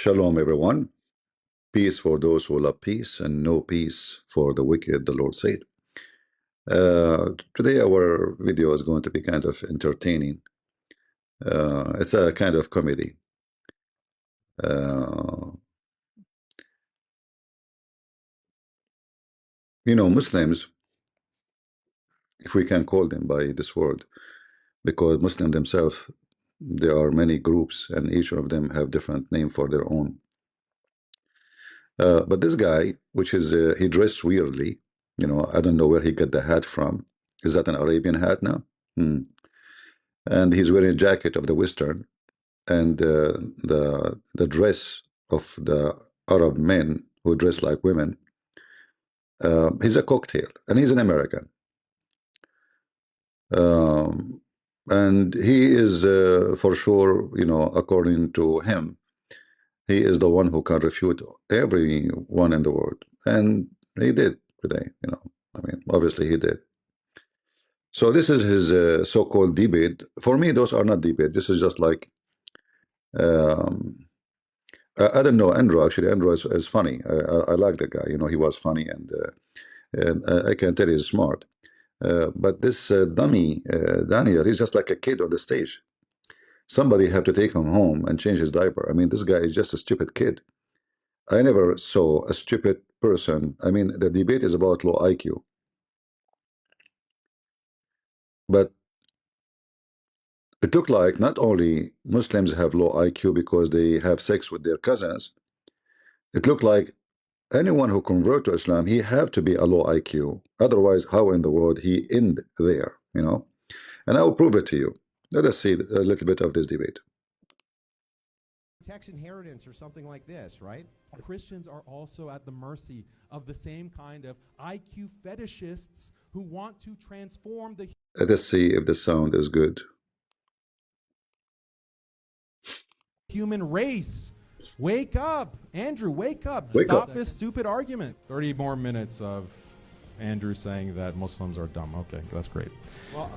Shalom, everyone. Peace for those who love peace, and no peace for the wicked, the Lord said. Today, our video is going to be kind of entertaining. It's a kind of comedy. Muslims, if we can call them by this word, because Muslims themselves, there are many groups, and each of them have different name for their own. But this guy, which is he dressed weirdly, I don't know where he got the hat from. Is that an Arabian hat now? And he's wearing a jacket of the Western, and the dress of the Arab men who dress like women. He's a cocktail, and he's an American. And he is for sure, according to him, he is the one who can refute everyone in the world, and he did today. I mean, obviously he did. So this is his so-called debate. For me, those are not debate. This is just like I don't know Andrew. Actually, Andrew is funny. I like the guy. He was funny, and I can tell he's smart. But this dummy Daniel, he's just like a kid on the stage. Somebody have to take him home and change his diaper. I mean, this guy is just a stupid kid. I never saw a stupid person. I mean, the debate is about low IQ, but it looked like not only Muslims have low IQ because they have sex with their cousins. It looked like anyone who convert to Islam, he have to be a low IQ. Otherwise, how in the world he end there? And I will prove it to you. Let us see a little bit of this debate. Tax inheritance or something like this, right? Christians are also at the mercy of the same kind of IQ fetishists who want to transform the Let us see if the sound is good. human race. Wake up, Andrew, wake up. Wake Stop up. this stupid argument. 30 more minutes of Andrew saying that Muslims are dumb. Okay, that's great. Well,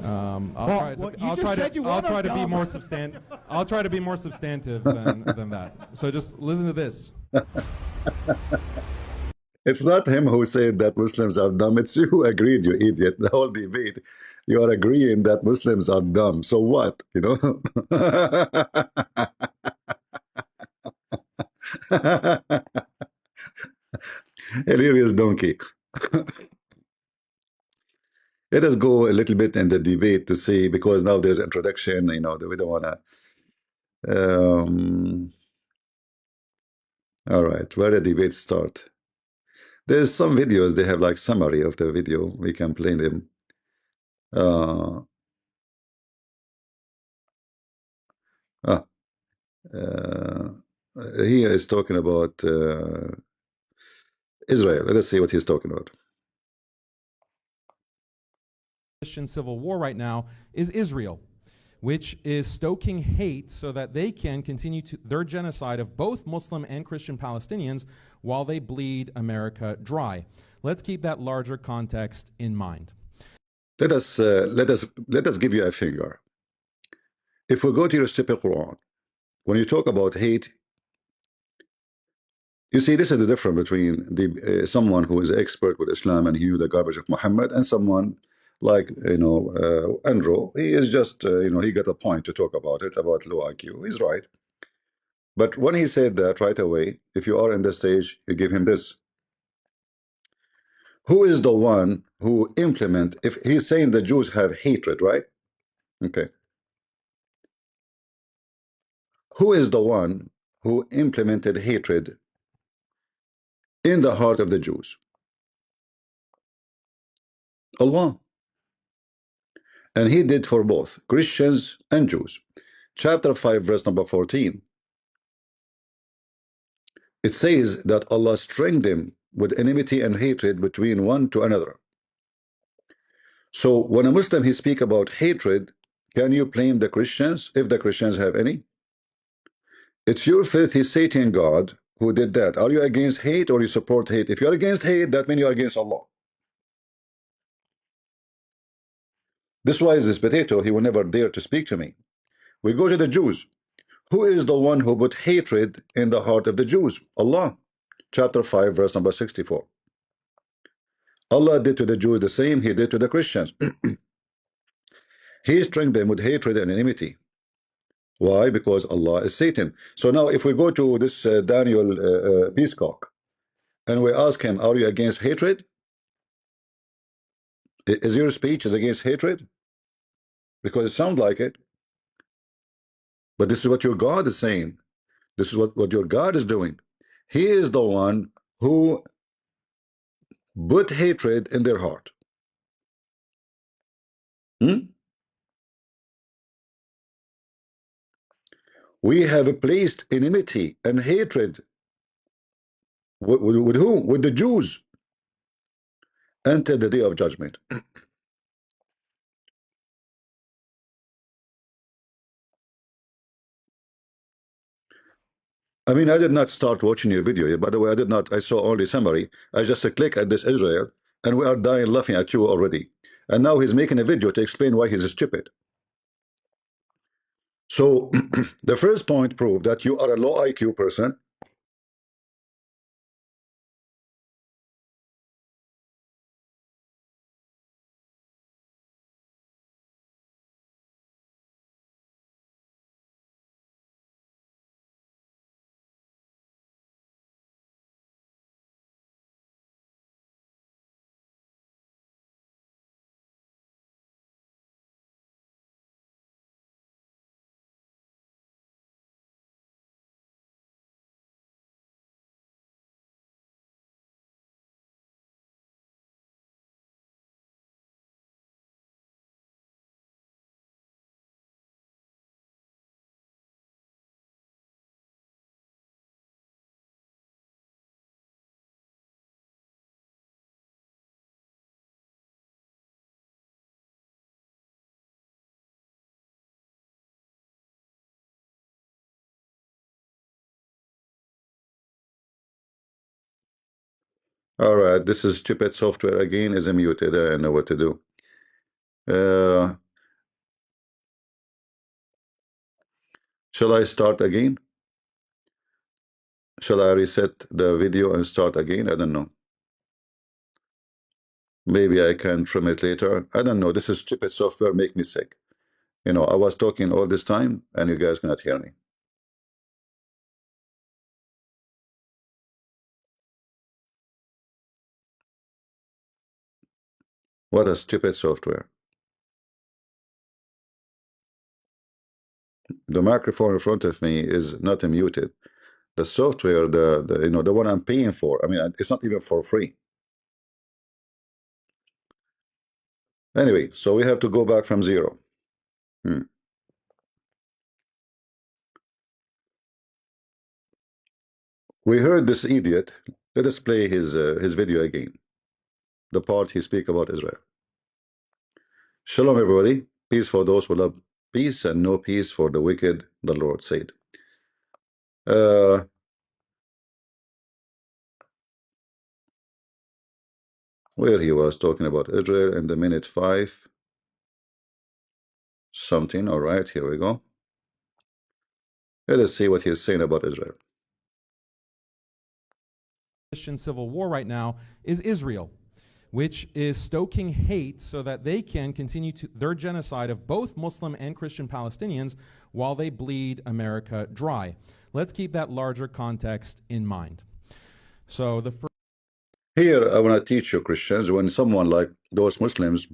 I'll try to be more substantive. I'll try to be more substantive than that. So just listen to this. It's not him who said that Muslims are dumb. It's you who agreed, you idiot. The whole debate, you are agreeing that Muslims are dumb. So what? Hilarious donkey. Let us go a little bit in the debate to see, because now there's introduction, we don't want to. All right, where the debate start? There's some videos, they have like summary of the video. We can play them. Here is talking about Israel. Let us see what he's talking about. Christian civil war right now is Israel, which is stoking hate so that they can continue their genocide of both Muslim and Christian Palestinians while they bleed America dry. Let's keep that larger context in mind. Let us give you a figure. If we go to your stupid Quran, when you talk about hate, you see, this is the difference between someone who is expert with Islam and he knew the garbage of Muhammad, and someone like Andrew. He is just he got a point to talk about it, about low IQ. He's right. But when he said that right away, if you are in the stage, you give him this. Who is the one who implement? If he's saying the Jews have hatred, right? Okay. Who is the one who implemented hatred in the heart of the Jews? Allah. And he did for both Christians and Jews. Chapter 5, verse number 14. It says that Allah strengthened them with enmity and hatred between one to another. So when a Muslim he speak about hatred, can you blame the Christians if the Christians have any? It's your filthy Satan God who did that. Are you against hate or you support hate? If you're against hate, that means you're against Allah. This is why this potato, he will never dare to speak to me. We go to the Jews. Who is the one who put hatred in the heart of the Jews? Allah. Chapter 5, verse number 64. Allah did to the Jews the same He did to the Christians. He struck them with hatred and enmity. Why? Because Allah is Satan. So now if we go to this Daniel Peacock and we ask him, are you against hatred? Is your speech is against hatred? Because it sounds like it. But this is what your God is saying. This is what your God is doing. He is the one who put hatred in their heart. We have placed enmity and hatred with whom? With the Jews until the day of judgment. I mean, I did not start watching your video. By the way, I did not. I saw only summary. I just click at this Israel, and we are dying laughing at you already. And now he's making a video to explain why he's stupid. So the first point proved that you are a low IQ person. All right, this is stupid software again is muted. I know what to do. Shall I start again? Shall I reset the video and start again? I don't know. Maybe I can trim it later. I don't know. This is stupid software, make me sick. You know, I was talking all this time and you guys cannot hear me. What a stupid software. The microphone in front of me is not muted. The software, the one I'm paying for, I mean, it's not even for free. Anyway, so we have to go back from zero. We heard this idiot. Let us play his video again. The part he speak about Israel. Shalom, everybody. Peace for those who love peace and no peace for the wicked, the Lord said. Where he was talking about Israel in the minute 5 something. All right, here we go. Let us see what he's saying about Israel. Christian civil war right now is Israel, which is stoking hate so that they can continue their genocide of both Muslim and Christian Palestinians while they bleed America dry. Let's keep that larger context in mind. So the first Here, I want to teach you Christians, when someone like those Muslims,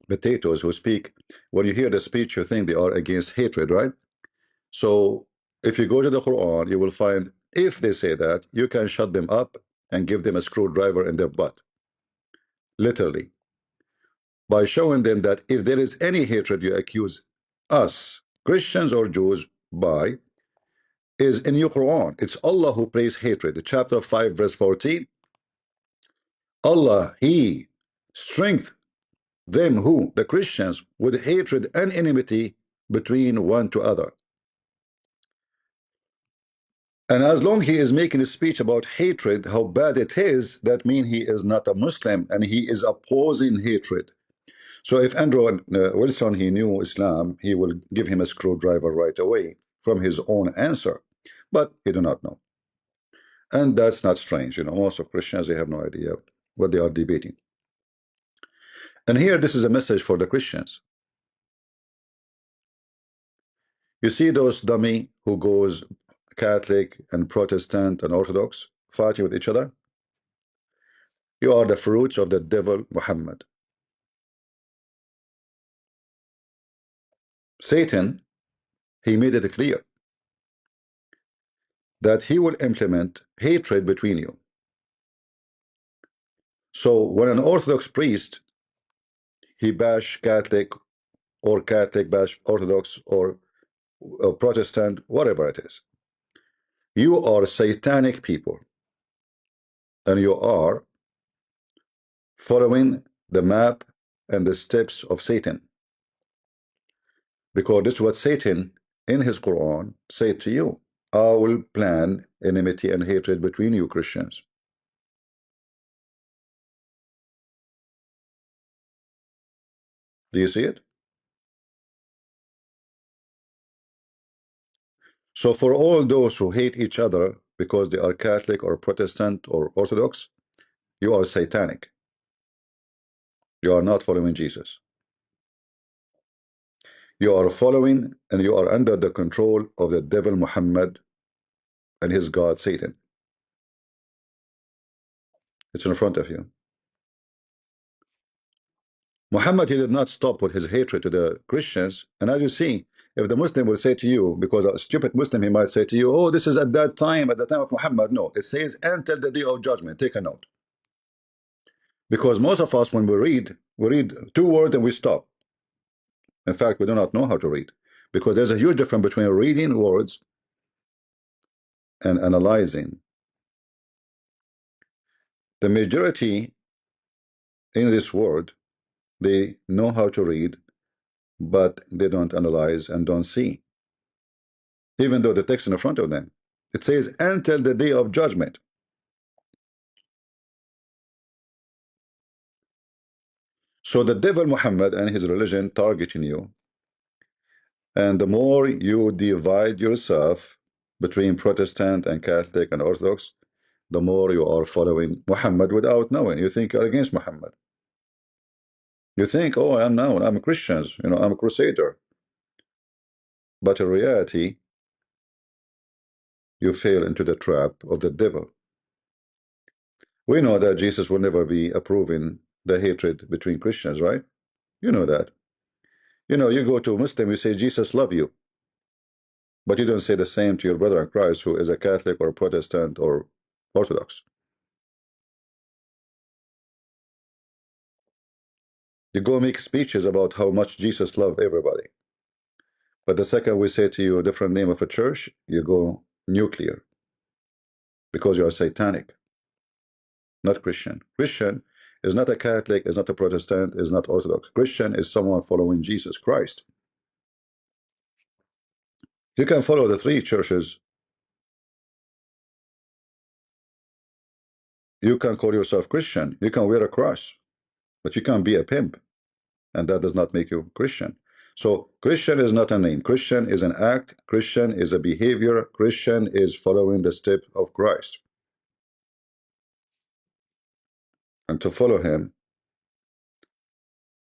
potatoes who speak, when you hear the speech, you think they are against hatred, right? So if you go to the Quran, you will find if they say that, you can shut them up and give them a screwdriver in their butt. Literally. By showing them that if there is any hatred you accuse us, Christians or Jews, by, is in your Quran. It's Allah who prays hatred. Chapter 5, verse 14. Allah, He strength them who, the Christians, with hatred and enmity between one to other. And as long he is making a speech about hatred, how bad it is, that means he is not a Muslim and he is opposing hatred. So if Andrew Wilson, he knew Islam, he will give him a screwdriver right away. from his own answer, but he do not know. And that's not strange. Most of Christians, they have no idea what they are debating. And here, this is a message for the Christians. You see those dummy who goes Catholic and Protestant and Orthodox fighting with each other? You are the fruits of the devil Muhammad. Satan, he made it clear that he will implement hatred between you. So when an Orthodox priest, he bash Catholic, or Catholic bash Orthodox, or Protestant, whatever it is, you are satanic people, and you are following the map and the steps of Satan, because this is what Satan in his Quran said to you. I will plan enmity and hatred between you Christians. Do you see it? So for all those who hate each other because they are Catholic or Protestant or Orthodox, you are satanic. You are not following Jesus. You are following and you are under the control of the devil Muhammad and his god Satan. It's in front of you. Muhammad, he did not stop with his hatred to the Christians. And as you see, if the Muslim will say to you, because a stupid Muslim, he might say to you, oh, this is at that time, at the time of Muhammad. No, it says until the day of judgment. Take a note. Because most of us, when we read 2 words and we stop. In fact, we do not know how to read, because there's a huge difference between reading words and analyzing. The majority in this world, they know how to read, but they don't analyze and don't see, even though the text in front of them, it says until the day of judgment. So the devil Muhammad and his religion targeting you, and the more you divide yourself between Protestant and Catholic and Orthodox, the more you are following Muhammad without knowing. You think you're against Muhammad. You think, oh, I'm a Christian, I'm a crusader. But in reality, you fall into the trap of the devil. We know that Jesus will never be approving the hatred between Christians, right? You know that. You go to a Muslim, you say, Jesus love you. But you don't say the same to your brother in Christ who is a Catholic or Protestant or Orthodox. You go make speeches about how much Jesus loved everybody. But the second we say to you a different name of a church, you go nuclear. Because you are satanic, not Christian. Christian is not a Catholic, is not a Protestant, is not Orthodox. Christian is someone following Jesus Christ. You can follow the 3 churches. You can call yourself Christian. You can wear a cross, but you can't be a pimp. And that does not make you Christian. So Christian is not a name. Christian is an act. Christian is a behavior. Christian is following the step of Christ. And to follow him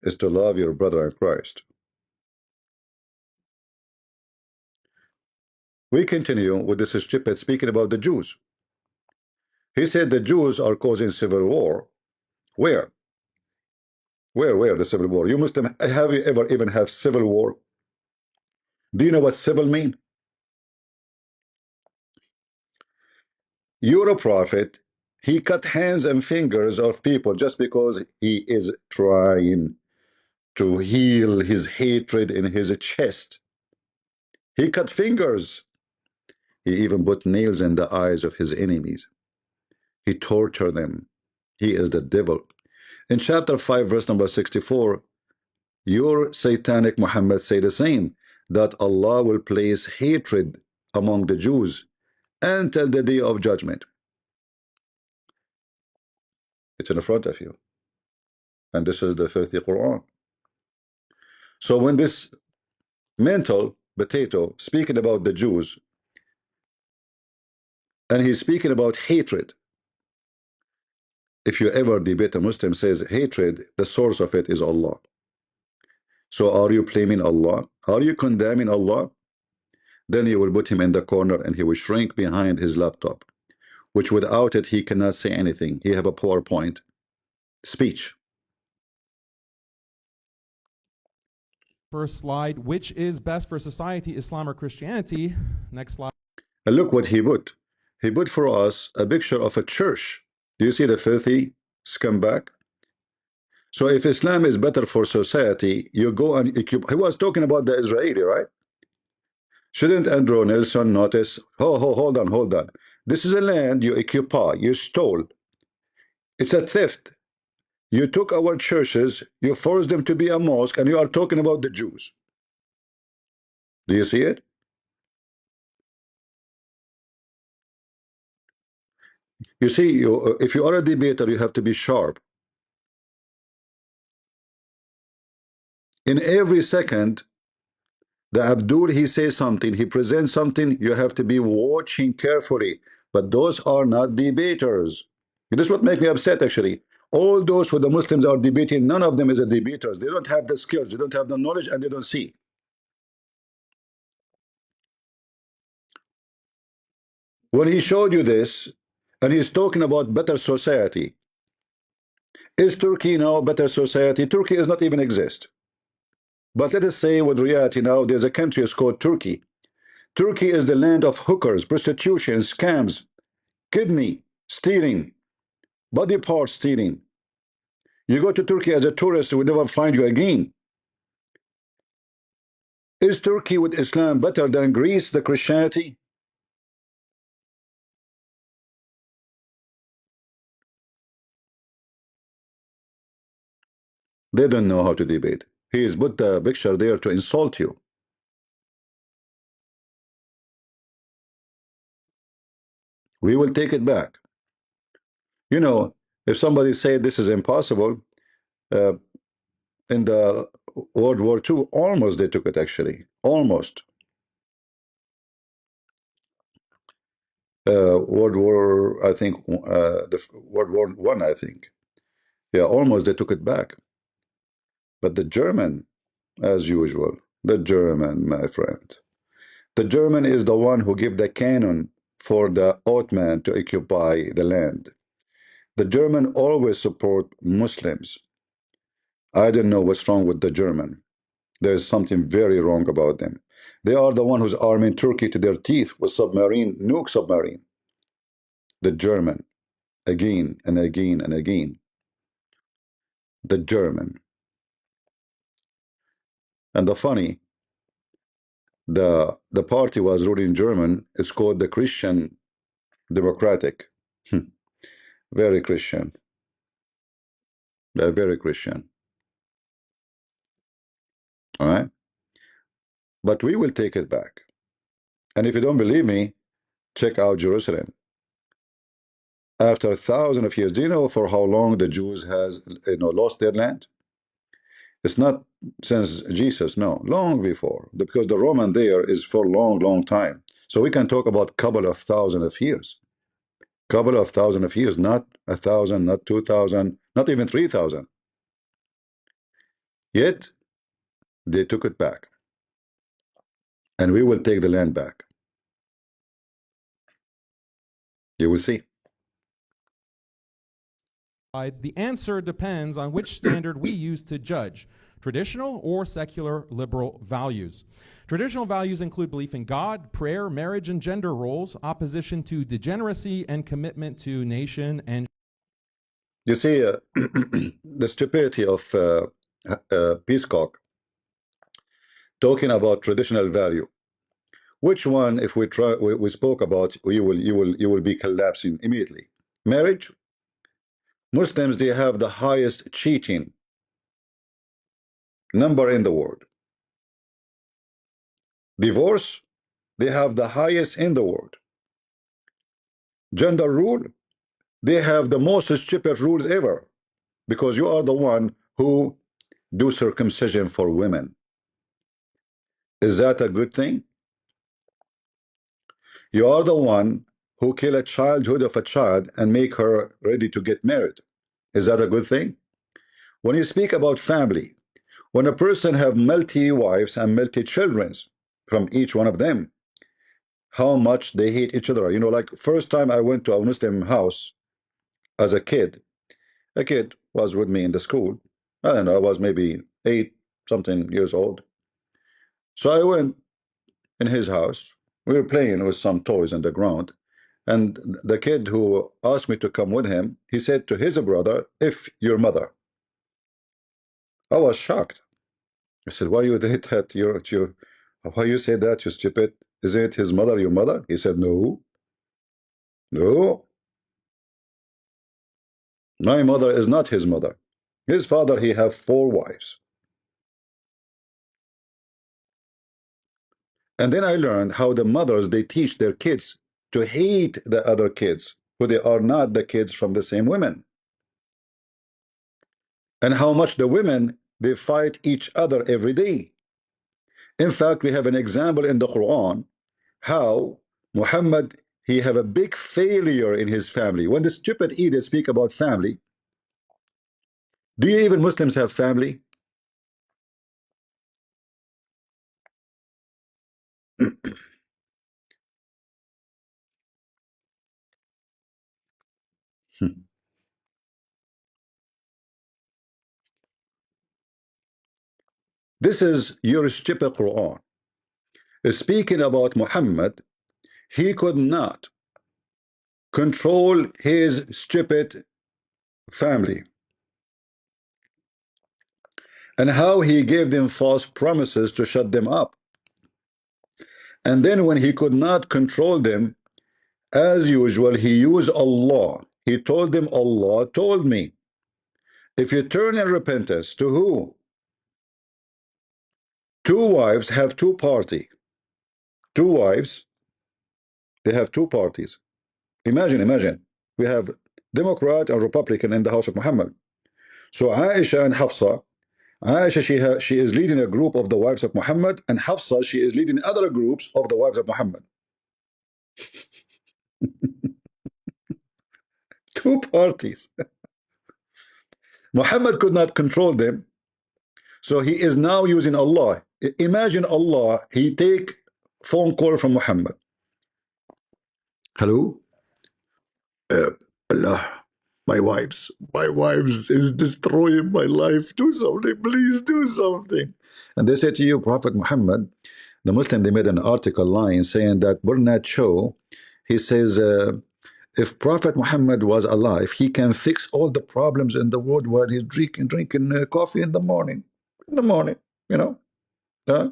is to love your brother in Christ. We continue with this stupid speaking about the Jews. He said the Jews are causing civil war. Where? Where the civil war? You Muslim, have you ever even have civil war? Do you know what civil mean? You're a prophet. He cut hands and fingers of people just because he is trying to heal his hatred in his chest. He cut fingers. He even put nails in the eyes of his enemies. He tortured them. He is the devil. In chapter 5, verse number 64, your satanic Muhammad say the same, that Allah will place hatred among the Jews until the day of judgment. It's in front of you. And this is the filthy Quran. So when this mental potato, speaking about the Jews, and he's speaking about hatred. If you ever debate a Muslim, says hatred, the source of it is Allah. So are you blaming Allah? Are you condemning Allah? Then you will put him in the corner and he will shrink behind his laptop, which without it he cannot say anything. He have a PowerPoint speech. First slide, which is best for society, Islam or Christianity? Next slide. And look what he put. He put for us a picture of a church. Do you see the filthy scumbag? So if Islam is better for society, you go and equip. He was talking about the Israeli, right? Shouldn't Andrew Nelson notice? Oh, hold on, hold on. This is a land you occupy, you stole. It's a theft. You took our churches, you forced them to be a mosque, and you are talking about the Jews. Do you see it? You see, if you are a debater, you have to be sharp. In every second, the Abdul, he says something, he presents something, you have to be watching carefully. But those are not debaters. This is what makes me upset, actually. All those who the Muslims are debating, none of them is a debaters. They don't have the skills, they don't have the knowledge, and they don't see. When he showed you this, and he's talking about better society, is Turkey now a better society? Turkey does not even exist. But let us say with reality now, there's a country is called Turkey. Turkey is the land of hookers, prostitution, scams, kidney stealing, body part stealing. You go to Turkey as a tourist, we never find you again. Is Turkey with Islam better than Greece, the Christianity? They don't know how to debate. He has put the picture there to insult you. We will take it back. You know, if somebody said this is impossible, uh, in the World War II, almost they took it, actually. Almost. World War, I think, the World War One, I think. Yeah, almost they took it back. But the German, as usual, the German, my friend. The German is the one who gave the cannon for the Ottoman to occupy the land. The German always support Muslims. I don't know what's wrong with the German. There's something very wrong about them. They are the one who's arming Turkey to their teeth with submarine, nuke submarine. The German, again and again and again. The German. And the funny, the party was ruling German. It's called the Christian Democratic. Very Christian. They're very Christian. All right? But we will take it back. And if you don't believe me, check out Jerusalem. After thousands of years, do you know for how long the Jews has lost their land? It's not since Jesus, no, long before, because the Roman there is for long time. So we can talk about couple of thousand of years. Couple of thousand of years, not 1,000, not 2,000, not even 3,000. Yet they took it back. And we will take the land back. You will see. The answer depends on which standard we use to judge, traditional or secular liberal values. Traditional values include belief in God, prayer, marriage, and gender roles, opposition to degeneracy, and commitment to nation and. You see, the stupidity of Peacock talking about traditional value. Which one, if we try, we spoke about, you will be collapsing immediately. Marriage. Muslims, they have the highest cheating number in the world. Divorce, they have the highest in the world. Gender rule, they have the most stupid rules ever, because you are the one who do circumcision for women. Is that a good thing? You are the one who kill a childhood of a child and make her ready to get married. Is that a good thing? When you speak about family, when a person have multi wives and multi children from each one of them, how much they hate each other. You know, like first time I went to a Muslim house as a kid was with me in the school. I don't know, I was maybe 8 something years old. So I went in his house. We were playing with some toys on the ground. And the kid who asked me to come with him, he said to his brother, "If your mother." I was shocked. I said, "Why you did that? Why you say that, you stupid? Isn't his mother your mother?" He said, "No, no, my mother is not his mother. His father, he have 4 wives." And then I learned how the mothers, they teach their kids to hate the other kids who they are not the kids from the same women, and how much the women, they fight each other every day. In fact, we have an example in the Quran how Muhammad, he have a big failure in his family. When the stupid idiots speak about family, do you even Muslims have family? This is your stupid Quran. Speaking about Muhammad, he could not control his stupid family, and how he gave them false promises to shut them up. And then when he could not control them, as usual, he used Allah. He told them, Allah told me, if you turn in repentance to who? 2 wives have 2 party. 2 wives, they have 2 parties. Imagine. We have Democrat and Republican in the house of Muhammad. So Aisha and Hafsa, Aisha, she is leading a group of the wives of Muhammad, and Hafsa, she is leading other groups of the wives of Muhammad. 2 parties. Muhammad could not control them, so he is now using Allah. Imagine Allah, he take phone call from Muhammad. Hello? Uh, Allah, my wives is destroying my life. Do something, please do something. And they said to you, Prophet Muhammad, the Muslim, they made an article line saying that Bernard Shaw, he says, if Prophet Muhammad was alive, he can fix all the problems in the world while he's drinking coffee in the morning. In the morning, you know. Uh,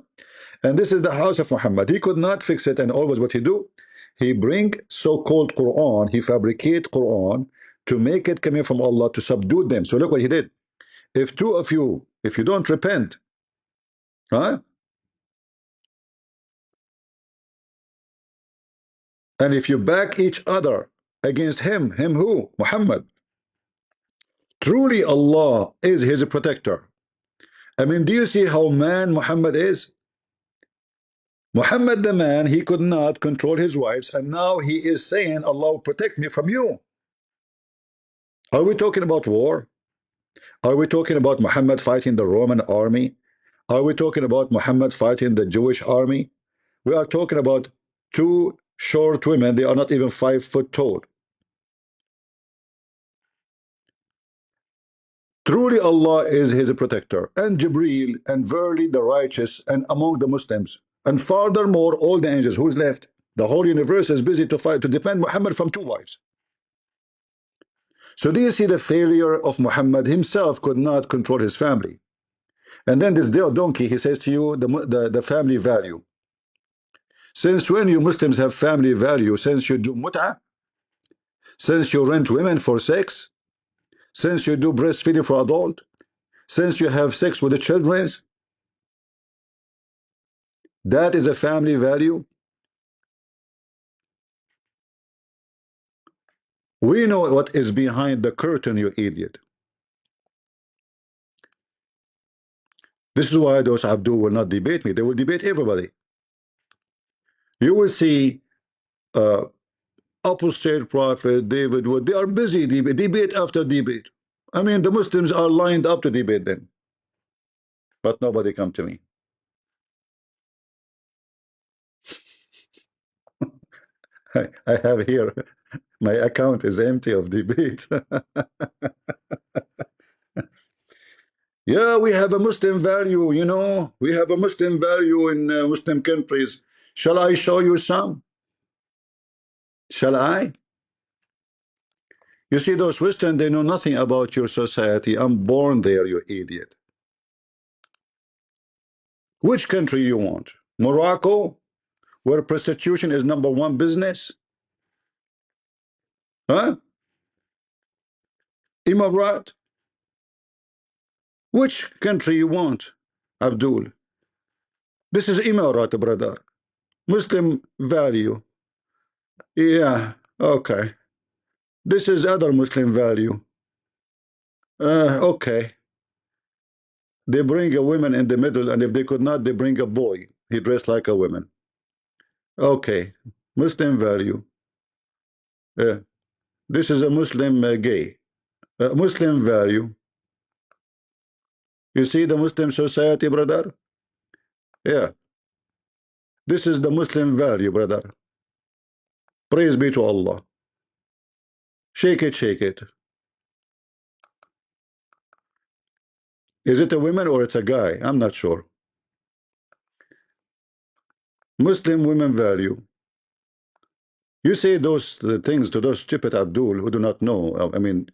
and this is the house of Muhammad. He could not fix it, and always what he do? He bring so-called Quran, he fabricate Quran to make it coming from Allah to subdue them. So look what he did. If 2 of you, if you don't repent, huh? And if you back each other against him who? Muhammad. Truly Allah is his protector. I mean, do you see how man Muhammad is? Muhammad the man, he could not control his wives, and now he is saying, Allah will protect me from you. Are we talking about war? Are we talking about Muhammad fighting the Roman army? Are we talking about Muhammad fighting the Jewish army? We are talking about 2 short women. They are not even 5 foot tall. Truly Allah is his protector, and Jibreel, and verily the righteous, and among the Muslims. And furthermore, all the angels. Who's left? The whole universe is busy to fight to defend Muhammad from 2 wives. So do you see the failure of Muhammad? Himself could not control his family. And then this donkey, he says to you, the family value. Since when you Muslims have family value? Since you do mut'ah? Since you rent women for sex? Since you do breastfeeding for adult? Since you have sex with the children? That is a family value. We know what is behind the curtain, you idiot. This is why those Abdul will not debate me. They will debate everybody. You will see uh, apostate prophet David Wood. They are busy debate after debate. I mean, the Muslims are lined up to debate them, but nobody come to me. I have here, my account is empty of debate. Yeah, we have a Muslim value, you know. We have a Muslim value in Muslim countries. Shall I show you some? Shall I? You see, those Western, they know nothing about your society. I'm born there, you idiot. Which country you want? Morocco, where prostitution is #1 business? Huh? Emirat? Which country you want, Abdul? This is Emirat, brother. Muslim value. Yeah, okay. This is other Muslim value. Okay. They bring a woman in the middle, and if they could not, they bring a boy. He dressed like a woman. Okay. Muslim value. Uh, this is a Muslim gay. Muslim value. You see the Muslim society, brother? Yeah. This is the Muslim value, brother. Praise be to Allah. Shake it, shake it. Is it a woman or it's a guy? I'm not sure. Muslim women value. You say those things to those stupid Abdul who do not know. I mean,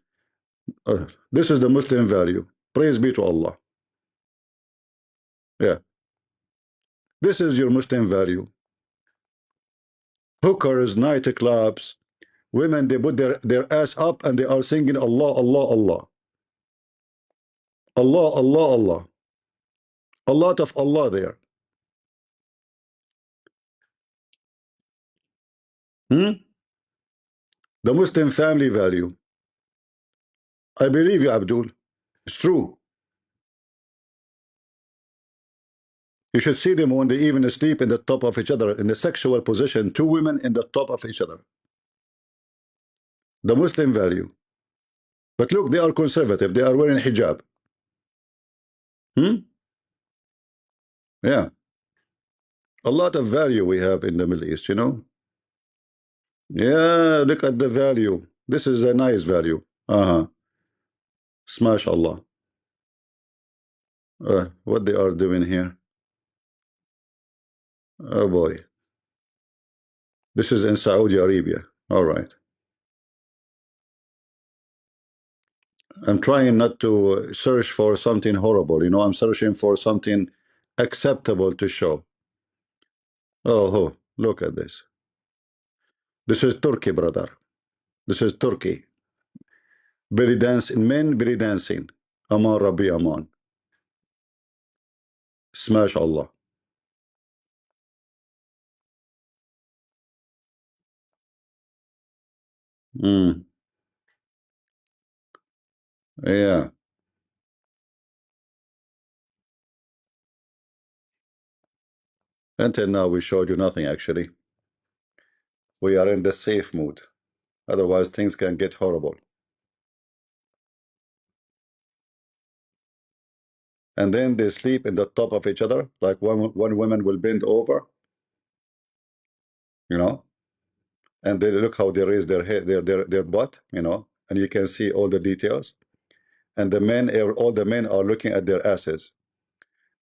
this is the Muslim value. Praise be to Allah. Yeah. This is your Muslim value. Hookers, nightclubs, women, they put their ass up and they are singing Allah, Allah, Allah. Allah, Allah, Allah. A lot of Allah there. Hmm? The Muslim family value. I believe you, Abdul. It's true. You should see them when they even sleep in the top of each other, in a sexual position, two women in the top of each other. The Muslim value. But look, they are conservative. They are wearing hijab. Hmm? Yeah. A lot of value we have in the Middle East, you know? Yeah, look at the value. This is a nice value. Smash Allah. What they are doing here? Oh boy. This is in Saudi Arabia. All right. I'm trying not to search for something horrible. You know, I'm searching for something acceptable to show. Oh, look at this. This is Turkey, brother. This is Turkey. Belly dancing, men belly dancing. Aman Rabbi Aman. Smash Allah. Yeah. Until now, we showed you nothing, actually. We are in the safe mood. Otherwise, things can get horrible. And then they sleep in the top of each other, like one woman will bend over, you know, and they look how they raise their head, their butt, you know, and you can see all the details. And the men, all the men are looking at their asses.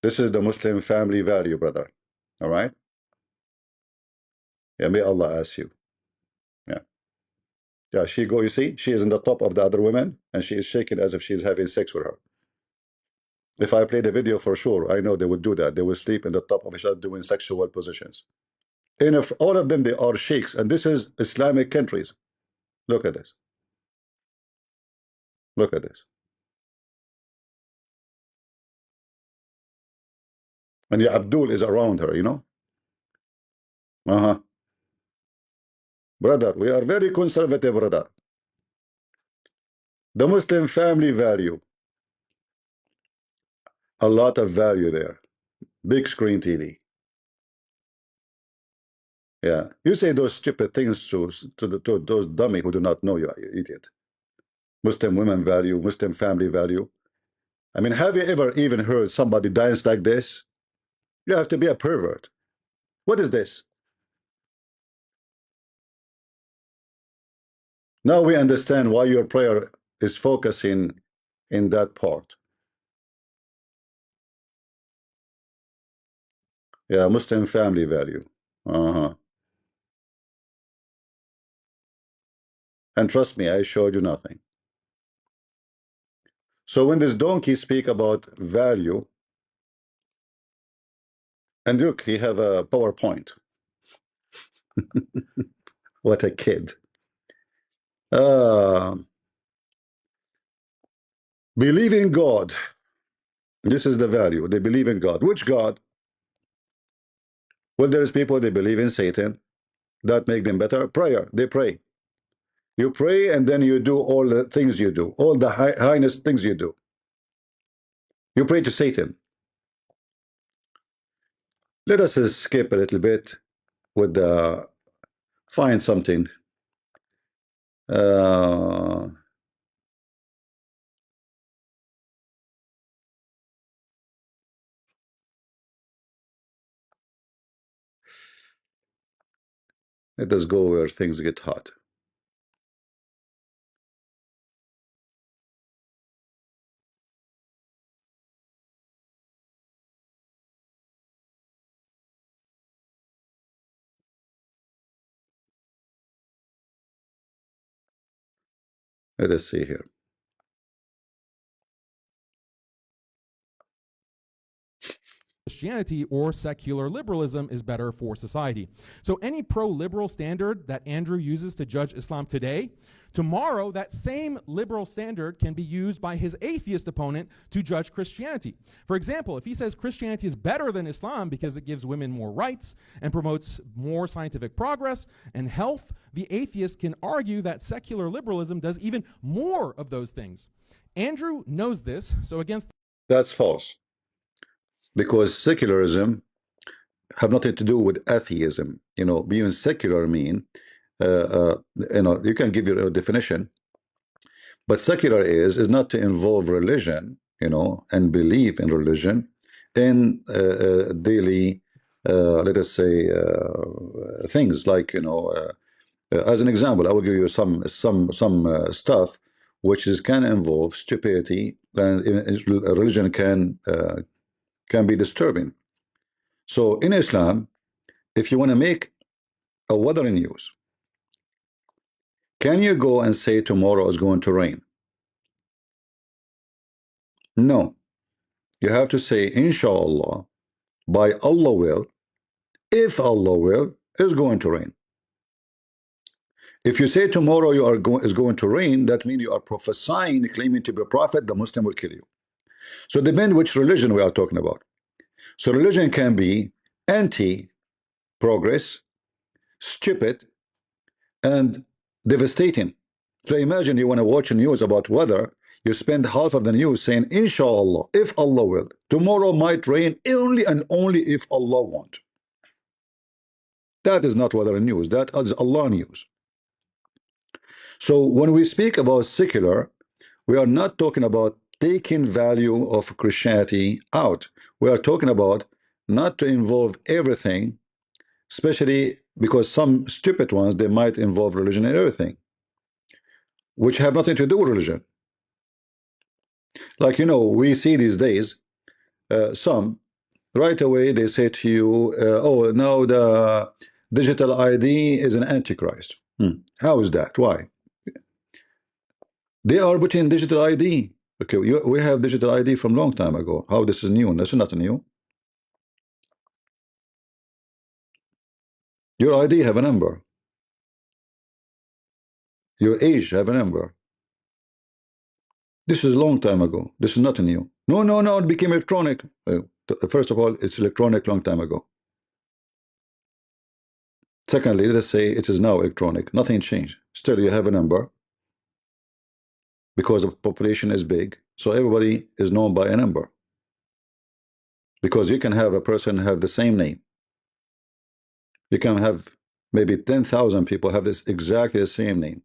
This is the Muslim family value, brother. All right. Yeah, may Allah ask you. Yeah. Yeah, she go, you see, she is in the top of the other women, and she is shaking as if she's having sex with her. If I play the video, for sure, I know they would do that. They will sleep in the top of each other doing sexual positions. And if all of them, they are sheikhs, and this is Islamic countries. Look at this. Look at this. And yeah, Abdul is around her, you know. Brother, we are very conservative, brother. The Muslim family value. A lot of value there. Big screen TV. Yeah. You say those stupid things to those dummy who do not know you, you idiot. Muslim women value, Muslim family value. I mean, have you ever even heard somebody dance like this? You have to be a pervert. What is this? Now we understand why your prayer is focusing in that part. Yeah, Muslim family value. Uh-huh. And trust me, I showed you nothing. So when this donkey speak about value, and look, he have a PowerPoint. What a kid. Uh, believe in God. This is the value. They believe in God. Which God? Well, there's people they believe in Satan. That make them better. Prayer. They pray. You pray and then you do all the things you do. All the highness things you do. You pray to Satan. Let us skip a little bit with the find something. Uh, let us go where things get hot. Let us see here. Christianity or secular liberalism is better for society. So any pro-liberal standard that Andrew uses to judge Islam today, tomorrow that same liberal standard can be used by his atheist opponent to judge Christianity. For example, if he says Christianity is better than Islam because it gives women more rights and promotes more scientific progress and health, the atheist can argue that secular liberalism does even more of those things. Andrew knows this, so against That's false. Because secularism have nothing to do with atheism. You know, being secular mean, you know, you can give your definition, but secular is not to involve religion, you know, and believe in religion in daily, let us say, things like, you know, as an example, I will give you some stuff which is can involve stupidity, and religion can be disturbing. So in Islam, if you want to make a weather news, can you go and say tomorrow is going to rain? No. You have to say, inshallah, by Allah will, if Allah will, is going to rain. If you say tomorrow is going to rain, that means you are prophesying, claiming to be a prophet, the Muslim will kill you. So depend which religion we are talking about. So religion can be anti-progress, stupid, and devastating. So imagine you want to watch news about weather, you spend half of the news saying, inshallah, if Allah will, tomorrow might rain only and only if Allah want. That is not weather news, that is Allah news. So when we speak about secular, we are not talking about taking value of Christianity out. We are talking about not to involve everything, especially because some stupid ones, they might involve religion and everything, which have nothing to do with religion. Like, you know, we see these days, some right away they say to you, oh, no, the digital ID is an antichrist. How is that? Why? They are putting digital ID. Okay, we have digital ID from long time ago. How this is new? This is not new. Your ID have a number. Your age have a number. This is a long time ago. This is not new. No, no, no, it became electronic. First of all, it's electronic long time ago. Secondly, let us say it is now electronic. Nothing changed. Still, you have a number because the population is big. So everybody is known by a number. because you can have a person have the same name. You can have maybe 10,000 people have this exactly the same name.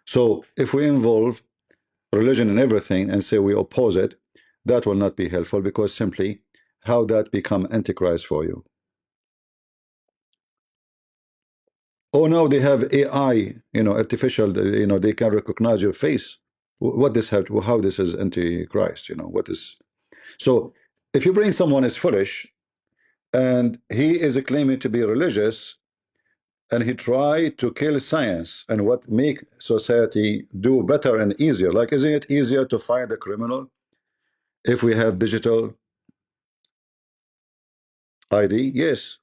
So if we involve religion in everything and say we oppose it, that will not be helpful, because simply how that become antichrist for you. Oh, now they have AI, artificial, they can recognize your face. What this have to, how this is antichrist, what is. So if you bring someone is foolish and he is claiming to be religious, and he tried to kill science and what make society do better and easier, like isn't it easier to find a criminal if we have digital ID? Yes.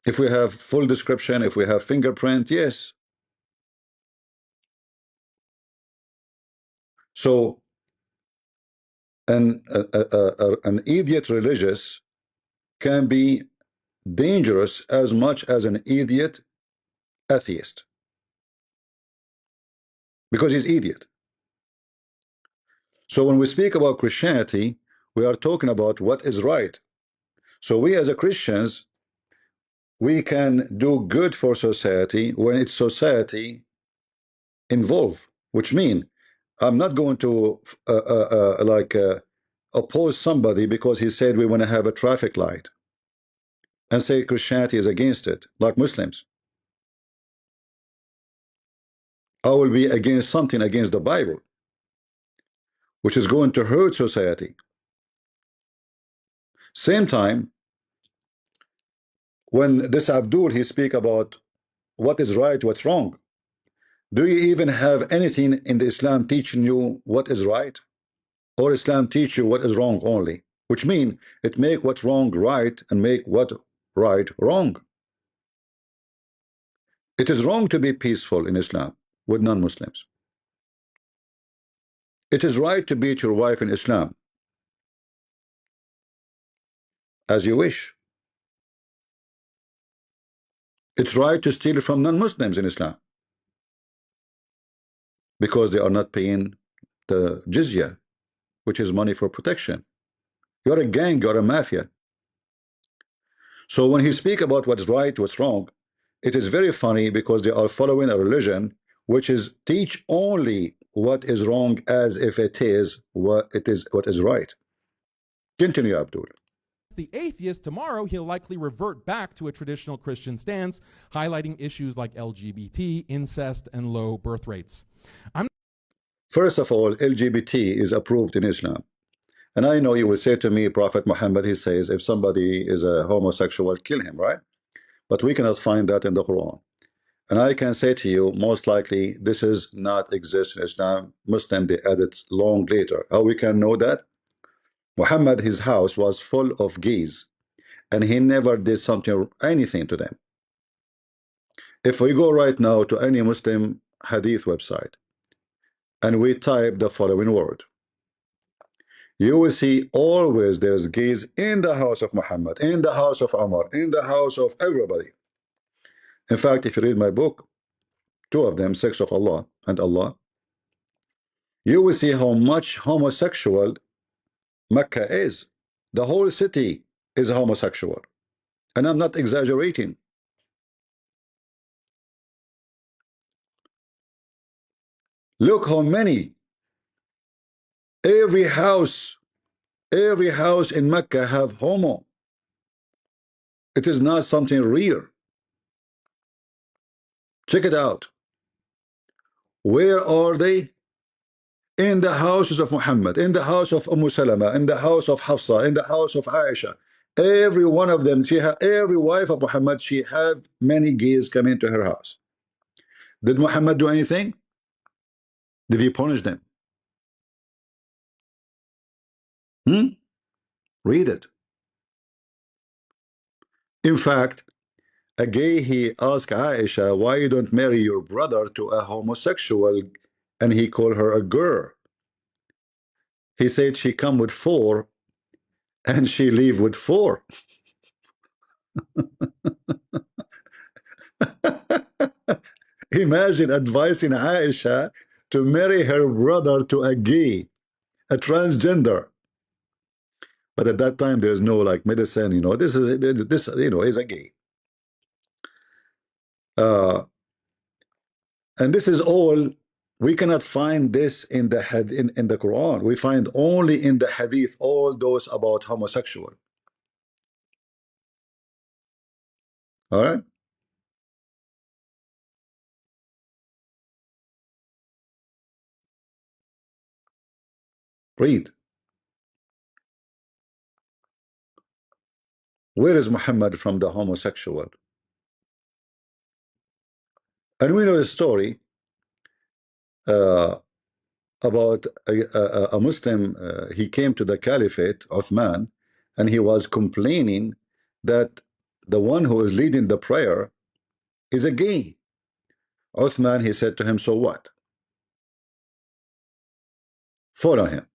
If we have full description, if we have fingerprint, yes. So an idiot religious can be dangerous as much as an idiot atheist, because he's idiot. So when we speak about Christianity, we are talking about what is right. So we as a Christians, we can do good for society when it's society involved, which mean I'm not going to oppose somebody because he said we want to have a traffic light and say Christianity is against it, like Muslims. I will be against something against the Bible, which is going to hurt society. Same time, when this Abdul, he speak about what is right, what's wrong. Do you even have anything in the Islam teaching you what is right? Or Islam teach you what is wrong only? Which mean it make what's wrong right and make what right wrong. It is wrong to be peaceful in Islam with non-Muslims. It is right to beat your wife in Islam as you wish. It's right to steal from non-Muslims in Islam because they are not paying the jizya, which is money for protection. You're a gang, you're a mafia. So when he speak about what's right, what's wrong, it is very funny because they are following a religion which is teach only what is wrong as if it is what is right. Continue, Abdul. The atheist, tomorrow he'll likely revert back to a traditional Christian stance, highlighting issues like LGBT, incest, and low birth rates. First of all, LGBT is approved in Islam. And I know you will say to me, Prophet Muhammad, he says, if somebody is a homosexual, kill him, right? But we cannot find that in the Quran. And I can say to you, most likely, this is not exist in Islam. Muslim, they added long later. How we can know that? Muhammad, his house was full of gays, and he never did anything to them. If we go right now to any Muslim hadith website, and we type the following word, you will see always there's gays in the house of Muhammad, in the house of Umar, in the house of everybody. In fact, if you read my book, two of them, Sex of Allah and Allah, you will see how much homosexual Mecca is. The whole city is homosexual. And I'm not exaggerating. Look how many. Every house in Mecca have homo. It is not something rare. Check it out. Where are they? In the houses of Muhammad, in the house of Salama, in the house of Hafsa, in the house of Aisha. Every one of them, every wife of Muhammad, she have many gays come into her house. Did Muhammad do anything? Did he punish them? Read it. In fact, a gay, he asked Aisha, why you don't marry your brother to a homosexual, and he called her a girl. He said she come with 4 and she leave with 4. Imagine advising Aisha to marry her brother to a gay, a transgender. But at that time, there's no like medicine, you know. This is a gay, uh, and this is all. We cannot find this in the in the Quran. We find only in the Hadith all those about homosexual. All right, read. Where is Muhammad from the homosexual? And we know the story uh, about a Muslim. He came to the Caliphate, Uthman, and he was complaining that the one who is leading the prayer is a gay. Uthman, he said to him, so what? Follow him.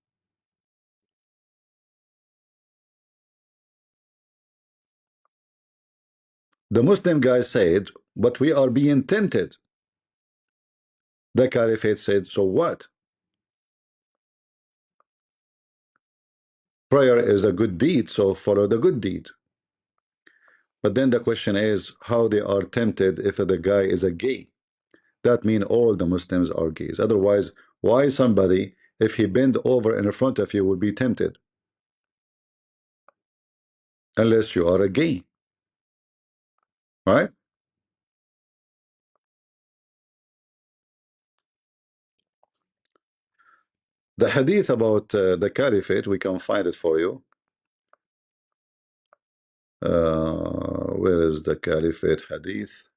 The Muslim guy said, but we are being tempted. The Caliphate said, so what? Prayer is a good deed, so follow the good deed. But then the question is how they are tempted if the guy is a gay. That means all the Muslims are gays. Otherwise, why somebody, if he bend over in front of you, would be tempted? Unless you are a gay, right? The hadith about the caliphate, we can find it for you. Where is the caliphate hadith?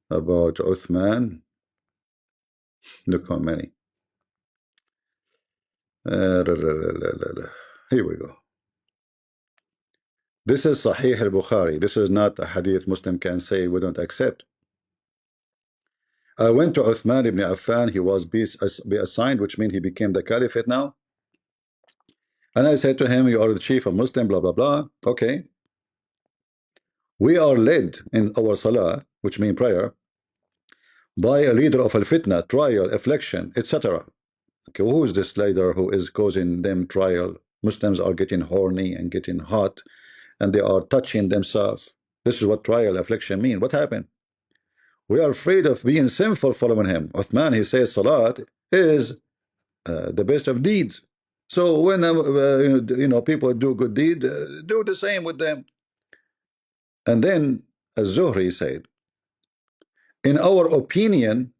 About Uthman. Look how many. Here we go. This is Sahih al-Bukhari. This is not a hadith Muslim can say we don't accept. I went to Uthman ibn Affan. He was be assigned, which means he became the caliphate now. And I said to him, you are the chief of Muslim, blah, blah, blah. Okay. We are led in our salah, which means prayer, by a leader of al-fitna, trial, affliction, etc. Okay, who is this leader who is causing them trial? Muslims are getting horny and getting hot, and they are touching themselves. This is what trial, affliction mean. What happened? We are afraid of being sinful following him. Uthman, he says salat is the best of deeds. So when people do good deed, do the same with them. And then Az-Zuhri said, in our opinion,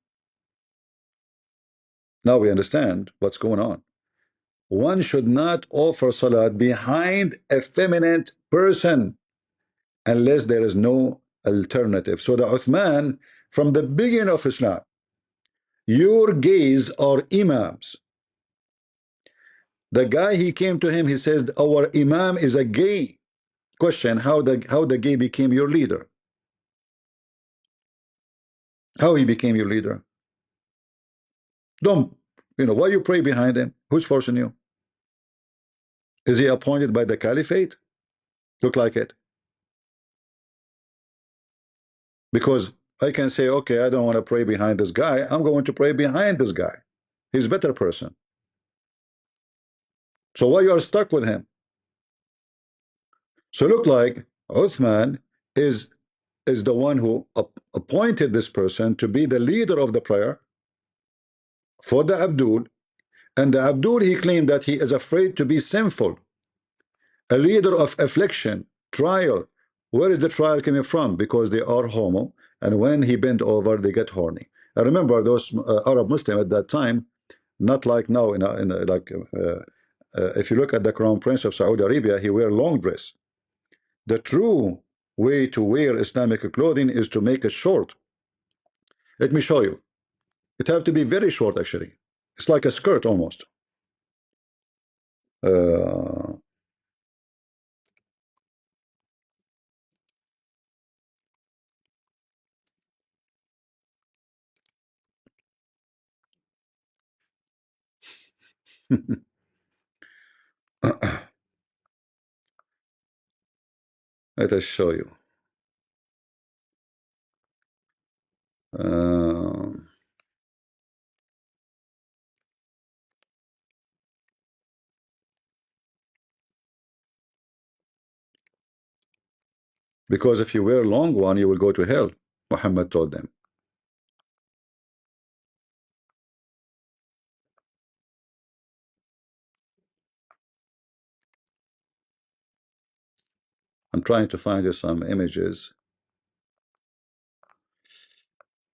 now we understand what's going on. One should not offer salat behind a feminine person unless there is no alternative. So the Uthman, from the beginning of Islam, your gays are imams. The guy he came to him, he says, our imam is a gay. Question, how the gay became your leader? How he became your leader? Don't, why you pray behind him? Who's forcing you? Is he appointed by the caliphate? Look like it. Because I can say, okay, I don't want to pray behind this guy. I'm going to pray behind this guy. He's a better person. So why you are stuck with him? So look like Uthman is the one who appointed this person to be the leader of the prayer for the Abdul. And the Abdul, he claimed that he is afraid to be sinful. A leader of affliction, trial. Where is the trial coming from? Because they are homo, and when he bent over, they get horny. I remember those Arab Muslim at that time, not like now. If you look at the Crown Prince of Saudi Arabia, he wear long dress. The true way to wear Islamic clothing is to make it short. Let me show you. It have to be very short, actually. It's like a skirt almost. Uh, Let us show you. Uh, because if you wear a long one, you will go to hell, Muhammad told them. I'm trying to find you some images.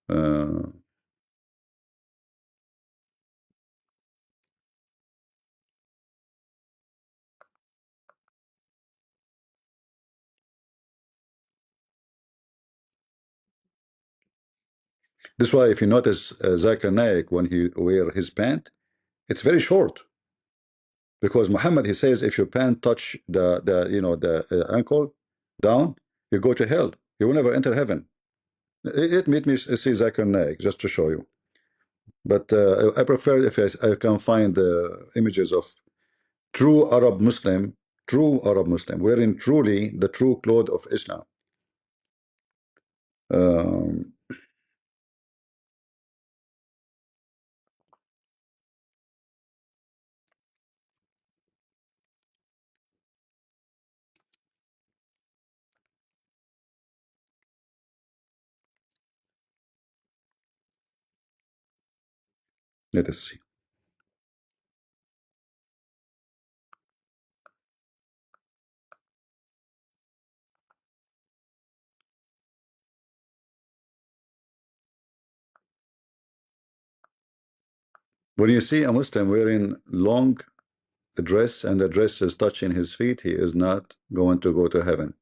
Uh, this is why if you notice Zakir Naik, when he wear his pant, it's very short. Because Muhammad, he says, if your pant touch the ankle down, you go to hell. You will never enter heaven. Let me see Zakir Naik just to show you. But I prefer if I can find images of true Arab Muslim, wearing truly the true cloth of Islam. Um, let us see. When you see a Muslim wearing long dress and the dress is touching his feet, he is not going to go to heaven.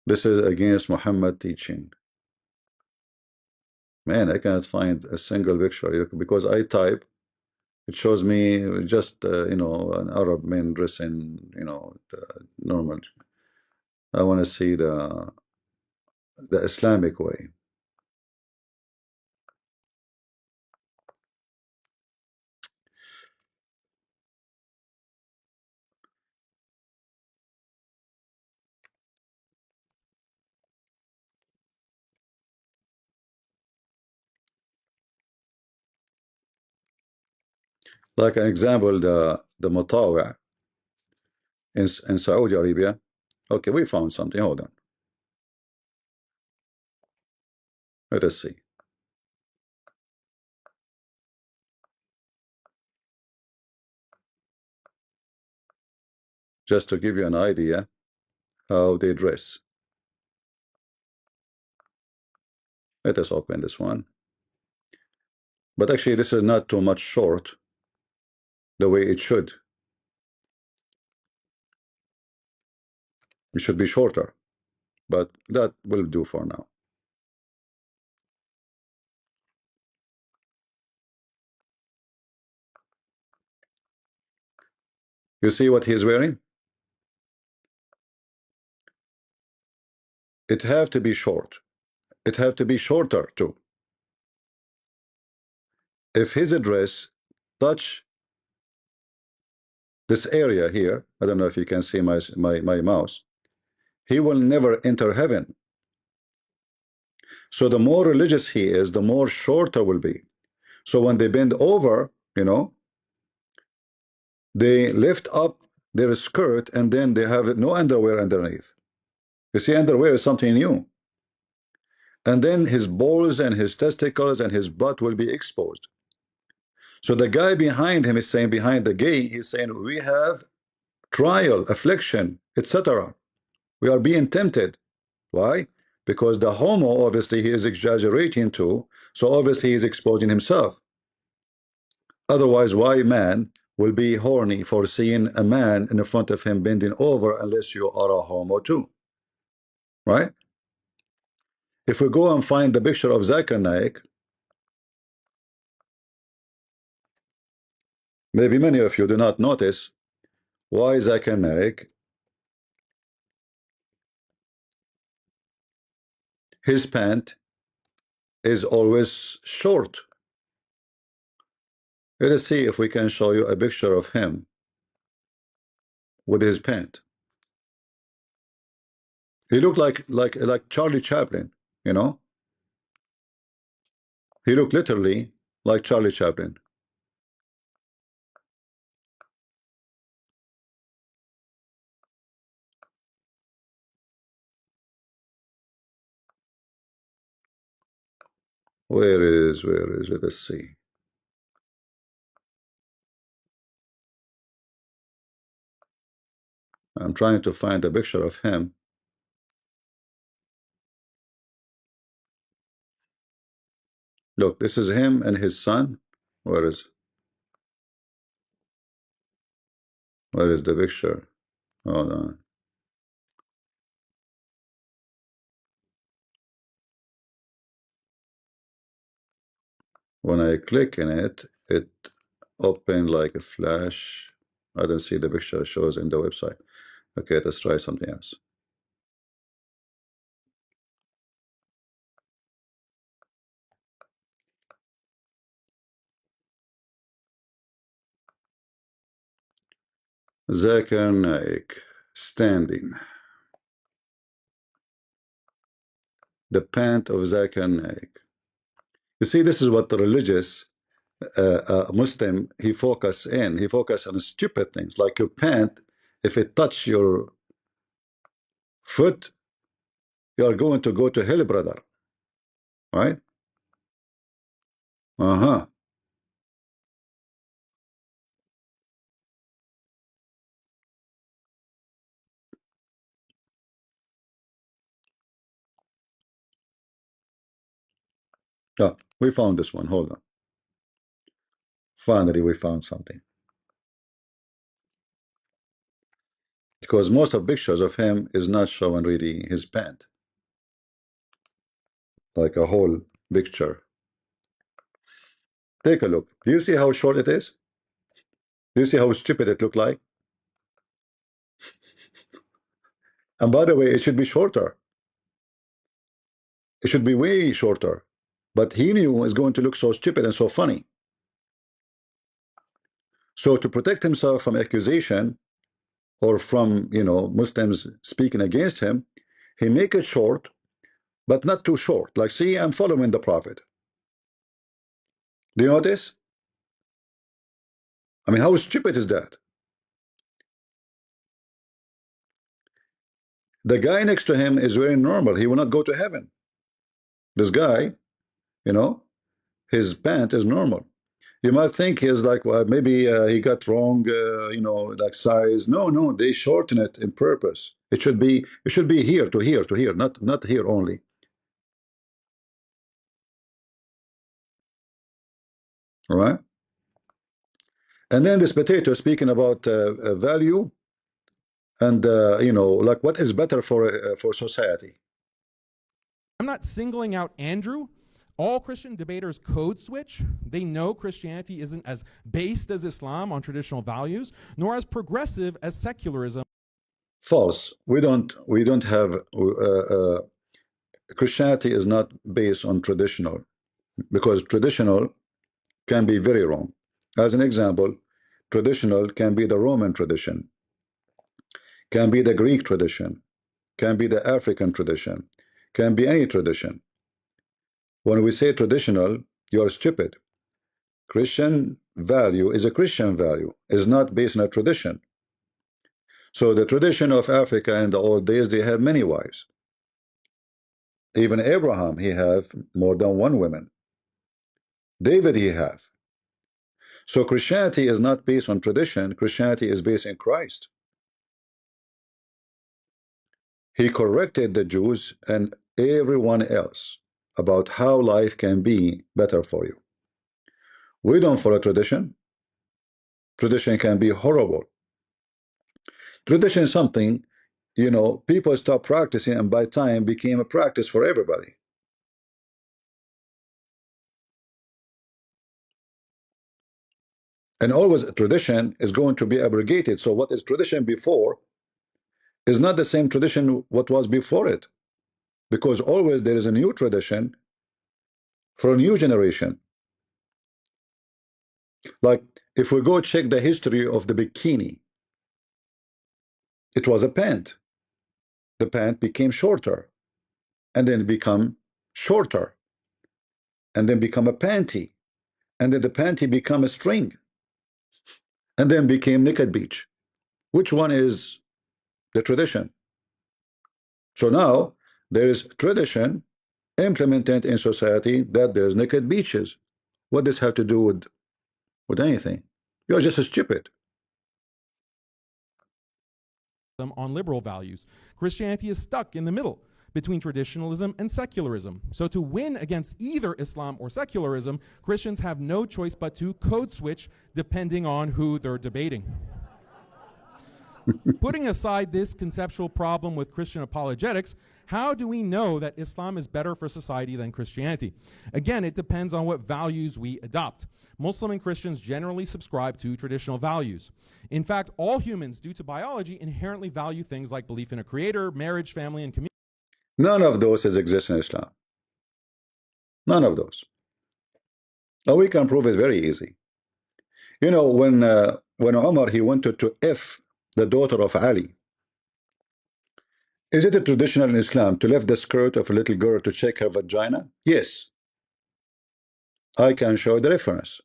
This is against Muhammad teaching. Man, I cannot find a single picture because I type. It shows me just an Arab man dressing normal. I want to see the Islamic way. Like an example, the Mutawa in Saudi Arabia. Okay, we found something. Hold on. Let us see. Just to give you an idea how they dress. Let us open this one. But actually, this is not too much short the way it should. It should be shorter, but that will do for now. You see what he's wearing? It have to be short. It have to be shorter too. If his dress touch this area here, I don't know if you can see my mouse, he will never enter heaven. So the more religious he is, the more shorter will be. So when they bend over, they lift up their skirt and then they have no underwear underneath. You see, underwear is something new. And then his balls and his testicles and his butt will be exposed. So the guy behind him is saying, behind the gay, he's saying, we have trial, affliction, etc. We are being tempted. Why? Because the homo, obviously, he is exaggerating too. So obviously, he's exposing himself. Otherwise, why man will be horny for seeing a man in front of him bending over unless you are a homo too? Right? If we go and find the picture of Zakir Naik, maybe many of you do not notice why Zakir Naik, his pant is always short. Let us see if we can show you a picture of him with his pant. He looked like Charlie Chaplin, you know. He looked literally like Charlie Chaplin. Where is it? Let's see. I'm trying to find a picture of him. Look, this is him and his son. Where is the picture? Hold on. When I click in it, it opened like a flash. I don't see the picture it shows in the website. Okay, let's try something else. Zakir Naik standing. The pant of Zakir Naik. You see, this is what the religious Muslim he focus on stupid things like your pant. If it touch your foot, you are going to go to hell, brother. Right? Uh-huh. Yeah, we found this one. Hold on. Finally, we found something. Because most of pictures of him is not showing really his pant, like a whole picture. Take a look. Do you see how short it is? Do you see how stupid it looked like? And by the way, it should be shorter. It should be way shorter. But he knew it's going to look so stupid and so funny. So to protect himself from accusation or from, Muslims speaking against him, he make it short, but not too short. Like, see, I'm following the Prophet. Do you notice? I mean, how stupid is that? The guy next to him is very normal. He will not go to heaven. This guy, you know, his pant is normal. You might think he's like, well, maybe he got wrong, like size. No, no, they shorten it in purpose. It should be here to here to here, not here only. All right. And then this potato speaking about value and like what is better for society. I'm not singling out Andrew. All Christian debaters code switch. They know Christianity isn't as based as Islam on traditional values, nor as progressive as secularism. False. We don't have Christianity is not based on traditional, because traditional can be very wrong. As an example, traditional can be the Roman tradition, can be the Greek tradition, can be the African tradition, can be any tradition. When we say traditional, you're stupid. Christian value is a Christian value, is not based on a tradition. So the tradition of Africa in the old days, they have many wives. Even Abraham, he have more than one woman. David, he have. So Christianity is not based on tradition. Christianity is based in Christ. He corrected the Jews and everyone else about how life can be better for you. We don't follow tradition. Tradition can be horrible. Tradition is something, people stop practicing, and by time became a practice for everybody. And always a tradition is going to be abrogated. So what is tradition before is not the same tradition what was before it, because always there is a new tradition for a new generation. Like if we go check the history of the bikini, it was a pant. the pant became shorter, and then become shorter, and then become a panty, and then the panty become a string, and then became naked beach. Which one is the tradition? So now there is tradition implemented in society that there's naked beaches. What does have to do with anything? You're just stupid. on liberal values. Christianity is stuck in the middle between traditionalism and secularism. So to win against either Islam or secularism, Christians have no choice but to code switch depending on who they're debating. Putting aside this conceptual problem with Christian apologetics, how do we know that Islam is better for society than Christianity? Again, it depends on what values we adopt. Muslim and Christians generally subscribe to traditional values. In fact, all humans, due to biology, inherently value things like belief in a creator, marriage, family, and community. None of those exist in Islam. None of those. Now we can prove it very easy. You know, when Umar he wanted to F the daughter of Ali, is it a traditional in Islam to lift the skirt of a little girl to check her vagina? Yes. I can show the reference.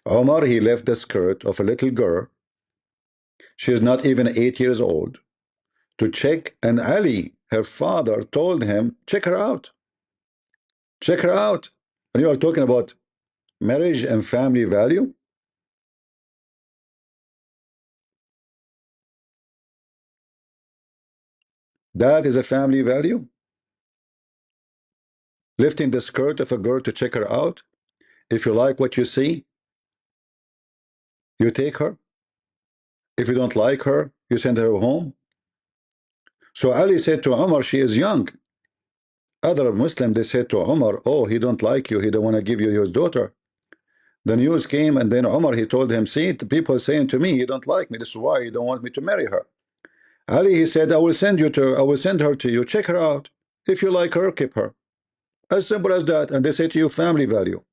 Omar, he left the skirt of a little girl, she is not even 8 years old, to check, and Ali, her father, told him, check her out. Check her out. And you are talking about marriage and family value? That is a family value? Lifting the skirt of a girl to check her out? If you like what you see, you take her. If you don't like her, you send her home. So Ali said to Umar, she is young. Other Muslims, they said to Umar, oh, he don't like you, he don't want to give you his daughter. The news came, and then Umar, he told him, see, the people saying to me, you don't like me, this is why you don't want me to marry her. Ali, he said, I will send her to you, check her out. If you like her, keep her. As simple as that. And they say to you, family value.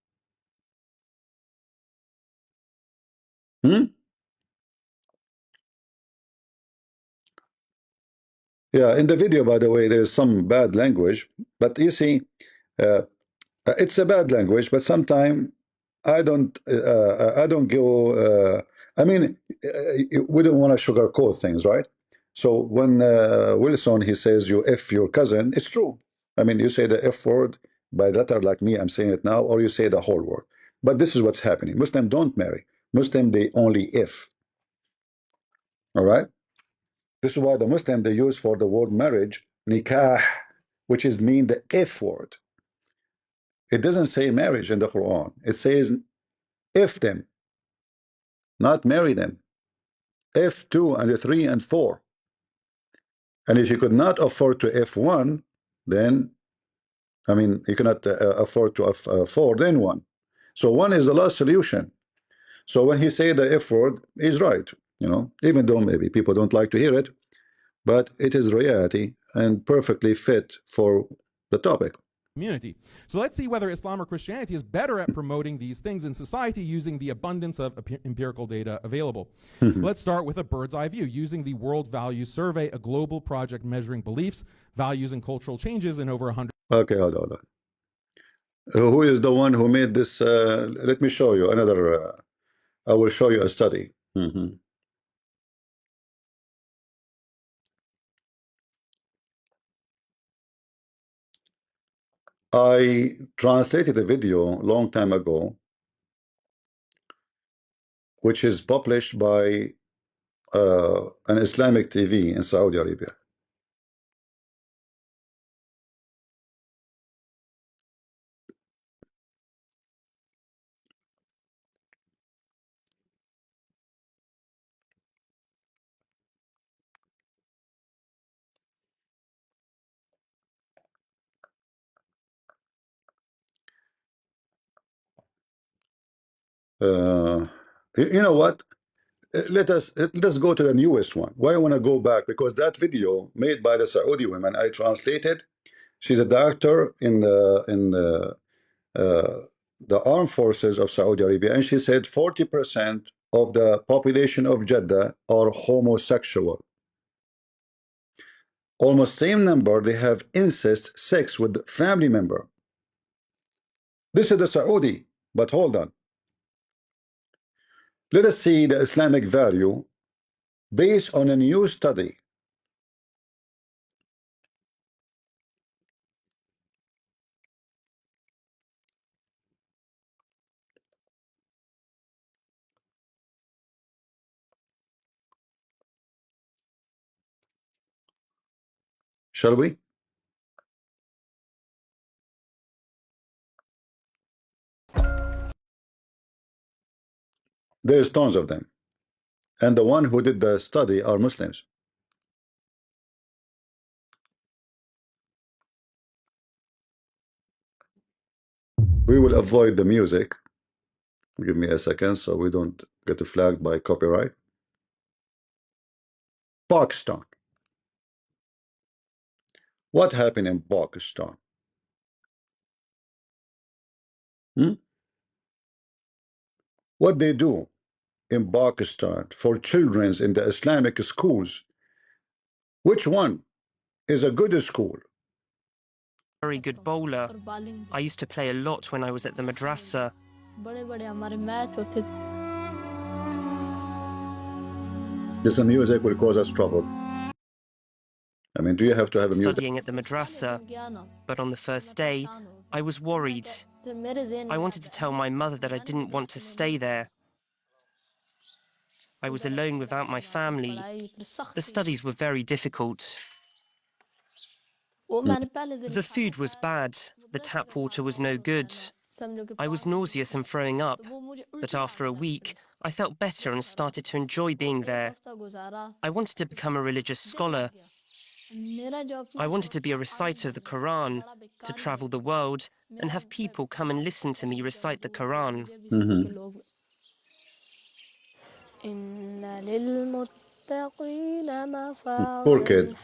Yeah, in the video, by the way, there's some bad language, but you see, uh, it's a bad language, but sometimes I don't go. I mean, we don't want to sugarcoat things, right? So when Wilson he says you F your cousin, it's true. I mean, you say the F word by letter like me, I'm saying it now, or you say the whole word. But this is what's happening. Muslim don't marry. Muslim they only F. All right. This is why the Muslim they use for the word marriage nikah, which is mean the F word. It doesn't say marriage in the Quran. It says if them, not marry them. F2 and 3 and 4. And if you could not afford to F1, then, I mean, you cannot afford to F4, then 1. So 1 is the last solution. So when he say the F word, he's right, you know, even though maybe people don't like to hear it, but it is reality and perfectly fit for the topic. Community. So let's see whether Islam or Christianity is better at promoting these things in society using the abundance of empirical data available. Let's start with a bird's eye view using the World Values Survey, a global project measuring beliefs, values, and cultural changes in over 100. Okay, hold on. Who is the one who made this? Let me show you another. I will show you a study. I translated a video a long time ago, which is published by an Islamic TV in Saudi Arabia. You know what? Let's go to the newest one. Why I want to go back? Because that video made by the Saudi woman I translated. She's a doctor in the armed forces of Saudi Arabia, and she said 40% of the population of Jeddah are homosexual. Almost same number, they have incest sex with family member. This is the Saudi, but hold on. Let us see the Islamic value based on a new study. Shall we? There's tons of them. And the one who did the study are Muslims. We will avoid the music. Give me a second so we don't get flagged by copyright. Pakistan. What happened in Pakistan? What they do in Pakistan for children in the Islamic schools? Which one is a good school? Very good bowler. I used to play a lot when I was at the madrasa. This music will cause us trouble. I mean, do you have to have a music? Studying at the madrasa. But on the first day, I was worried. I wanted to tell my mother that I didn't want to stay there. I was alone without my family. The studies were very difficult. The food was bad. The tap water was no good. I was nauseous and throwing up. But after a week, I felt better and started to enjoy being there. I wanted to become a religious scholar. I wanted to be a reciter of the Quran, to travel the world and have people come and listen to me recite the Quran. Poor kid.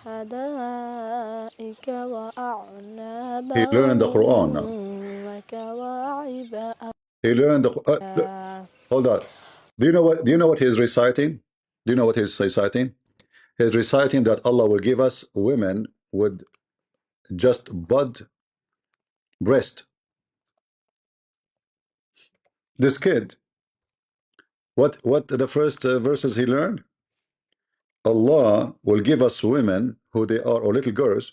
He learned the Quran now. He learned the hold on. Do you know what he's reciting? Do you know what he's reciting? He's reciting that Allah will give us women with just bud breast. This kid, what the first verses he learned? Allah will give us women who they are, or little girls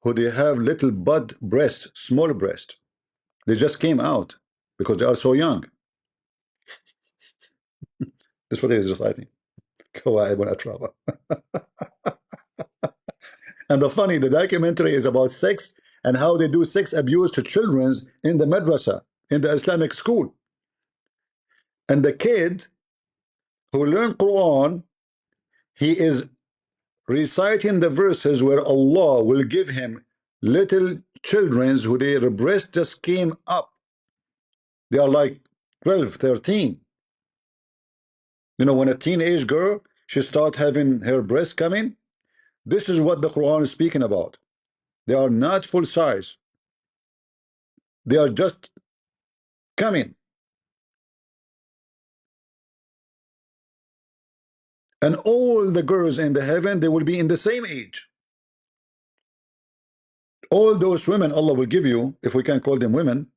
who they have little bud breast, small breast. They just came out because they are so young. That's what he is reciting. And the documentary is about sex and how they do sex abuse to children in the madrasa, in the Islamic school. And the kid who learned Quran, he is reciting the verses where Allah will give him little children who their breast just came up. They are like 12, 13. You know, when a teenage girl, she start having her breast coming. This is what the Quran is speaking about. They are not full size. They are just coming. And all the girls in the heaven, they will be in the same age. All those women Allah will give you, if we can call them women,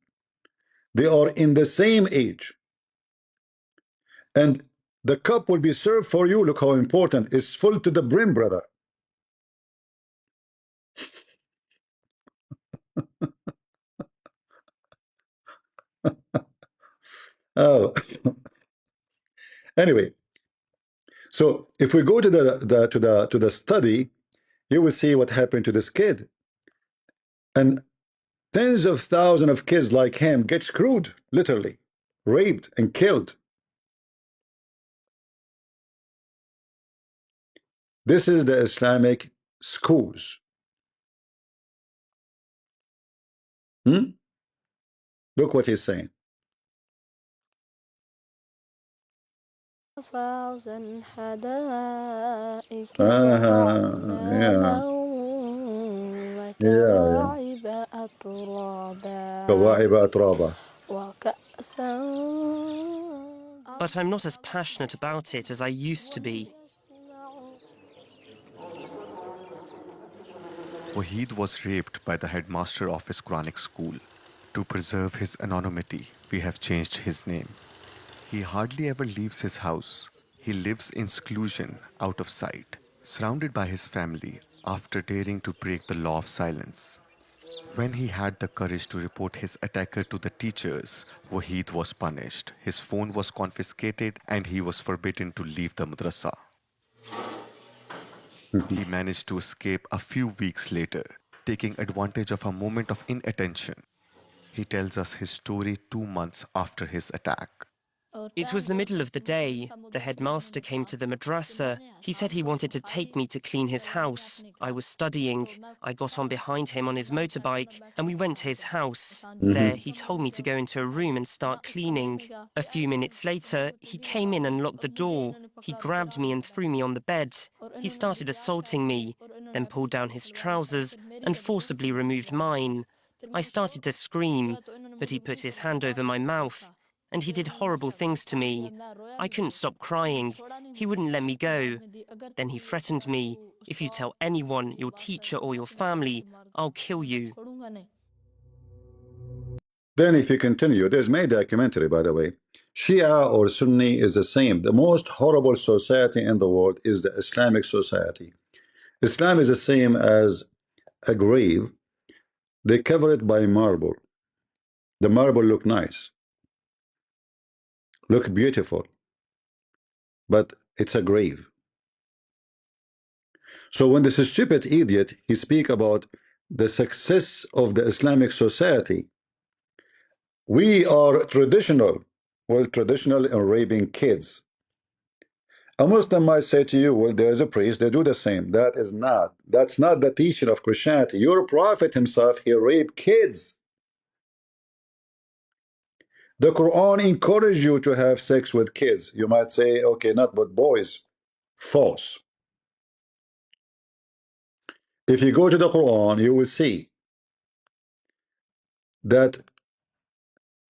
they are in the same age. And the cup will be served for you. Look how important. It's full to the brim, brother. Oh. Anyway, so if we go to the study, you will see what happened to this kid. And tens of thousands of kids like him get screwed, literally, raped and killed. This is the Islamic schools. Look what he's saying. كواعب أترابا. But I'm not as passionate about it as I used to be. Wahid was raped by the headmaster of his Quranic school. To preserve his anonymity, we have changed his name. He hardly ever leaves his house. He lives in seclusion, out of sight, surrounded by his family after daring to break the law of silence. When he had the courage to report his attacker to the teachers, Wahid was punished. His phone was confiscated and he was forbidden to leave the madrasa. He managed to escape a few weeks later, taking advantage of a moment of inattention. He tells us his story 2 months after his attack. It was the middle of the day. The headmaster came to the madrasa. He said he wanted to take me to clean his house. I was studying. I got on behind him on his motorbike and we went to his house. There, he told me to go into a room and start cleaning. A few minutes later, he came in and locked the door. He grabbed me and threw me on the bed. He started assaulting me, then pulled down his trousers and forcibly removed mine. I started to scream, but he put his hand over my mouth. And he did horrible things to me. I couldn't stop crying. He wouldn't let me go. Then he threatened me, if you tell anyone, your teacher or your family, I'll kill you. Then if you continue, there's made documentary, by the way. Shia or Sunni is the same. The most horrible society in the world is the Islamic society. Islam is the same as a grave. They cover it by marble. The marble look nice, look beautiful, but it's a grave. So when this stupid idiot, he speak about the success of the Islamic society, we are traditional. Well, traditional in raping kids. A Muslim might say to you, well, there's a priest, they do the same. That's not the teaching of Christianity. Your prophet himself, he raped kids. The Quran encourages you to have sex with kids. You might say, okay, not with boys. False. If you go to the Quran, you will see that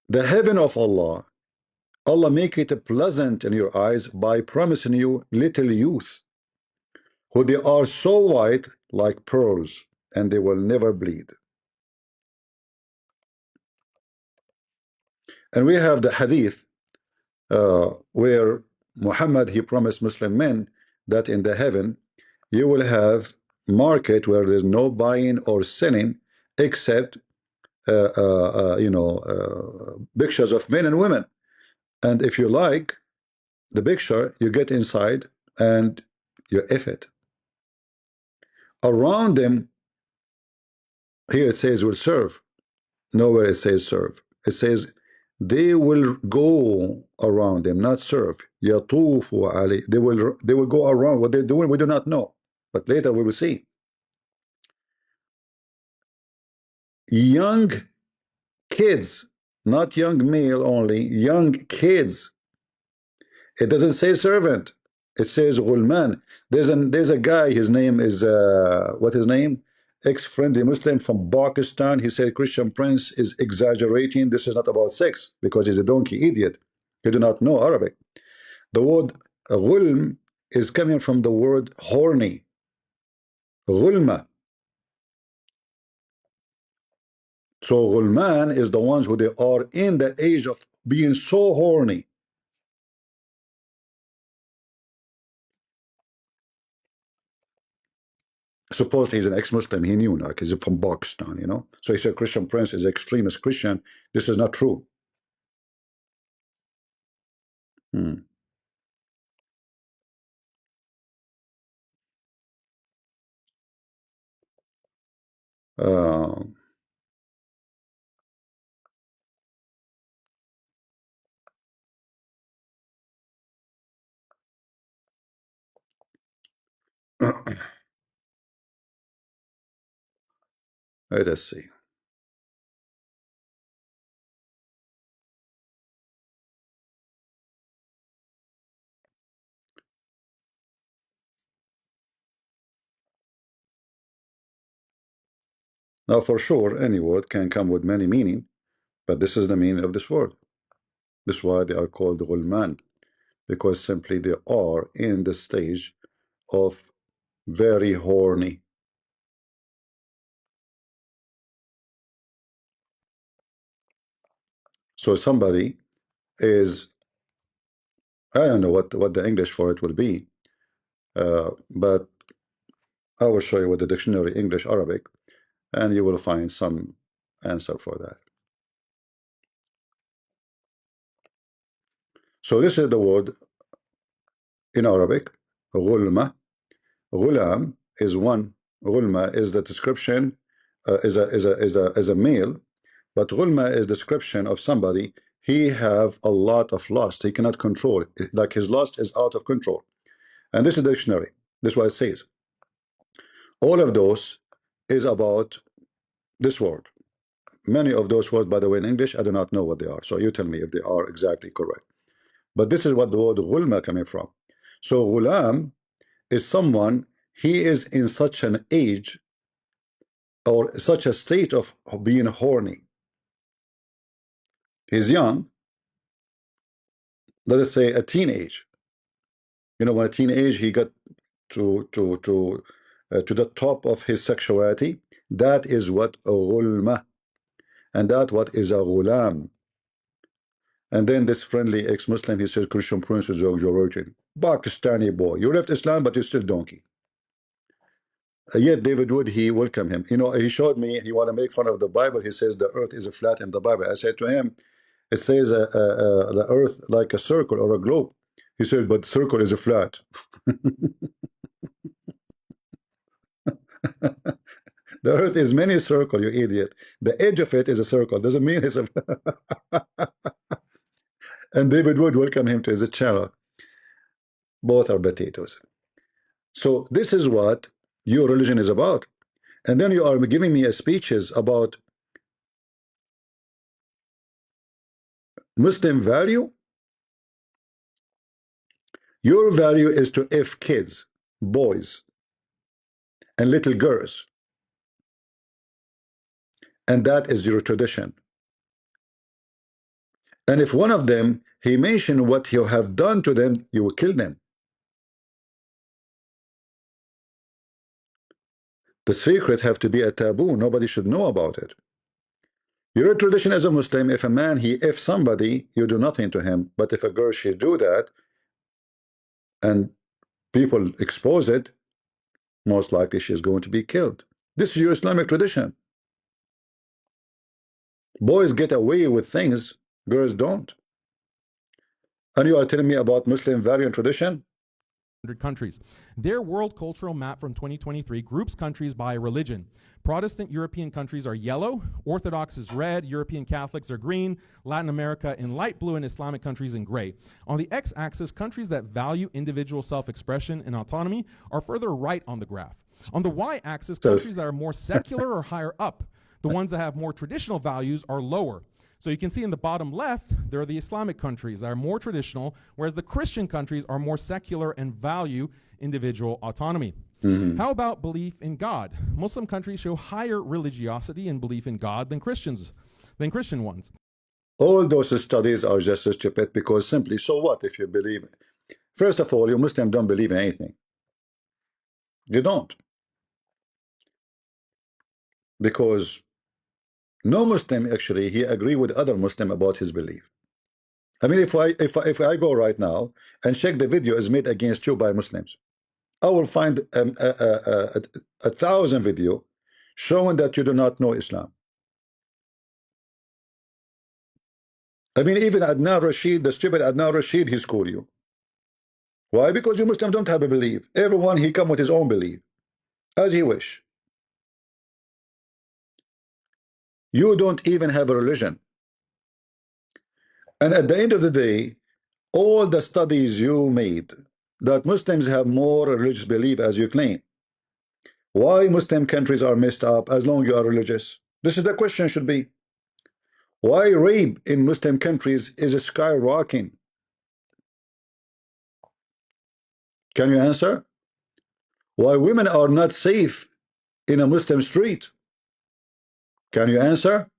the heaven of Allah, Allah make it pleasant in your eyes by promising you little youth, who they are so white like pearls, and they will never bleed. And we have the hadith where Muhammad, he promised Muslim men that in the heaven you will have market where there is no buying or selling except pictures of men and women. And if you like the picture, you get inside and you F it. Around them, here it says will serve. Nowhere it says serve. It says they will go around them, not serve. Yatufu ali. They will go around. What they're doing, we do not know. But later we will see. Young kids, not young male only, young kids. It doesn't say servant. It says Ghulman. There's a guy, his name is what his name? Ex-friendly Muslim from Pakistan. He said Christian Prince is exaggerating. This is not about sex because he's a donkey idiot. He do not know Arabic. The word Ghulm is coming from the word horny. Ghulma. So Ghulman is the ones who they are in the age of being so horny. Supposedly he's an ex-Muslim. He knew, like, he's from Pakistan, you know. So he said Christian Prince is extremist Christian. This is not true. Hmm. Uh, let us see. Now, for sure, any word can come with many meaning, but this is the meaning of this word. This is why they are called Ghulman, because simply they are in the stage of very horny. So somebody is, I don't know what the English for it will be, but I will show you with the dictionary English Arabic, and you will find some answer for that. So this is the word in Arabic, غلمة. Ghulam is one. Ghulma is the description, is a male, but Ghulma is description of somebody he have a lot of lust. He cannot control it. Like his lust is out of control. And this is the dictionary. This is what it says. All of those is about this word. Many of those words, by the way, in English, I do not know what they are. So you tell me if they are exactly correct. But this is what the word Ghulma coming from. So Ghulam is someone, he is in such an age or such a state of being horny. He's young, let us say a teenage. You know, when a teenage he got to the top of his sexuality, that is what a ghulma, and that what is a ghulam. And then this friendly ex-Muslim, he says, Christian Prince is your virgin. Pakistani boy, you left Islam, but you're still donkey. Yet David Wood, he welcomed him. You know, he showed me, he want to make fun of the Bible. He says the earth is a flat in the Bible. I said to him, it says the earth like a circle or a globe. He said, but circle is a flat. The earth is many circle, you idiot. The edge of it is a circle. Doesn't mean it's a and David Wood welcome him to his channel. Both are potatoes. So this is what your religion is about. And then you are giving me speeches about Muslim value. Your value is to F kids, boys, and little girls. And that is your tradition. And if one of them, he mentioned what you have done to them, you will kill them. The secret have to be a taboo. Nobody should know about it. Your tradition as a Muslim, if a man, if somebody, you do nothing to him. But if a girl, she do that, and people expose it, most likely she's going to be killed. This is your Islamic tradition. Boys get away with things, girls don't. And you are telling me about Muslim value and tradition? Countries. Their World Cultural Map from 2023 groups countries by religion. Protestant European countries are yellow, Orthodox is red, European Catholics are green, Latin America in light blue, and Islamic countries in gray. On the x-axis, countries that value individual self-expression and autonomy are further right on the graph. On the y-axis, countries that are more secular are higher up. The ones that have more traditional values are lower. So you can see in the bottom left, there are the Islamic countries that are more traditional, whereas the Christian countries are more secular and value individual autonomy. How about belief in God? Muslim countries show higher religiosity and belief in God than Christian ones. All those studies are just stupid because simply, so what if you believe it? First of all, you Muslims don't believe in anything. You don't. Because no Muslim actually, he agree with other Muslim about his belief. I mean, if I go right now and check the video is made against you by Muslims, I will find a 1,000 video showing that you do not know Islam. I mean, even Adnan Rashid, the stupid Adnan Rashid, he school you. Why? Because you Muslims don't have a belief. Everyone, he come with his own belief, as he wish. You don't even have a religion. And at the end of the day, all the studies you made that Muslims have more religious belief as you claim. Why Muslim countries are messed up as long as you are religious? This is the question should be. Why rape in Muslim countries is skyrocketing? Can you answer? Why women are not safe in a Muslim street? Can you answer?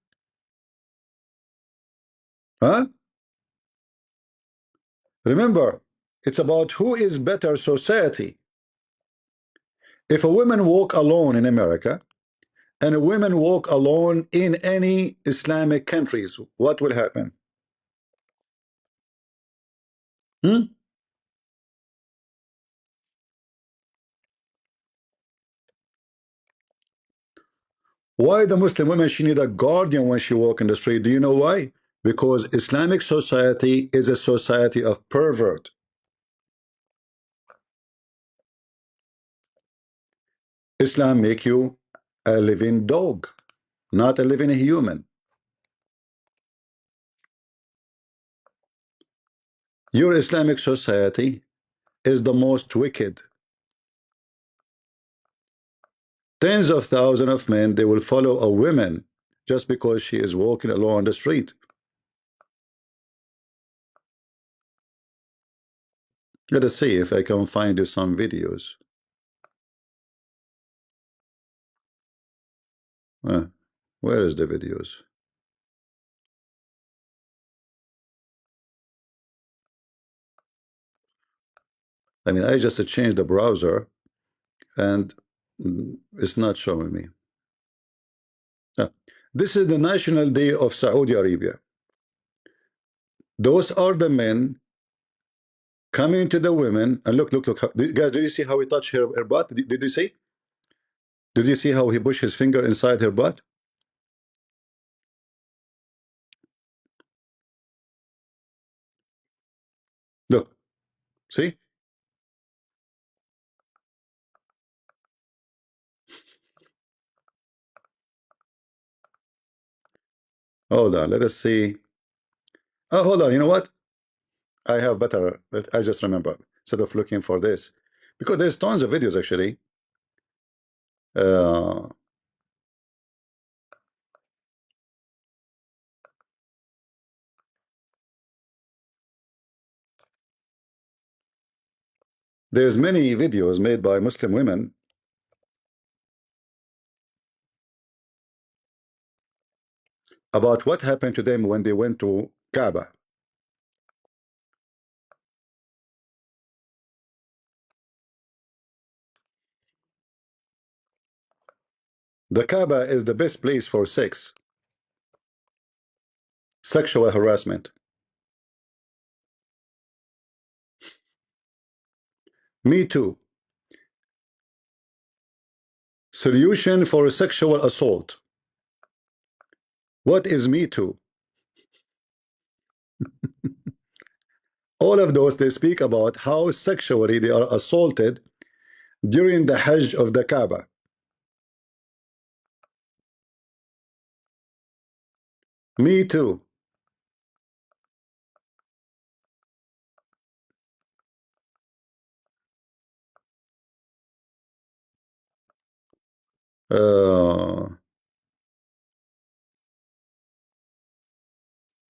Huh? Remember, it's about who is better society. If a woman walk alone in America and a woman walk alone in any Islamic countries, what will happen? Hmm? Why the Muslim woman, she need a guardian when she walk in the street? Do you know why? Because Islamic society is a society of pervert. Islam make you a living dog, not a living human. Your Islamic society is the most wicked. Tens of thousands of men, they will follow a woman just because she is walking alone on the street. Let us see if I can find you some videos. Where is the videos? I mean, I just changed the browser and it's not showing me. This is the National Day of Saudi Arabia. Those are the men coming to the women and look. Guys, did you see how he touched her butt? Did you see? Did you see how he pushed his finger inside her butt? Look, see? Hold on, let us see. Oh, hold on. You know what? I have better. I just remember instead of looking for this because there's tons of videos actually. Uh, there's many videos made by Muslim women about what happened to them when they went to Kaaba. The Kaaba is the best place for sex, sexual harassment. Me Too. Solution for sexual assault. What is Me Too? All of those, they speak about how sexually they are assaulted during the Hajj of the Kaaba. Me Too. Uh,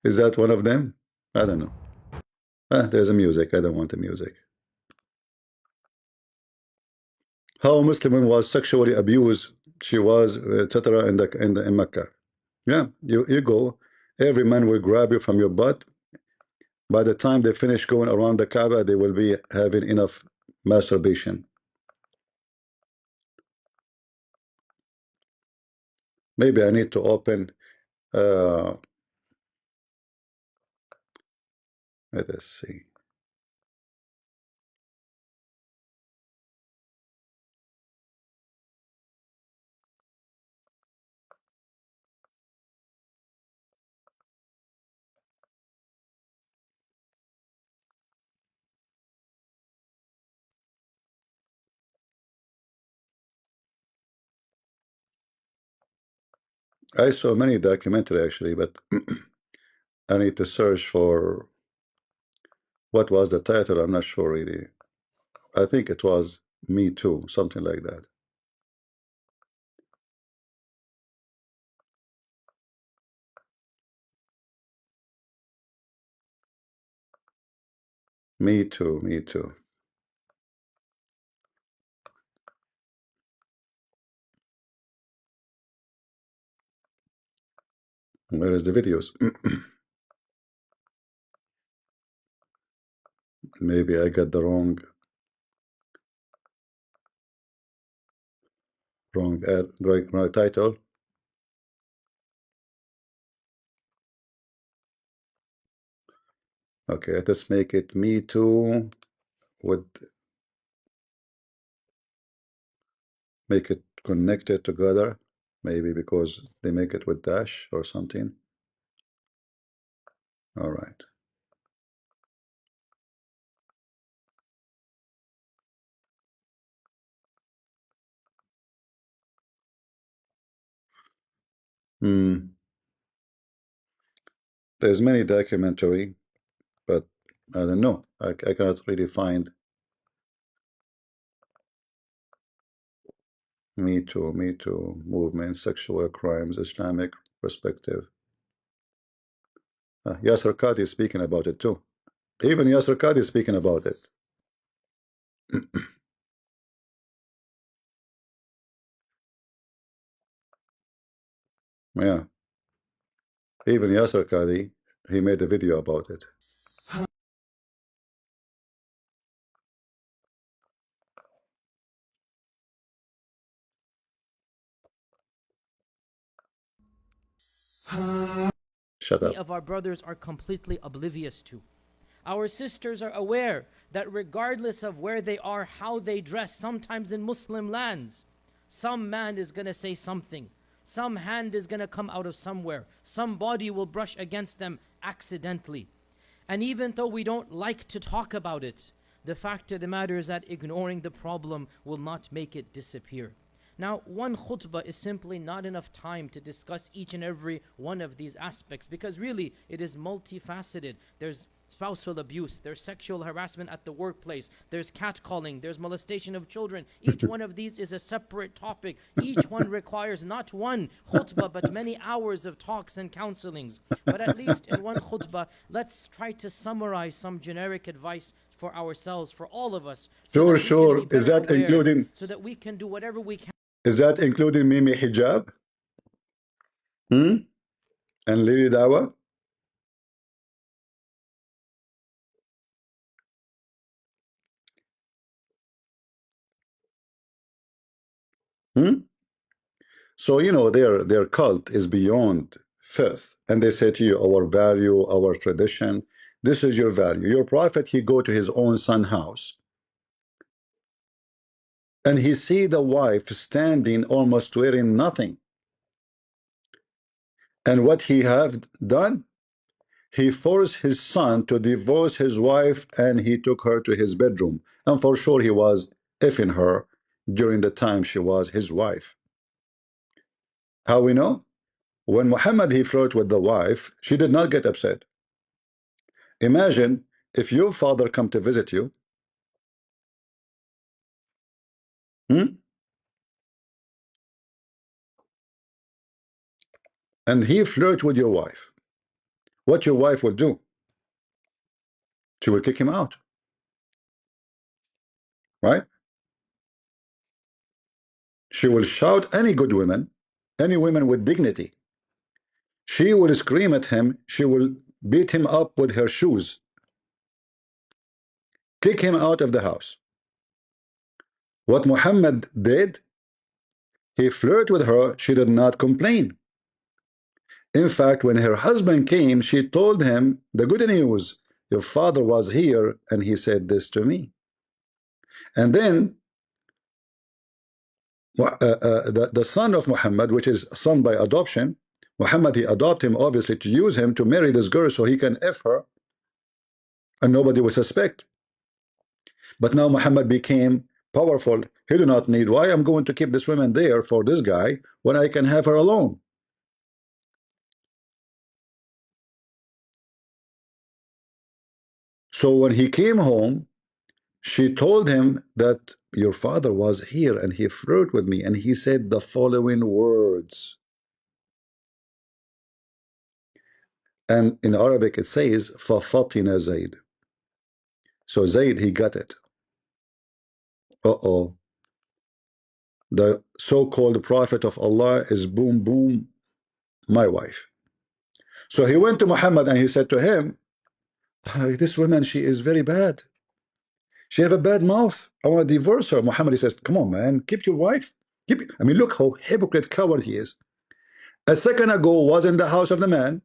is that one of them? I don't know. There's a music. I don't want the music. How a Muslim woman was sexually abused. She was, etc. In Mecca. Yeah, you go. Every man will grab you from your butt. By the time they finish going around the Kaaba, they will be having enough masturbation. Maybe I need to open. Let us see. I saw many documentary actually, but I need to search for what was the title. I'm not sure really. I think it was Me Too, something like that. Me Too, Me Too. Where is the videos? Maybe I got the wrong ad, right title. Okay, let's make it me too. Would make it connected together, maybe because they make it with dash or something. All right. There's many documentary, but I don't know. I cannot really find me too movement, sexual crimes, Islamic perspective. Yasser Qadi is speaking about it too. Even Yasser Qadi is speaking about it. Yeah. Even Yasser Qadi, he made a video about it. Shut up. Of our brothers are completely oblivious to. Our sisters are aware that regardless of where they are, how they dress, sometimes in Muslim lands, some man is going to say something. Some hand is going to come out of somewhere. Some body will brush against them accidentally. And even though we don't like to talk about it, the fact of the matter is that ignoring the problem will not make it disappear. Now, one khutbah is simply not enough time to discuss each and every one of these aspects, because really it is multifaceted. There's spousal abuse, there's sexual harassment at the workplace, there's catcalling, there's molestation of children. Each one of these is a separate topic. Each one requires not one khutbah, but many hours of talks and counselings. But at least in one khutbah, let's try to summarize some generic advice for ourselves, for all of us. Sure. Is that including? So that we can do whatever we can. Is that including Mimi Hijab? And Lily Dawa? So you know their cult is beyond faith, and they say to you, our value, our tradition, this is your value. Your prophet, he go to his own son house, and he see the wife standing almost wearing nothing. And what he have done? He forced his son to divorce his wife, and he took her to his bedroom. And for sure he was effing her during the time she was his wife. How we know? When Muhammad he flirted with the wife, she did not get upset. Imagine if your father come to visit you, and he flirt with your wife. What your wife will do? She will kick him out, right? She will shout any good women, any women with dignity. She will scream at him. She will beat him up with her shoes, kick him out of the house. What Muhammad did, he flirted with her. She did not complain. In fact, when her husband came, she told him the good news. Your father was here and he said this to me. And then the son of Muhammad, which is son by adoption, Muhammad, he adopted him obviously to use him to marry this girl so he can F her and nobody will suspect. But now Muhammad became powerful. He do not need, why I'm going to keep this woman there for this guy when I can have her alone. So when he came home, she told him that your father was here and he flirted with me, and he said the following words. And in Arabic it says فَفَطِنَ Zayd. So Zayd, he got it. Uh-oh. The so-called prophet of Allah is boom boom my wife. So he went to Muhammad and he said to him, this woman, she is very bad. She have a bad mouth. I want to divorce her. Muhammad, he says, come on, man, keep your wife. I mean, look how hypocrite coward he is. A second ago was in the house of the man.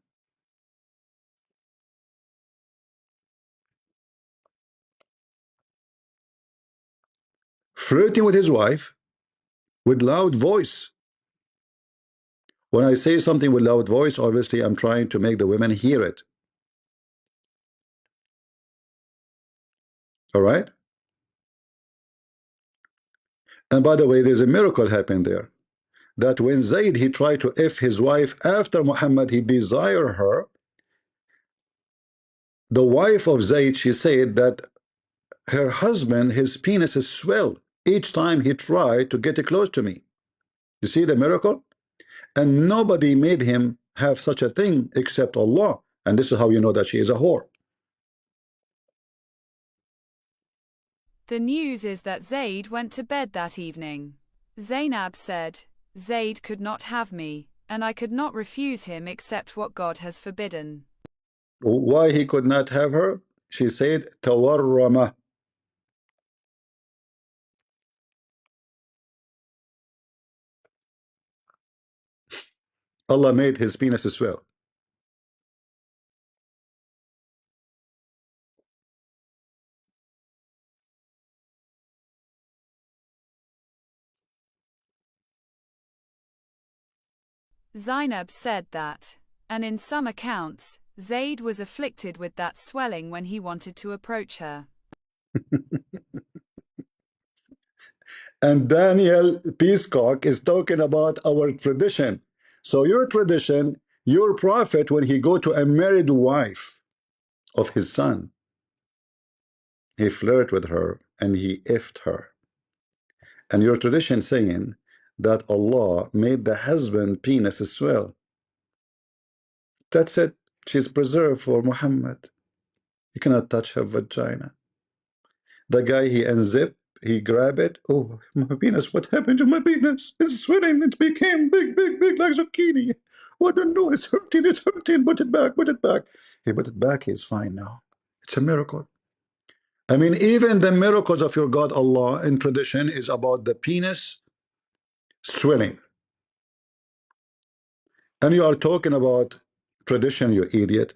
flirting with his wife with loud voice. When I say something with loud voice, obviously I'm trying to make the women hear it. All right? And by the way, there's a miracle happened there. That when Zayd, he tried to F his wife after Muhammad, he desired her. The wife of Zayd, she said that her husband, his penis is swell each time he tried to get close to me. You see the miracle? And nobody made him have such a thing except Allah. And this is how you know that she is a whore. The news is that Zayd went to bed that evening. Zainab said, Zayd could not have me, and I could not refuse him except what God has forbidden. Why he could not have her? She said, Tawarrama. Allah made his penis swell. Zainab said that, and in some accounts, Zayd was afflicted with that swelling when he wanted to approach her. And Daniel Peacock is talking about our tradition. So your tradition, your prophet, when he go to a married wife of his son, he flirt with her and he effed her. And your tradition saying that Allah made the husband penis swell. That's it. She's preserved for Muhammad. You cannot touch her vagina. The guy, he unzip, he grab it. Oh, my penis, what happened to my penis? It's swelling, it became big, big, big like zucchini. What the no, it's hurting, it's hurting. Put it back, put it back. He put it back, he's fine now. It's a miracle. I mean, even the miracles of your God Allah in tradition is about the penis swelling. And you are talking about tradition, you idiot,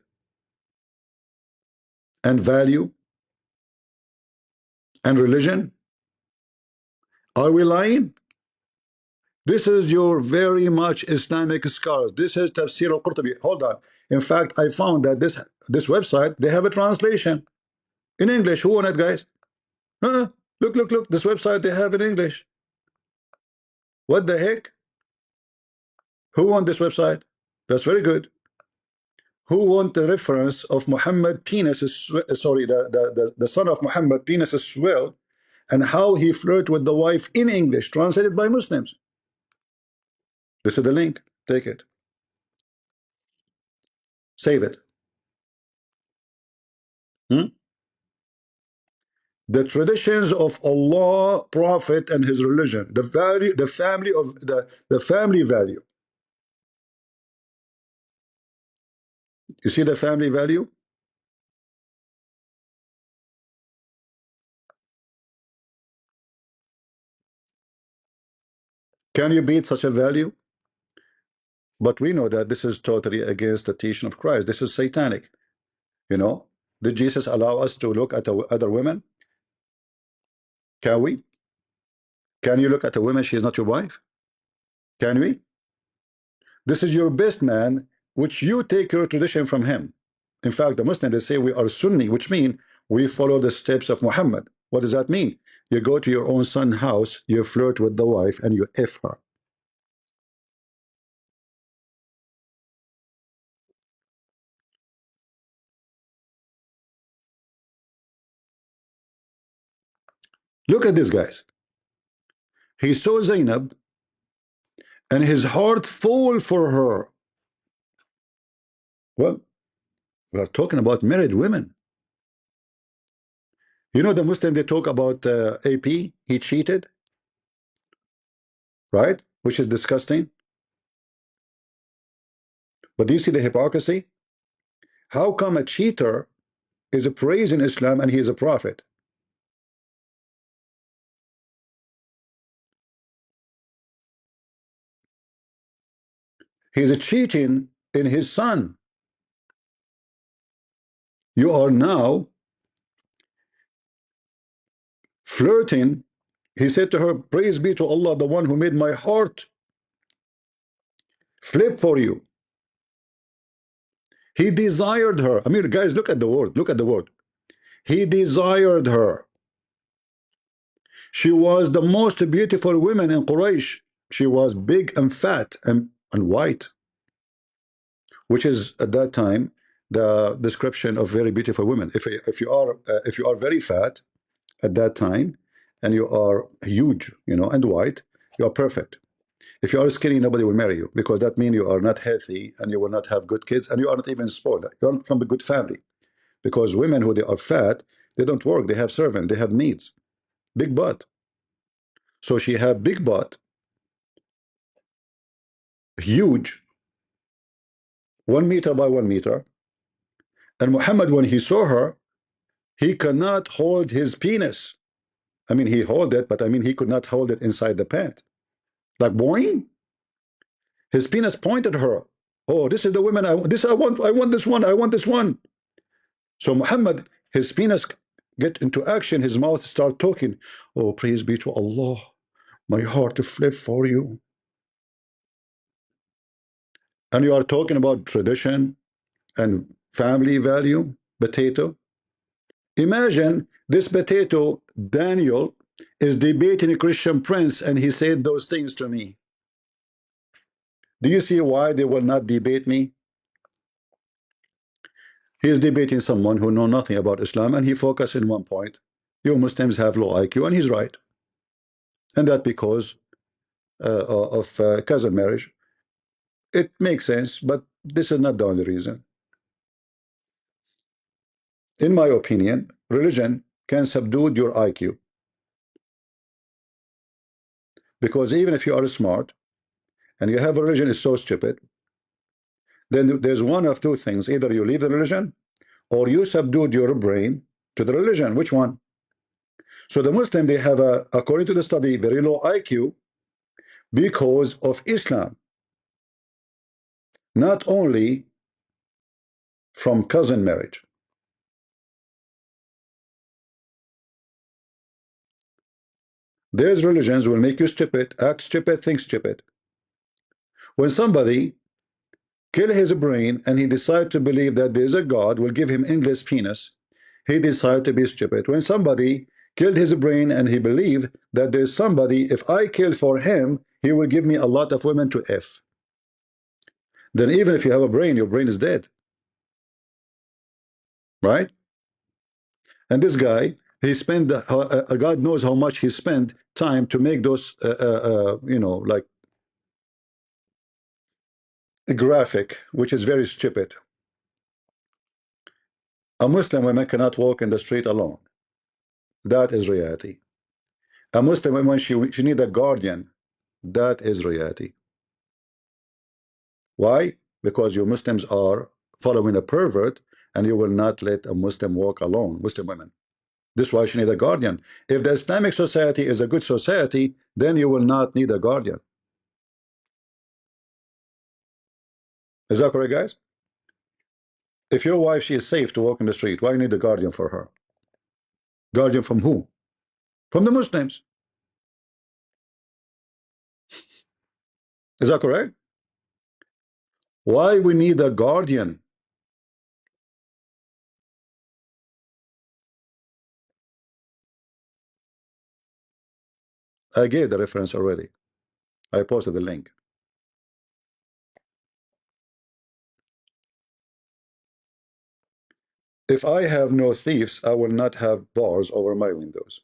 and value and religion. Are we lying? This is your very much Islamic scholars. This is Tafsir al-Qurtubi. Hold on. In fact, I found that this website, they have a translation in English. Who won it, guys? Look, look, look. This website, they have in English. What the heck? Who won this website? That's very good. Who won the reference of Muhammad penis, sorry, the son of Muhammad penis swell, and how he flirted with the wife in English, translated by Muslims. This is the link. Take it. Save it. The traditions of Allah, Prophet, and his religion, the value, the family of the family value. You see the family value? Can you beat such a value? But we know that this is totally against the teaching of Christ. This is satanic. You know, did Jesus allow us to look at other women? Can we? Can you look at a woman? She is not your wife. Can we? This is your best man, which you take your tradition from him. In fact, the Muslims, they say we are Sunni, which means we follow the steps of Muhammad. What does that mean? You go to your own son's house, you flirt with the wife, and you F her. Look at this, guys. He saw Zainab, and his heart full for her. Well, we are talking about married women. You know, the Muslim, they talk about AP, he cheated, right? Which is disgusting. But do you see the hypocrisy? How come a cheater is praised in Islam and he is a prophet? He is cheating in his son. You are now flirting He said to her, praise be to Allah, the one who made my heart flip for you. He desired her. I mean, guys, look at the word. Look at the word. He desired her. She was the most beautiful woman in Quraysh. She was big and fat and white, which is at that time the description of very beautiful women. If you are very fat at that time and you are huge, you know, and white, you are perfect. If you are skinny, nobody will marry you, because that means you are not healthy and you will not have good kids and you are not even spoiled. You are not from a good family, because women who they are fat, they don't work, they have servant, they have needs, big butt. So she had big butt, huge, 1 meter by 1 meter. And Muhammad, when he saw her, he cannot hold his penis. I mean, he held it, but I mean, he could not hold it inside the pant. Like boing, his penis pointed at her. Oh, this is the woman I want. I want this one. I want this one. So Muhammad, his penis get into action. His mouth start talking. Oh, praise be to Allah. My heart to flip for you. And you are talking about tradition and family value, potato. Imagine this potato, Daniel, is debating a Christian prince, and he said those things to me. Do you see why they will not debate me? He is debating someone who know nothing about Islam, and he focused in one point. You Muslims have low IQ, and he's right. And that because of cousin marriage. It makes sense, but this is not the only reason. In my opinion, religion can subdue your IQ. Because even if you are smart and you have a religion is so stupid, then there's one of two things. Either you leave the religion or you subdued your brain to the religion. Which one? So the Muslim, they have a, according to the study, very low IQ because of Islam. Not only from cousin marriage. These religions will make you stupid, act stupid, think stupid. When somebody kill his brain and he decide to believe that there is a God will give him endless penis, he decided to be stupid. When somebody killed his brain and he believed that there's somebody, if I kill for him, he will give me a lot of women to F. Then even if you have a brain, your brain is dead. Right? And this guy, he spent, God knows how much he spent time to make those, you know, like a graphic, which is very stupid. A Muslim woman cannot walk in the street alone. That is reality. A Muslim woman, she need a guardian. That is reality. Why? Because you Muslims are following a pervert, and you will not let a Muslim walk alone, Muslim women. This is why she need a guardian. If the Islamic society is a good society, then you will not need a guardian. Is that correct, guys? If your wife, she is safe to walk in the street, why you need a guardian for her? Guardian from who? From the Muslims. Is that correct? Why we need a guardian? I gave the reference already. I posted the link. If I have no thieves, I will not have bars over my windows.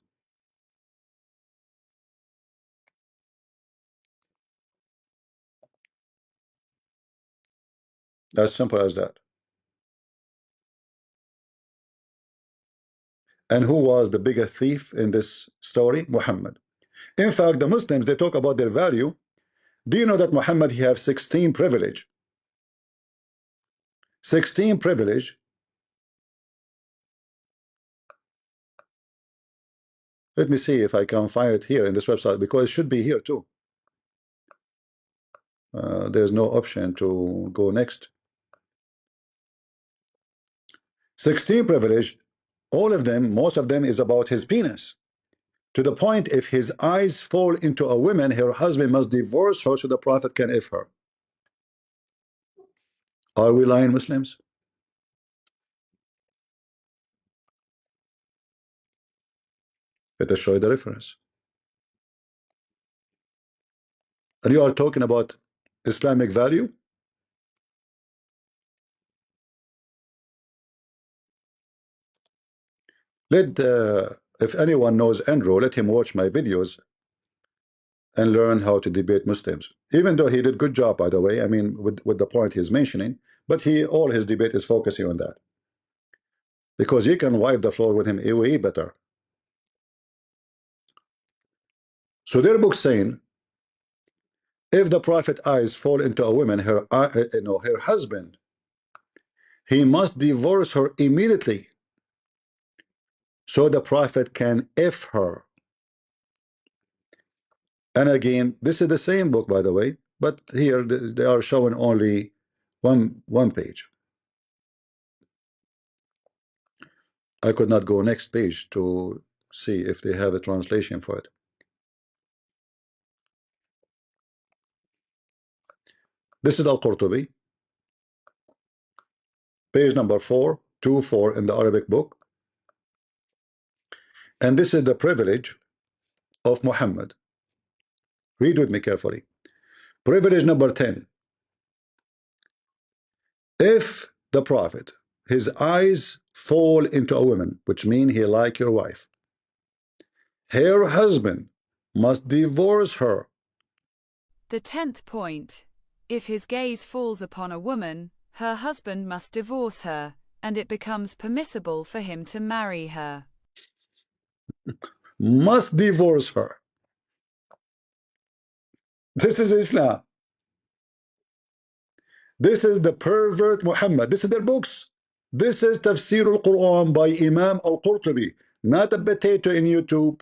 As simple as that. And who was the biggest thief in this story? Muhammad. In fact, the Muslims, they talk about their value. Do you know that Muhammad, he have 16 privilege? 16 privilege. Let me see if I can find it here in this website, because it should be here too. There's no option to go next. 16 privilege, all of them, most of them is about his penis. To the point, if his eyes fall into a woman, her husband must divorce her so the Prophet can if her. Are we lying, Muslims? Let us show you the reference. And you are talking about Islamic value? If anyone knows Andrew, let him watch my videos and learn how to debate Muslims. Even though he did good job, by the way, I mean, with the point he's mentioning, but all his debate is focusing on that. Because you can wipe the floor with him way better. So their book saying, if the Prophet eyes fall into a woman, her husband, he must divorce her immediately so the Prophet can F her. And again, this is the same book, by the way, but here they are showing only one page. I could not go next page to see if they have a translation for it. This is Al-Qurtubi, page number 424 in the Arabic book. And this is the privilege of Muhammad. Read with me carefully. Privilege number 10. If the Prophet, his eyes fall into a woman, which means he like your wife, her husband must divorce her. The 10th point. If his gaze falls upon a woman, her husband must divorce her, and it becomes permissible for him to marry her. Must divorce her. This is Islam. This is the pervert Muhammad. This is their books. This is Tafsir al-Quran by Imam al-Qurtubi, not a potato in YouTube.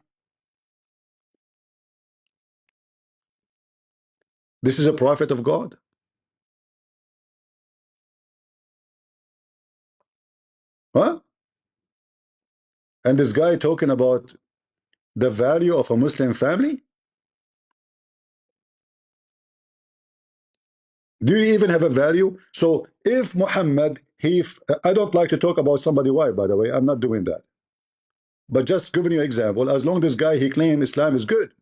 This is a prophet of God. Huh? And this guy talking about the value of a Muslim family? Do you even have a value? So if Muhammad, I don't like to talk about somebody's wife, by the way. I'm not doing that. But just giving you an example, as long as this guy, he claims Islam is good.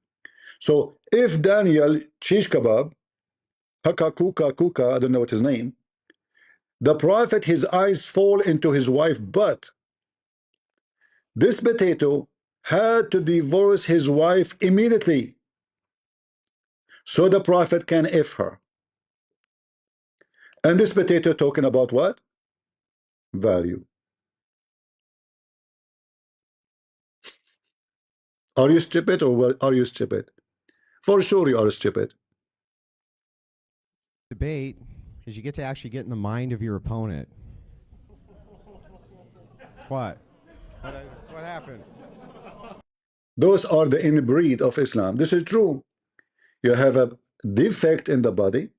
So if Daniel Shish Kebab, Kuka, I don't know what his name, the Prophet, his eyes fall into his wife's butt. This potato had to divorce his wife immediately so the Prophet can F her. And this potato talking about what? Value. Are you stupid or are you stupid? For sure you are stupid. Debate is you get to actually get in the mind of your opponent. What? What happened? Those are the inbreed of Islam. This is true. You have a defect in the body.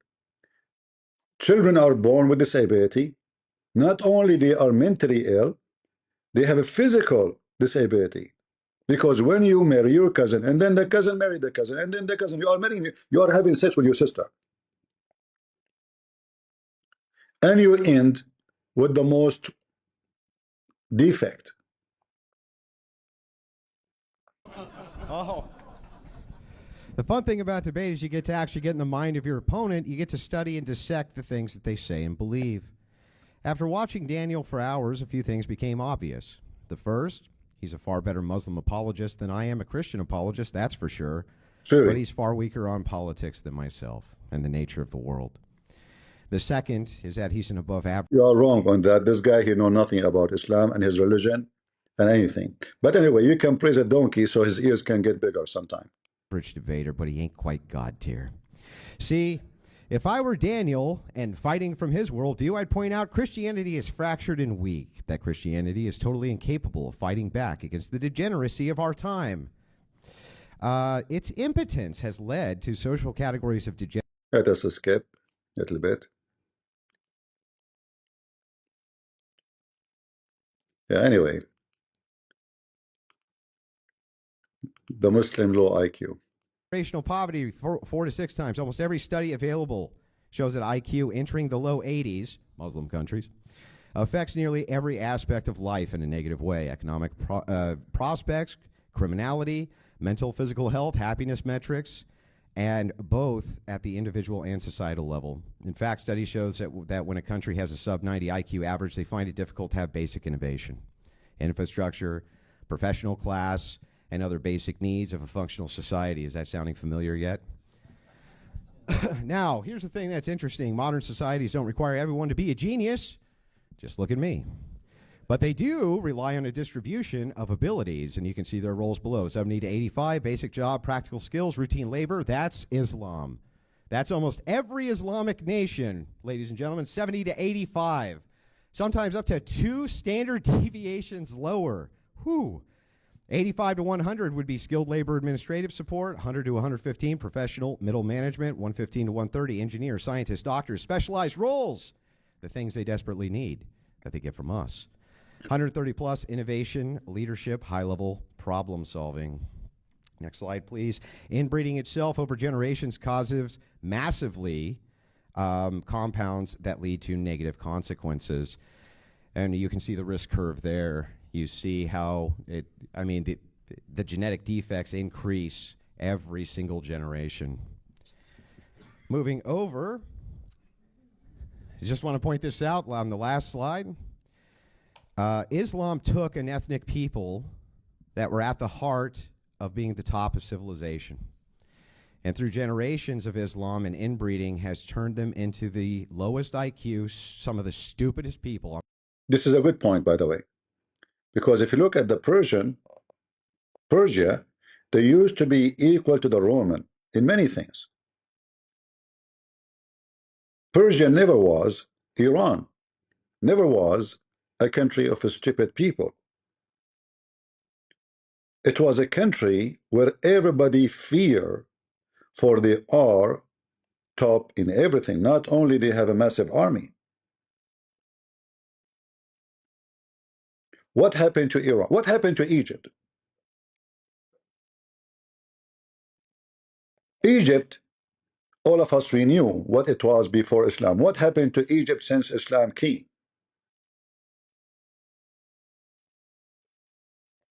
Children are born with disability. Not only they are mentally ill, they have a physical disability. Because when you marry your cousin, and then the cousin married the cousin, and then the cousin, you are having sex with your sister. And you end with the most defect. Oh. The fun thing about debate is you get to actually get in the mind of your opponent. You get to study and dissect the things that they say and believe. After watching Daniel for hours, a few things became obvious. The first, he's a far better Muslim apologist than I am a Christian apologist, that's for sure. Sure. But he's far weaker on politics than myself and the nature of the world. The second is that he's an above average. You are wrong on that. This guy, he know nothing about Islam and his religion and anything. But anyway, you can praise a donkey so his ears can get bigger sometime. Debater, but he ain't quite God tier. See, if I were Daniel and fighting from his worldview, I'd point out Christianity is fractured and weak, that Christianity is totally incapable of fighting back against the degeneracy of our time. Its impotence has led to social categories of degeneracy. Let us skip a little bit. Yeah, anyway. The Muslim low IQ. Generational poverty 4 to 6 times. Almost every study available shows that IQ entering the low 80s, Muslim countries, affects nearly every aspect of life in a negative way. Economic prospects, criminality, mental, physical health, happiness metrics, and both at the individual and societal level. In fact, study shows that when a country has a sub-90 IQ average, they find it difficult to have basic innovation, infrastructure, professional class, and other basic needs of a functional society. Is that sounding familiar yet? Now, here's the thing that's interesting. Modern societies don't require everyone to be a genius. Just look at me. But they do rely on a distribution of abilities, and you can see their roles below. 70 to 85, basic job, practical skills, routine labor. That's Islam. That's almost every Islamic nation, ladies and gentlemen, 70 to 85. Sometimes up to 2 standard deviations lower. Whew. 85 to 100 would be skilled labor administrative support, 100 to 115 professional middle management, 115 to 130 engineers, scientists, doctors, specialized roles, the things they desperately need that they get from us. 130 plus innovation, leadership, high-level problem solving. Next slide, please. Inbreeding itself over generations causes massively compounds that lead to negative consequences. And you can see the risk curve there. You see how the genetic defects increase every single generation. Moving over, I just want to point this out on the last slide. Islam took an ethnic people that were at the heart of being the top of civilization. And through generations of Islam and inbreeding has turned them into the lowest IQ, some of the stupidest people. This is a good point, by the way. Because if you look at the Persia, they used to be equal to the Roman in many things. Persia never was Iran, never was a country of stupid people. It was a country where everybody feared, for they are top in everything. Not only they have a massive army. What happened to Iran? What happened to Egypt? Egypt, all of us, we knew what it was before Islam. What happened to Egypt since Islam came?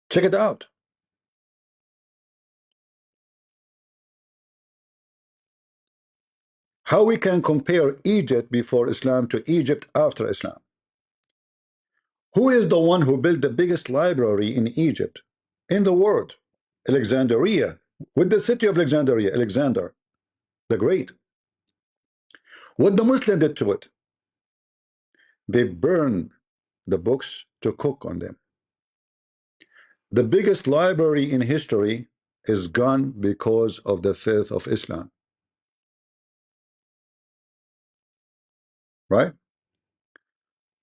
Check it out. How we can compare Egypt before Islam to Egypt after Islam? Who is the one who built the biggest library in Egypt in the world? Alexandria. With the city of Alexandria, Alexander the Great. What the Muslim did to it? They burned the books to cook on them. The biggest library in history is gone because of the faith of Islam. Right?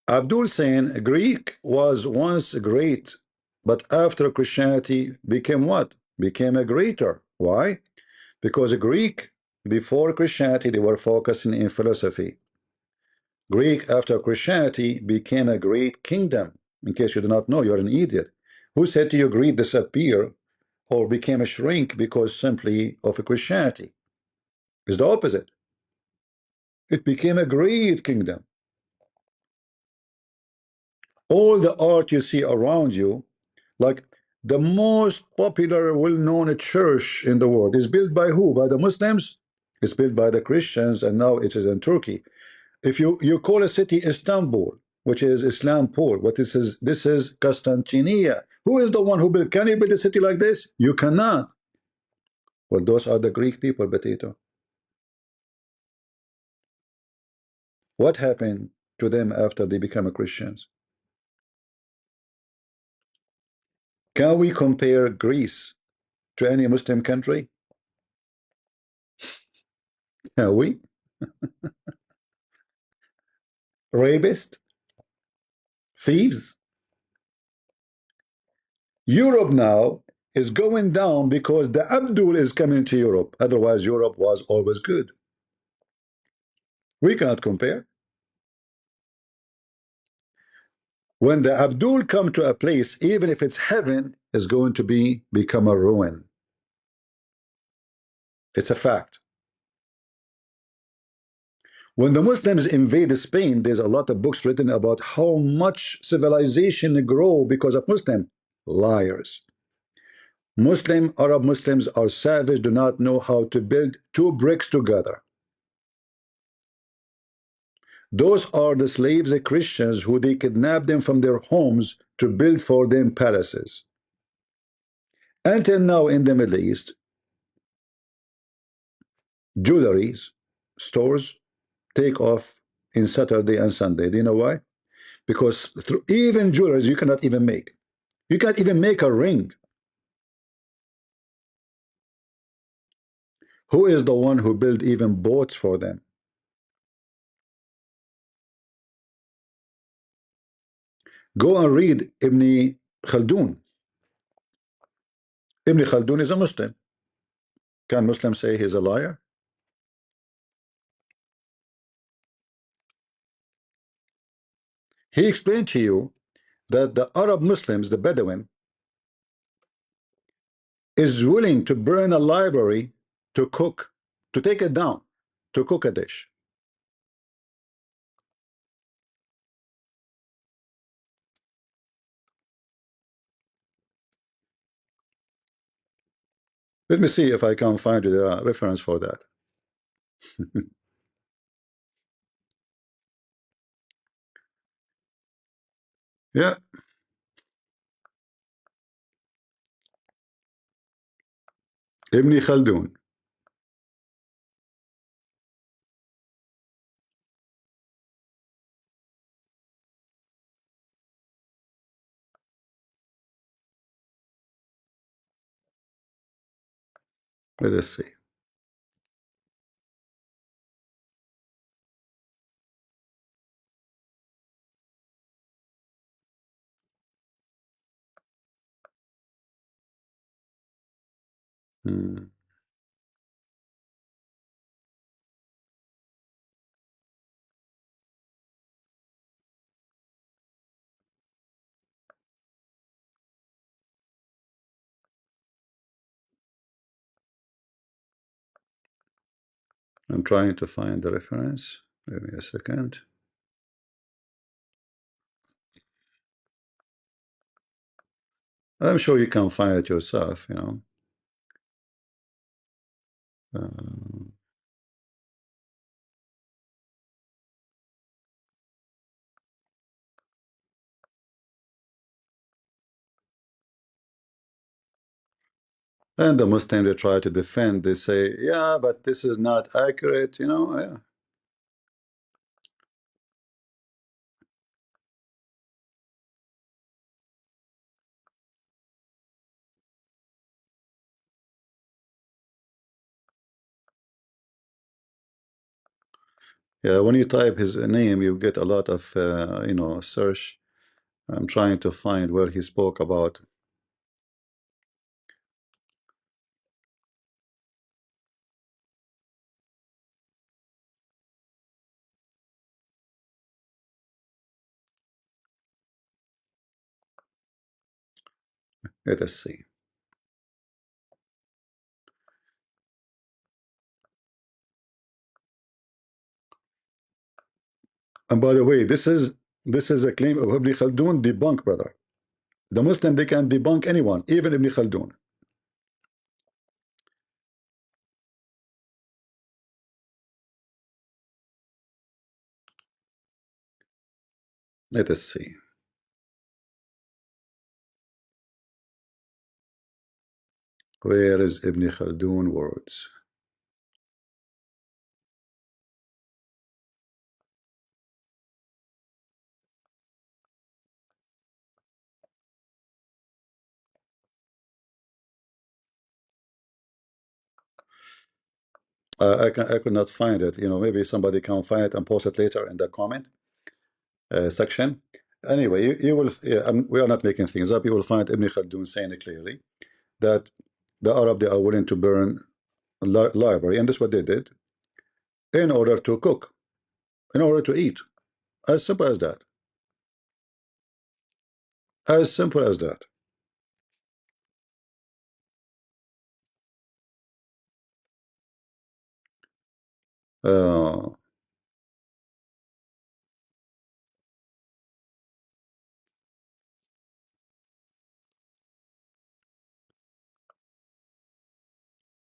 Abdul saying Greek was once great, but after Christianity became what? Became a greater. Why? Because Greek, before Christianity, they were focusing in philosophy. Greek, after Christianity, became a great kingdom. In case you do not know, you're an idiot. Who said to you Greek disappeared or became a shrink because simply of a Christianity? It's the opposite. It became a great kingdom. All the art you see around you, like the most popular, well-known church in the world, is built by who? By the Muslims? It's built by the Christians, and now it is in Turkey. If you call a city Istanbul, which is Islampol, what this is Constantinia. Who is the one who built? Can you build a city like this? You cannot. Well, those are the Greek people, Betito. What happened to them after they became Christians? Can we compare Greece to any Muslim country? Can we? Rapists? Thieves? Europe now is going down because the Abdul is coming to Europe. Otherwise, Europe was always good. We cannot compare. When the Abdul come to a place, even if it's heaven, is going to become a ruin. It's a fact. When the Muslims invaded Spain, there's a lot of books written about how much civilization grew because of Muslim liars. Arab Muslims are savage, do not know how to build two bricks together. Those are the slaves, the Christians, who they kidnapped them from their homes to build for them palaces. Until now in the Middle East, jewelries stores take off in Saturday and Sunday. Do you know why? Because through even jewelries you cannot even make. You can't even make a ring. Who is the one who built even boats for them? Go and read Ibn Khaldun. Ibn Khaldun is a Muslim. Can Muslims say he's a liar? He explained to you that the Arab Muslims, the Bedouin, is willing to burn a library to cook, to take it down, to cook a dish. Let me see if I can find the reference for that. Yeah, Ibn Khaldun. Let us see. Hmm. I'm trying to find the reference. Give me a second. I'm sure you can find it yourself, you know. Uh, and the Muslim, they try to defend. They say, yeah, but this is not accurate, you know. Yeah. Yeah, when you type his name, you get a lot of, you know, search. I'm trying to find where he spoke about. Let us see. And by the way, this is a claim of Ibn Khaldun debunked, brother. The Muslim, they can debunk anyone, even Ibn Khaldun. Let us see. Where is Ibn Khaldun words? I could not find it. You know, maybe somebody can find it and post it later in the comment section. Anyway, you will. Yeah, we are not making things up. You will find Ibn Khaldun saying it clearly that the Arab, they are willing to burn library, and that's what they did in order to cook, in order to eat. As simple as that. As simple as that. Uh,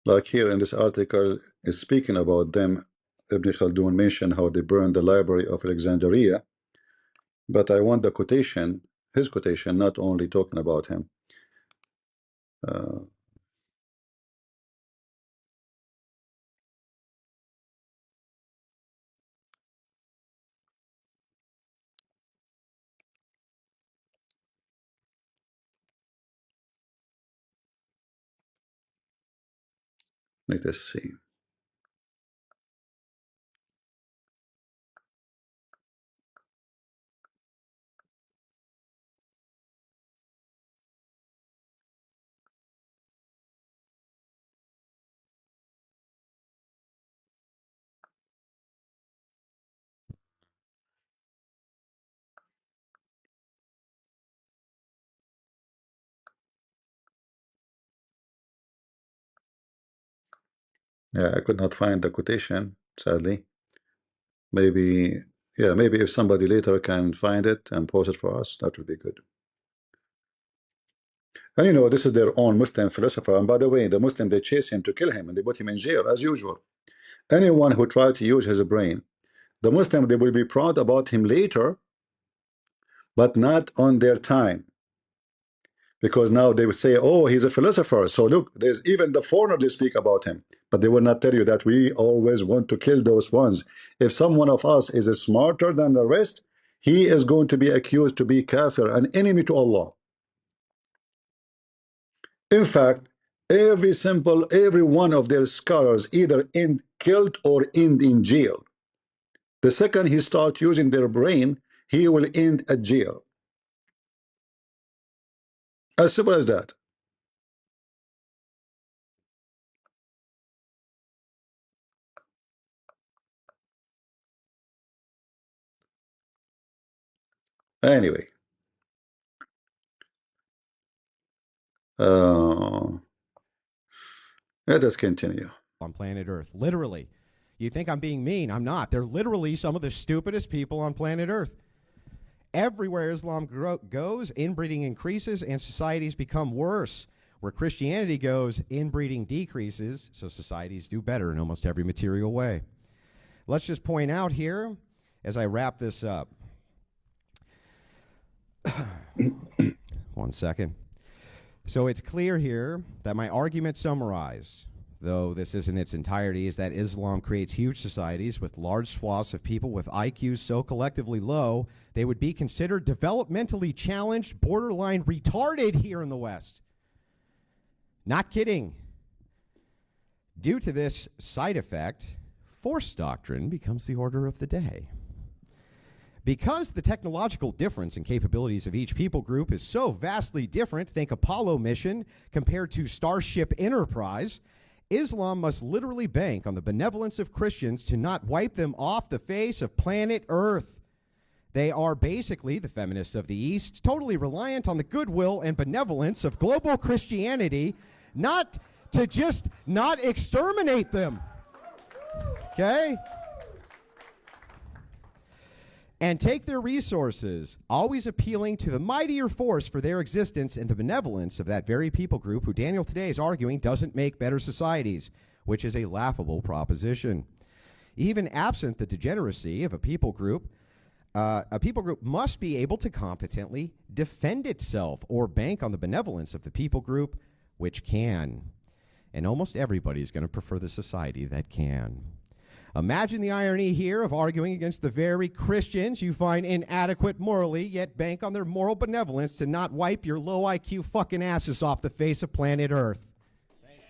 like here in this article is speaking about them. Ibn Khaldun mentioned how they burned the library of Alexandria, but I want the quotation, his quotation, not only talking about him. Uh, let us see. Yeah, I could not find the quotation, sadly. Maybe, yeah, maybe if somebody later can find it and post it for us, that would be good. And you know, this is their own Muslim philosopher. And by the way, the Muslim, they chase him to kill him and they put him in jail as usual. Anyone who tried to use his brain, the Muslim, they will be proud about him later, but not on their time. Because now they will say, oh, he's a philosopher. So look, there's even the foreigner they speak about him. But they will not tell you that we always want to kill those ones. If someone of us is smarter than the rest, he is going to be accused to be kafir, an enemy to Allah. In fact, every one of their scholars either end killed or end in jail. The second he start using their brain, he will end at jail. As simple as that. Anyway, let us continue. On planet Earth, literally. You think I'm being mean? I'm not. They're literally some of the stupidest people on planet Earth. Everywhere Islam goes, inbreeding increases and societies become worse. Where Christianity goes, inbreeding decreases, so societies do better in almost every material way. Let's just point out here, as I wrap this up. One second. So it's clear here that my argument summarized, though this isn't its entirety, is that Islam creates huge societies with large swaths of people with IQs so collectively low, they would be considered developmentally challenged, borderline retarded here in the West. Not kidding. Due to this side effect, force doctrine becomes the order of the day. Because the technological difference in capabilities of each people group is so vastly different, think Apollo mission compared to Starship Enterprise, Islam must literally bank on the benevolence of Christians to not wipe them off the face of planet Earth. They are basically, the feminists of the East, totally reliant on the goodwill and benevolence of global Christianity, not to just not exterminate them. Okay? And take their resources, always appealing to the mightier force for their existence and the benevolence of that very people group who Daniel today is arguing doesn't make better societies, which is a laughable proposition. Even absent the degeneracy of a people group must be able to competently defend itself or bank on the benevolence of the people group, which can. And almost everybody is going to prefer the society that can. Imagine the irony here of arguing against the very Christians you find inadequate morally, yet bank on their moral benevolence to not wipe your low IQ fucking asses off the face of planet Earth. Thank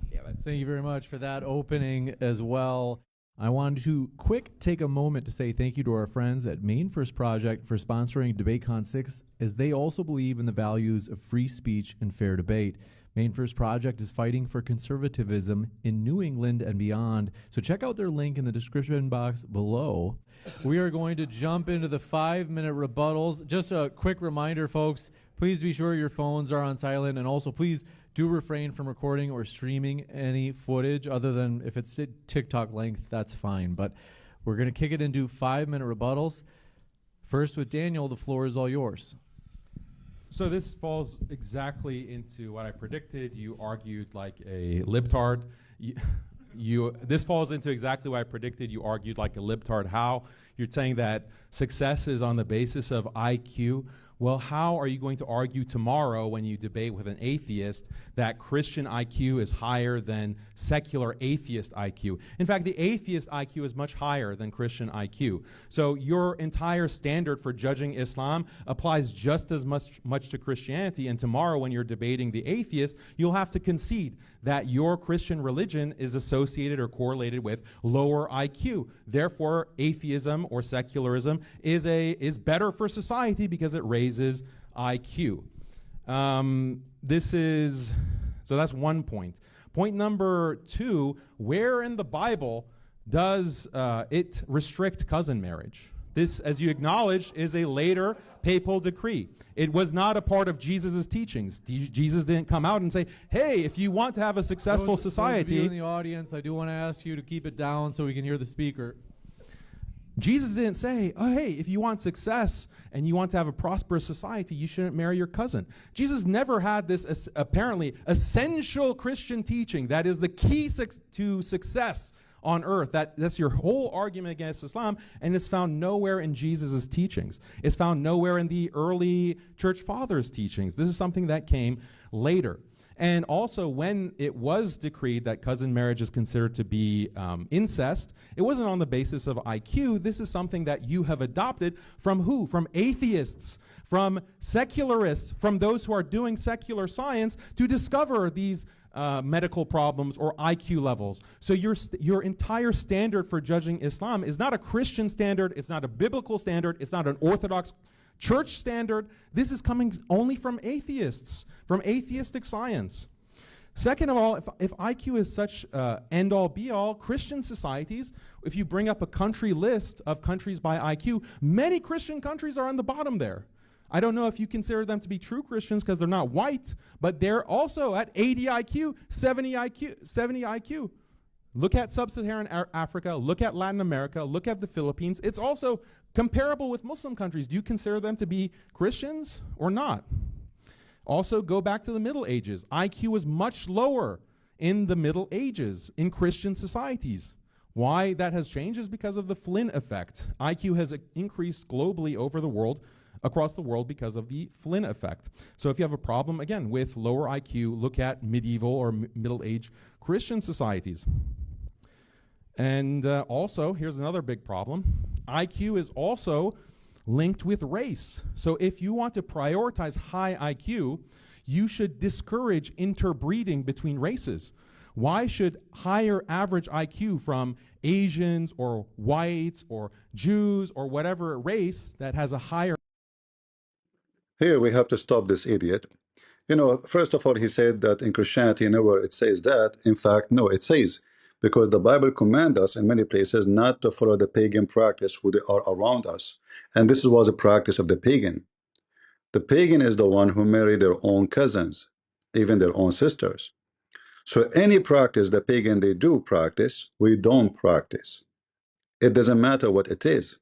you. Thank you very much for that opening as well. I wanted to take a moment to say thank you to our friends at Maine First Project for sponsoring DebateCon 6, as they also believe in the values of free speech and fair debate. Maine First Project is fighting for conservatism in New England and beyond. So check out their link in the description box below. We are going to jump into the 5-minute rebuttals. Just a quick reminder, folks, please be sure your phones are on silent, and also please do refrain from recording or streaming any footage other than if it's TikTok length, that's fine. But we're going to kick it into 5-minute rebuttals. First with Daniel, the floor is all yours. So this falls exactly into what I predicted. You argued like a libtard. This falls into exactly what I predicted. You argued like a libtard. How? You're saying that success is on the basis of IQ. Well, how are you going to argue tomorrow when you debate with an atheist that Christian IQ is higher than secular atheist IQ? In fact, the atheist IQ is much higher than Christian IQ. So your entire standard for judging Islam applies just as much to Christianity. And tomorrow when you're debating the atheist, you'll have to concede that your Christian religion is associated or correlated with lower IQ. Therefore, atheism or secularism is better for society because it raises IQ. So that's one point. Point number two, where in the Bible does it restrict cousin marriage? This, as you acknowledged, is a later papal decree. It was not a part of Jesus' teachings. Jesus didn't come out and say, hey, if you want to have a successful society... Those of you in the audience, I do want to ask you to keep it down so we can hear the speaker. Jesus didn't say, oh, hey, if you want success and you want to have a prosperous society, you shouldn't marry your cousin. Jesus never had this apparently essential Christian teaching that is the key to success on earth. That's your whole argument against Islam, and it's found nowhere in Jesus' teachings. It's found nowhere in the early church fathers' teachings. This is something that came later. And also, when it was decreed that cousin marriage is considered to be incest, it wasn't on the basis of IQ. This is something that you have adopted from who? From atheists, from secularists, from those who are doing secular science to discover these medical problems or IQ levels. So your entire standard for judging Islam is not a Christian standard, it's not a biblical standard, it's not an Orthodox church standard. This is coming only from atheists, from atheistic science. Second of all, if IQ is such end-all be-all, Christian societies, if you bring up a country list of countries by IQ, many Christian countries are on the bottom there. I don't know if you consider them to be true Christians because they're not white, but they're also at 80 IQ, 70 IQ. Look at sub-Saharan Africa, look at Latin America, look at the Philippines. It's also comparable with Muslim countries. Do you consider them to be Christians or not? Also, go back to the Middle Ages. IQ was much lower in the Middle Ages in Christian societies. Why that has changed is because of the Flynn effect. IQ has increased globally across the world because of the Flynn effect. So if you have a problem, again, with lower IQ, look at medieval or Middle Age Christian societies. And also, here's another big problem. IQ is also linked with race. So if you want to prioritize high IQ, you should discourage interbreeding between races. Why should higher average IQ from Asians or whites or Jews or whatever race that has a higher... Here we have to stop this idiot. You know, first of all, he said that in Christianity, nowhere it says that. In fact, no, it says, because the Bible commands us in many places not to follow the pagan practice who they are around us. And this was a practice of the pagan. The pagan is the one who marry their own cousins, even their own sisters. So any practice the pagan they do practice, we don't practice. It doesn't matter what it is.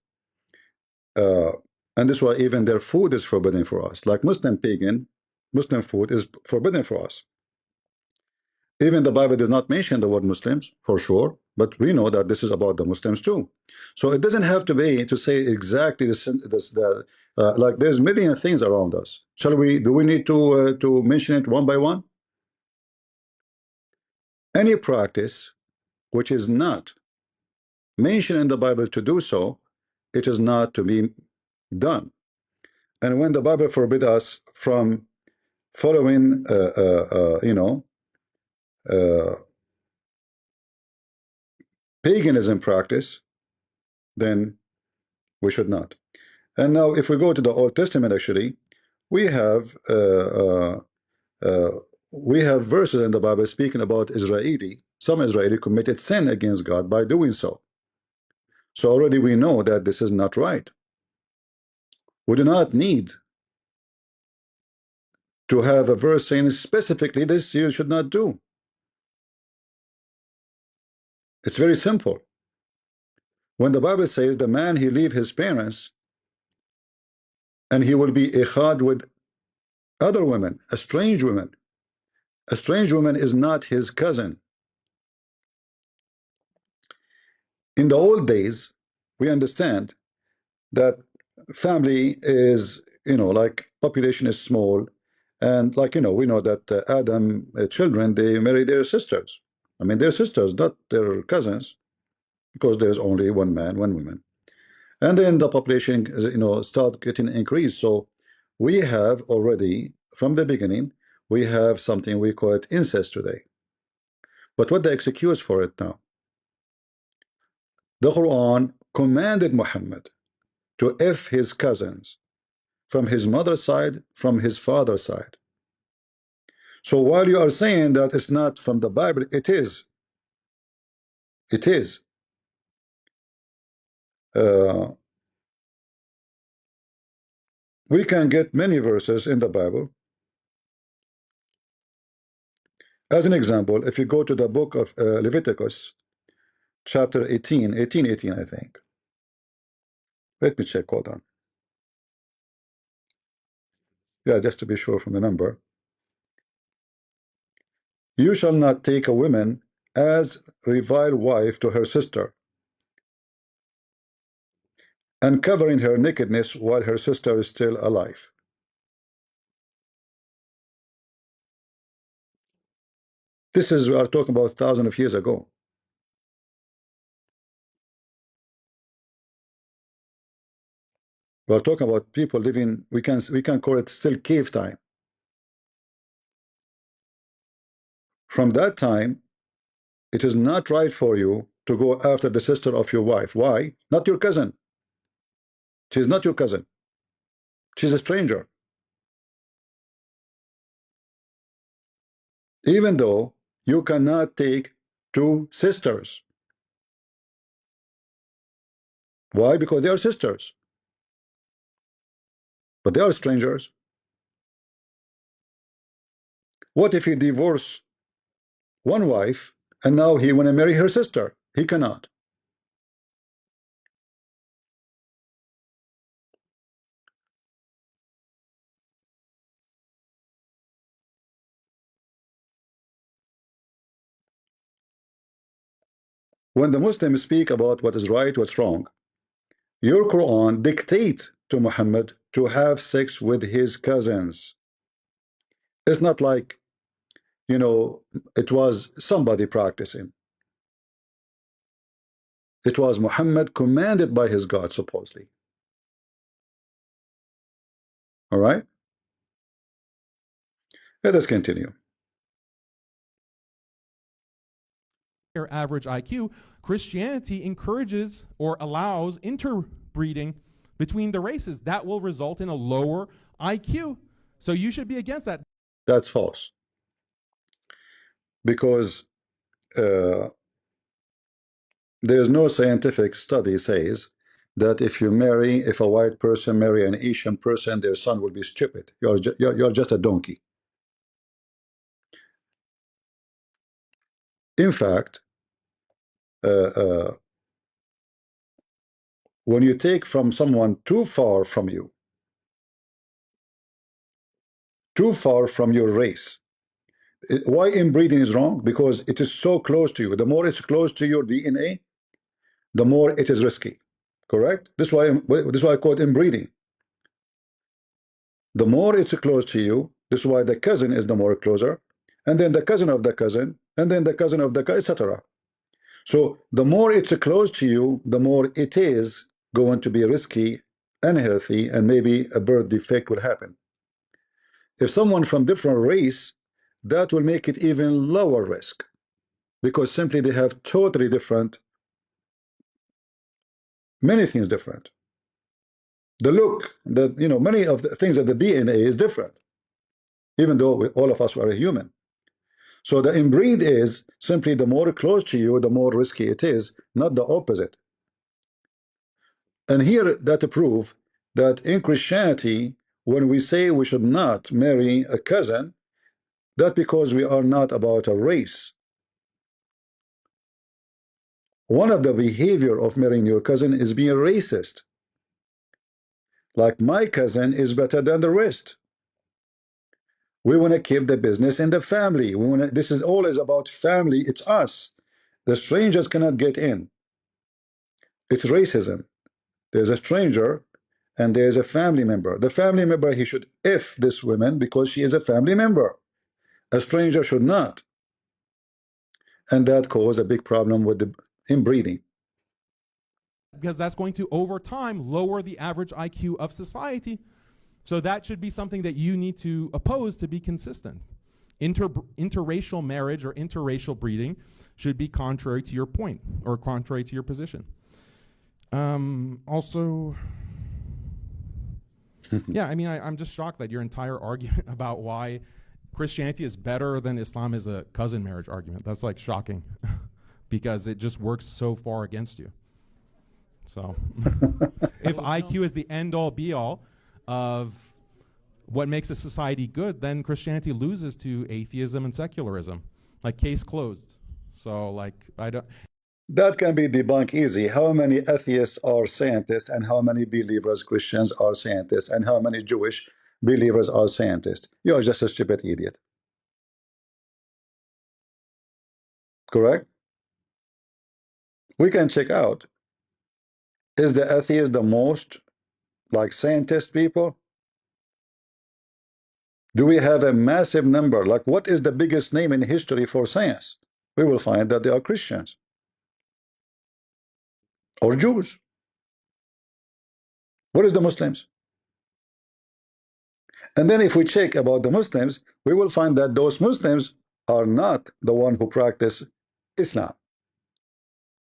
And this is why even their food is forbidden for us. Like Muslim food is forbidden for us. Even the Bible does not mention the word Muslims, for sure, but we know that this is about the Muslims too. So it doesn't have to be to say exactly like there's a million things around us. Do we need to mention it one by one? Any practice which is not mentioned in the Bible to do so, it is not to be done. And when the Bible forbids us from following, paganism practice, then we should not. And now, if we go to the Old Testament, actually, we have we have verses in the Bible speaking about some Israeli committed sin against God by doing so. So already we know that this is not right. We do not need to have a verse saying specifically this you should not do. It's very simple. When the Bible says the man he leave his parents and he will be echad with other women, a strange woman. A strange woman is not his cousin. In the old days, we understand that family is, like population is small, and like, we know that Adam children, they marry their sisters. I mean, their sisters, not their cousins, because there's only one man, one woman. And then the population, start getting increased. So we have already, from the beginning, we have something we call it incest today. But what the excuse for it now? The Quran commanded Muhammad to F his cousins from his mother's side, from his father's side. So while you are saying that it's not from the Bible, it is. It is. We can get many verses in the Bible. As an example, if you go to the book of Leviticus, chapter 18, I think. Let me check, hold on. Yeah, just to be sure from the number. You shall not take a woman as reviled wife to her sister, and covering her nakedness while her sister is still alive. This is, we are talking about thousands of years ago. We are talking about people living, we can call it still cave time. From that time, it is not right for you to go after the sister of your wife. Why? Not your cousin. She's not your cousin. She's a stranger. Even though you cannot take two sisters. Why? Because they are sisters. But they are strangers. What if he divorce one wife and now he want to marry her sister? He cannot. When the Muslims speak about what is right, what's wrong, your Quran dictates to Muhammad to have sex with his cousins. It's not like, it was somebody practicing. It was Muhammad commanded by his God, supposedly. All right? Let us continue. Average IQ, Christianity encourages or allows interbreeding between the races. That will result in a lower IQ. So you should be against that. That's false. Because there's no scientific study says that if a white person marry an Asian person, their son will be stupid. You're just a donkey. In fact, when you take from someone too far from you, too far from your race, why inbreeding is wrong? Because it is so close to you. The more it's close to your DNA, the more it is risky. Correct? This is why I call it inbreeding. The more it's close to you, this is why the cousin is the more closer, and then the cousin of the cousin, and then the cousin of the cousin, etc. So the more it's close to you, the more it is going to be risky, unhealthy, and maybe a birth defect will happen. If someone from different race, that will make it even lower risk, because simply they have totally different, many things different. The look, many of the things that the DNA is different, even though all of us are human. So the inbreed is simply the more close to you, the more risky it is, not the opposite. And here that prove that in Christianity, when we say we should not marry a cousin, that's because we are not about a race. One of the behavior of marrying your cousin is being racist. Like my cousin is better than the rest. We want to keep the business in the family. We want to, this is always about family. It's us. The strangers cannot get in. It's racism. There's a stranger and there's a family member. The family member, he should F this woman because she is a family member. A stranger should not. And that caused a big problem with the inbreeding. Because that's going to, over time, lower the average IQ of society. So that should be something that you need to oppose to be consistent. Interracial marriage or interracial breeding should be contrary to your point or contrary to your position. Also, yeah, I mean, I'm just shocked that your entire argument about why Christianity is better than Islam is a cousin marriage argument. That's like shocking because it just works so far against you. So if IQ is the end all be all of what makes a society good, then Christianity loses to atheism and secularism. Like, case closed. So like, I don't. That can be debunked easy. How many atheists are scientists and how many believers Christians are scientists and how many Jewish believers are scientists? You are just a stupid idiot. Correct? We can check out. Is the atheist the most like scientist people? Do we have a massive number? Like, what is the biggest name in history for science? We will find that they are Christians or Jews. What is the Muslims? And then if we check about the Muslims, we will find that those Muslims are not the one who practice Islam.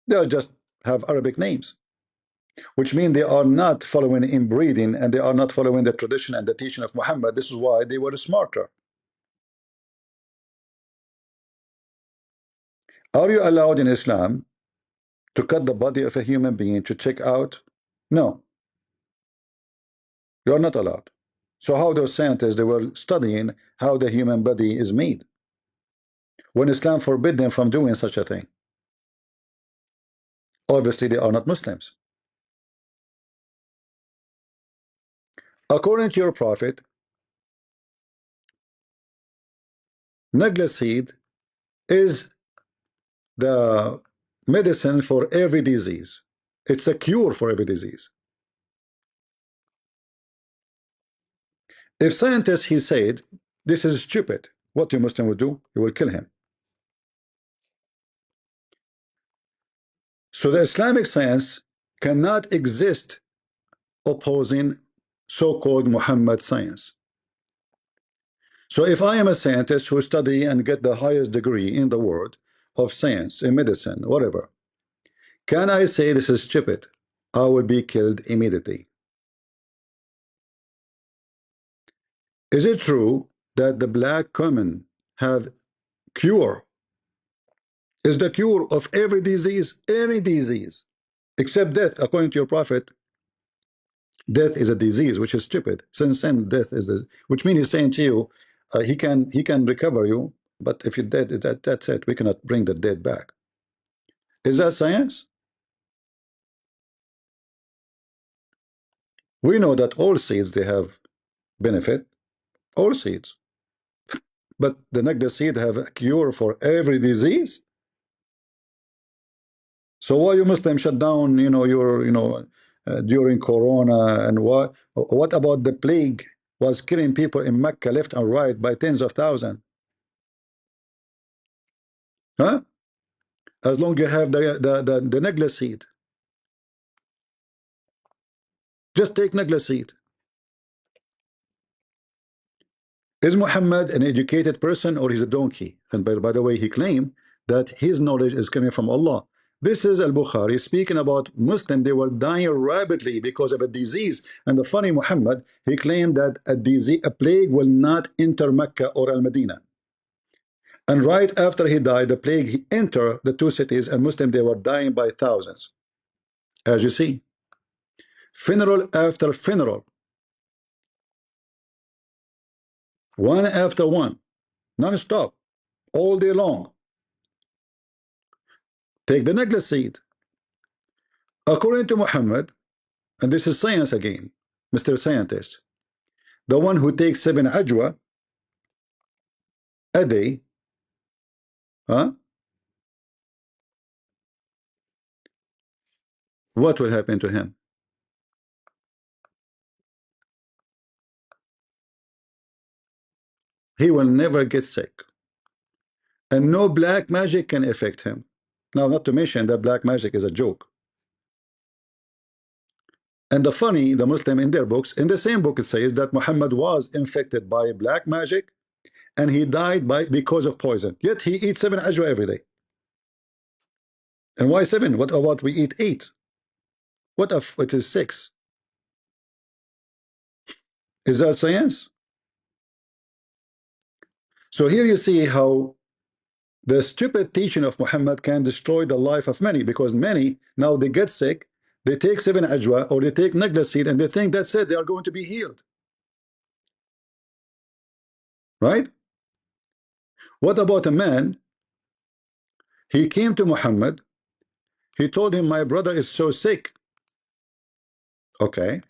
They are just have Arabic names, which mean they are not following inbreeding and they are not following the tradition and the teaching of Muhammad. This is why they were smarter. Are you allowed in Islam to cut the body of a human being to check out? No. You are not allowed. So how those scientists, they were studying how the human body is made when Islam forbid them from doing such a thing? Obviously, they are not Muslims. According to your prophet, Nagla seed is the medicine for every disease. It's the cure for every disease. If scientists, he said, this is stupid, what your Muslim would do? You will kill him. So the Islamic science cannot exist opposing so-called Muhammad science. So if I am a scientist who study and get the highest degree in the world of science, in medicine, whatever, can I say this is stupid? I will be killed immediately. Is it true that the black common have cure? Is the cure of every disease, any disease, except death, according to your prophet? Death is a disease, which is stupid. Since then, death is this, which means he's saying to you, he can recover you, but if you're dead, that's it. We cannot bring the dead back. Is that science? We know that all seeds, they have benefit, all seeds, but the Nagda seed have a cure for every disease. So why you Muslim shut down, during Corona, and what about the plague was killing people in Mecca left and right by tens of thousands? Huh? As long you have the Nagla seed. Just take Nagla seed. Is Muhammad an educated person or he's a donkey? And by the way, he claimed that his knowledge is coming from Allah. This is Al-Bukhari speaking about Muslims. They were dying rapidly because of a disease. And the funny Muhammad, he claimed that a plague will not enter Mecca or Al-Medina. And right after he died, the plague entered the two cities, and Muslims, they were dying by thousands. As you see, funeral after funeral, one after one, non-stop, all day long. Take the necklace seed. According to Muhammad, and this is science again, Mr. Scientist, the one who takes 7 ajwa a day, huh? What will happen to him? He will never get sick. And no black magic can affect him. Now, not to mention that black magic is a joke. And the funny, the Muslim in their books, in the same book, it says that Muhammad was infected by black magic and he died because of poison. Yet he eats 7 ajwa every day. And why 7? What about we eat 8? What if it is 6? Is that science? So here you see how the stupid teaching of Muhammad can destroy the life of many, because many, now they get sick, they take 7 ajwa or they take necklace seed and they think that's it, they are going to be healed. Right? What about a man? He came to Muhammad, he told him, my brother is so sick. Okay.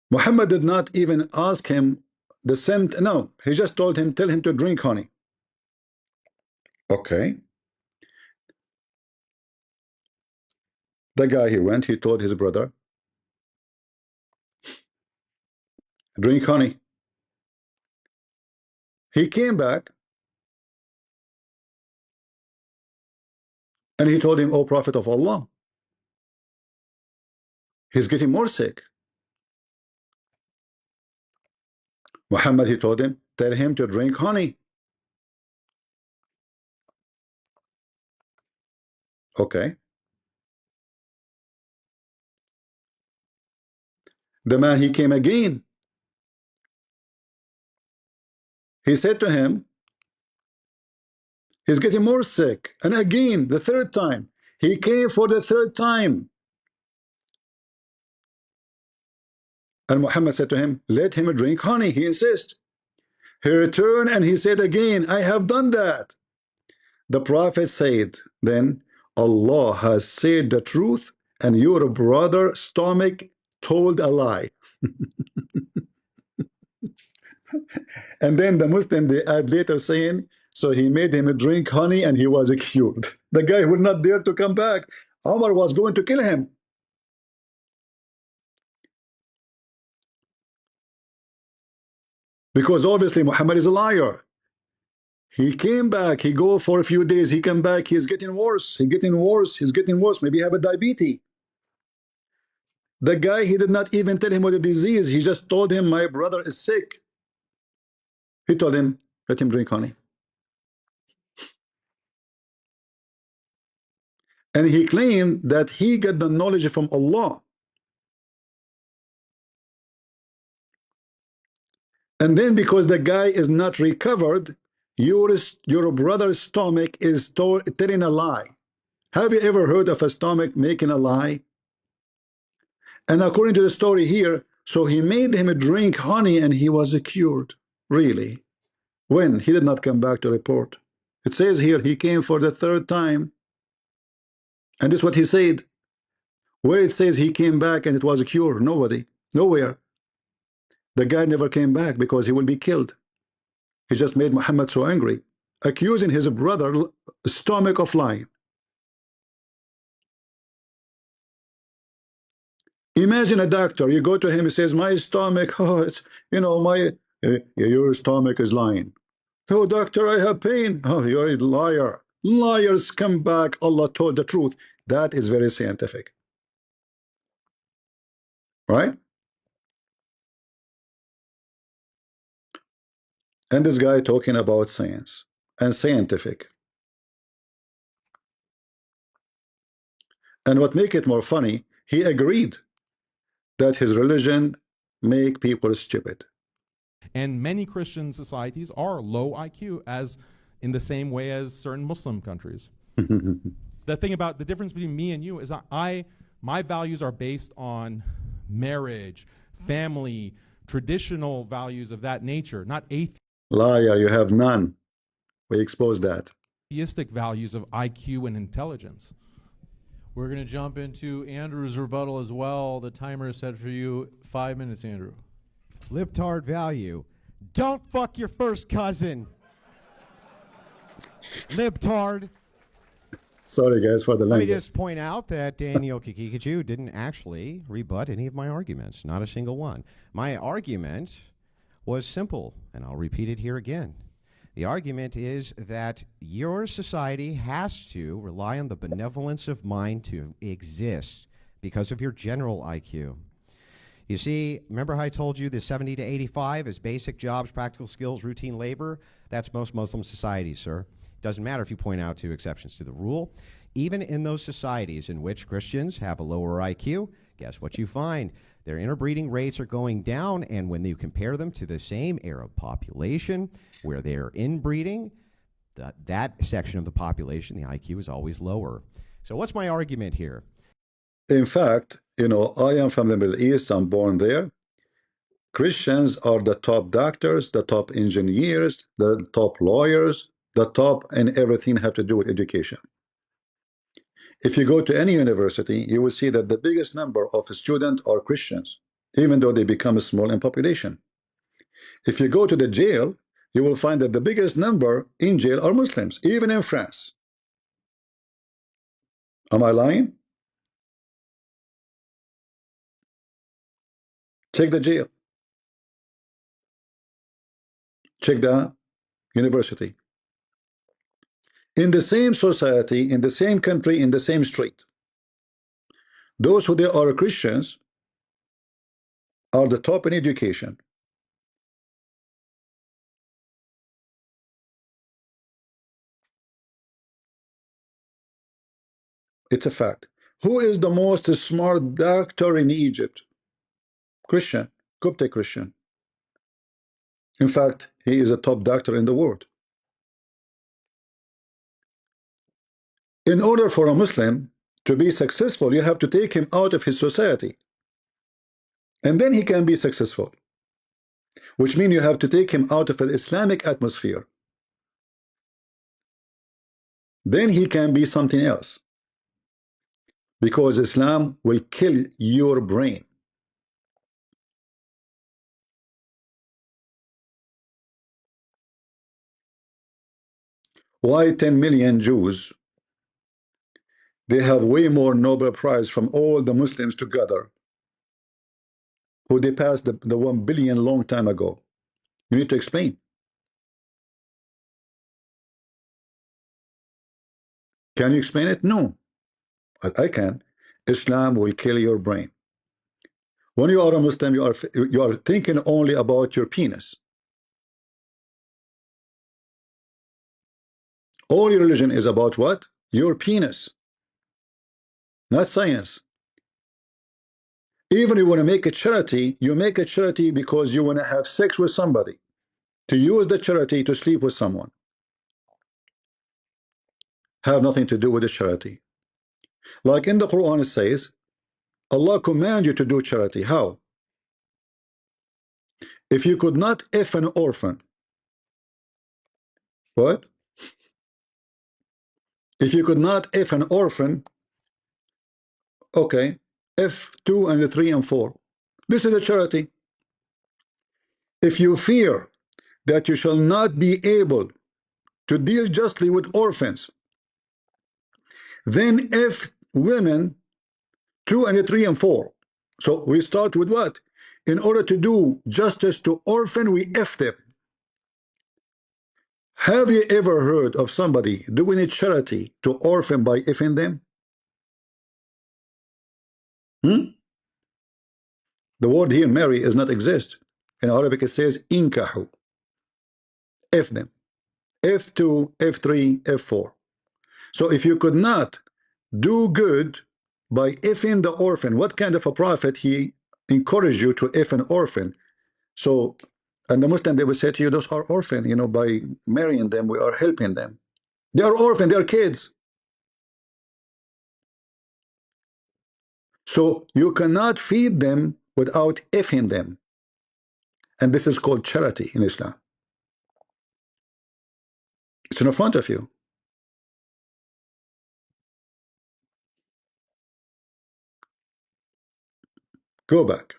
Muhammad did not even ask him the same, no, he just told him, tell him to drink honey. Okay. The guy, he went, he told his brother, drink honey. He came back and he told him, oh Prophet of Allah, he's getting more sick. Muhammad, he told him, tell him to drink honey. Okay. The man, he came again. He said to him, he's getting more sick. And again, the third time, he came for the third time. And Muhammad said to him, let him drink honey. He insists. He returned and he said again, I have done that. The Prophet said, then, Allah has said the truth and your brother's stomach told a lie. And then the Muslim, they add later saying, so he made him drink honey and he was cured. The guy would not dare to come back. Omar was going to kill him. Because obviously Muhammad is a liar. He came back, he go for a few days, he come back, he's getting worse, he's getting worse, he's getting worse, maybe he have a diabetes. The guy, he did not even tell him what the disease, he just told him, my brother is sick. He told him, let him drink honey. And he claimed that he got the knowledge from Allah. And then because the guy is not recovered, your brother's stomach is telling a lie. Have you ever heard of a stomach making a lie? And according to the story here, so he made him drink honey and he was cured. Really? When? He did not come back to report. It says here he came for the third time. And this is what he said. Where it says he came back and it was a cure? Nobody. Nowhere. The guy never came back because he will be killed. He just made Muhammad so angry, accusing his brother stomach of lying. Imagine a doctor, you go to him, he says, my stomach, oh, it's, you know, your stomach is lying. Oh, doctor, I have pain. Oh, you're a liar. Liars come back. Allah told the truth. That is very scientific. Right? And this guy talking about science and scientific. And what make it more funny, he agreed that his religion make people stupid. And many Christian societies are low IQ, as in the same way as certain Muslim countries. The thing about the difference between me and you is my values are based on marriage, family, traditional values of that nature, not Liar, you have none. We exposed that. atheistic values of IQ and intelligence. We're going to jump into Andrew's rebuttal as well. The timer is set for you. 5 minutes, Andrew. Libtard value. Don't fuck your first cousin. Libtard. Sorry, guys, for the Let me language. just point out that Daniel Haqiqatjou didn't actually rebut any of my arguments, not a single one. My argument was simple, and I'll repeat it here again. The argument is that your society has to rely on the benevolence of mind to exist because of your general IQ. You see, remember how I told you the 70 to 85 is basic jobs, practical skills, routine labor? That's most Muslim societies, sir. Doesn't matter if you point out two exceptions to the rule. Even in those societies in which Christians have a lower IQ, guess what you find? Their interbreeding rates are going down, and when you compare them to the same Arab population where they're inbreeding, that section of the population, the IQ is always lower. So what's my argument here? In fact, you know, I am from the Middle East. I'm born there. Christians are the top doctors, the top engineers, the top lawyers, the top in everything have to do with education. If you go to any university, you will see that the biggest number of students are Christians, even though they become small in population. If you go to the jail, you will find that the biggest number in jail are Muslims, even in France. Am I lying? Check the jail. Check the university. In the same society, in the same country, in the same street, those who they are Christians are the top in education. It's a fact. Who is the most smart doctor in Egypt? Christian, Coptic Christian. In fact, he is a top doctor in the world. In order for a Muslim to be successful, you have to take him out of his society. And then he can be successful. Which means you have to take him out of an Islamic atmosphere. Then he can be something else. Because Islam will kill your brain. Why 10 million Jews? They have way more Nobel Prize from all the Muslims together, who they passed the 1 billion long time ago. You need to explain. Can you explain it? No. I can. Islam will kill your brain. When you are a Muslim, you are thinking only about your penis. All your religion is about what? Your penis. Not science. Even if you want to make a charity, you make a charity because you want to have sex with somebody, to use the charity to sleep with someone. Have nothing to do with the charity. Like in the Quran it says, Allah command you to do charity. How? If you could not F an orphan, what? If you could not F an orphan, okay, F 2 and 3 and 4. This is a charity. If you fear that you shall not be able to deal justly with orphans, then F women 2 and 3 and 4. So we start with what? In order to do justice to orphan, we F them. Have you ever heard of somebody doing a charity to orphan by Fing them? The word here, marry, does not exist. In Arabic, it says inkahu. F them. F2, F3, F4. So if you could not do good by Fing the orphan, what kind of a prophet he encouraged you to F an orphan? So And the Muslim, they will say to you, those are orphan, you know, by marrying them, we are helping them. They are orphan, they are kids. So you cannot feed them without effing them. And this is called charity in Islam. It's in front of you. Go back.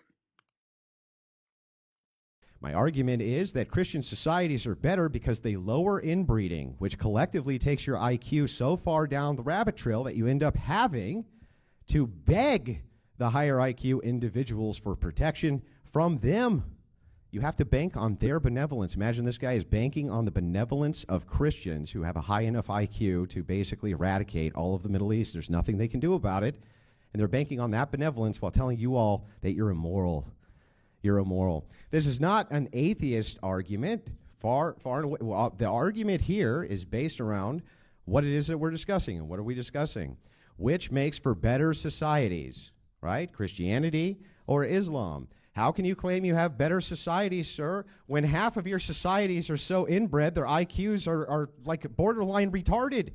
My argument is that Christian societies are better because they lower inbreeding, which collectively takes your IQ so far down the rabbit trail that you end up having to beg the higher IQ individuals for protection from them. You have to bank on their benevolence. Imagine this guy is banking on the benevolence of Christians who have a high enough IQ to basically eradicate all of the Middle East. There's nothing they can do about it. And they're banking on that benevolence while telling you all that you're immoral. You're immoral. This is not an atheist argument. Far and away. Well, the argument here is based around what it is that we're discussing. And what are we discussing? Which makes for better societies, right? Christianity or Islam? How can you claim you have better societies, sir, when half of your societies are so inbred, their IQs are like borderline retarded?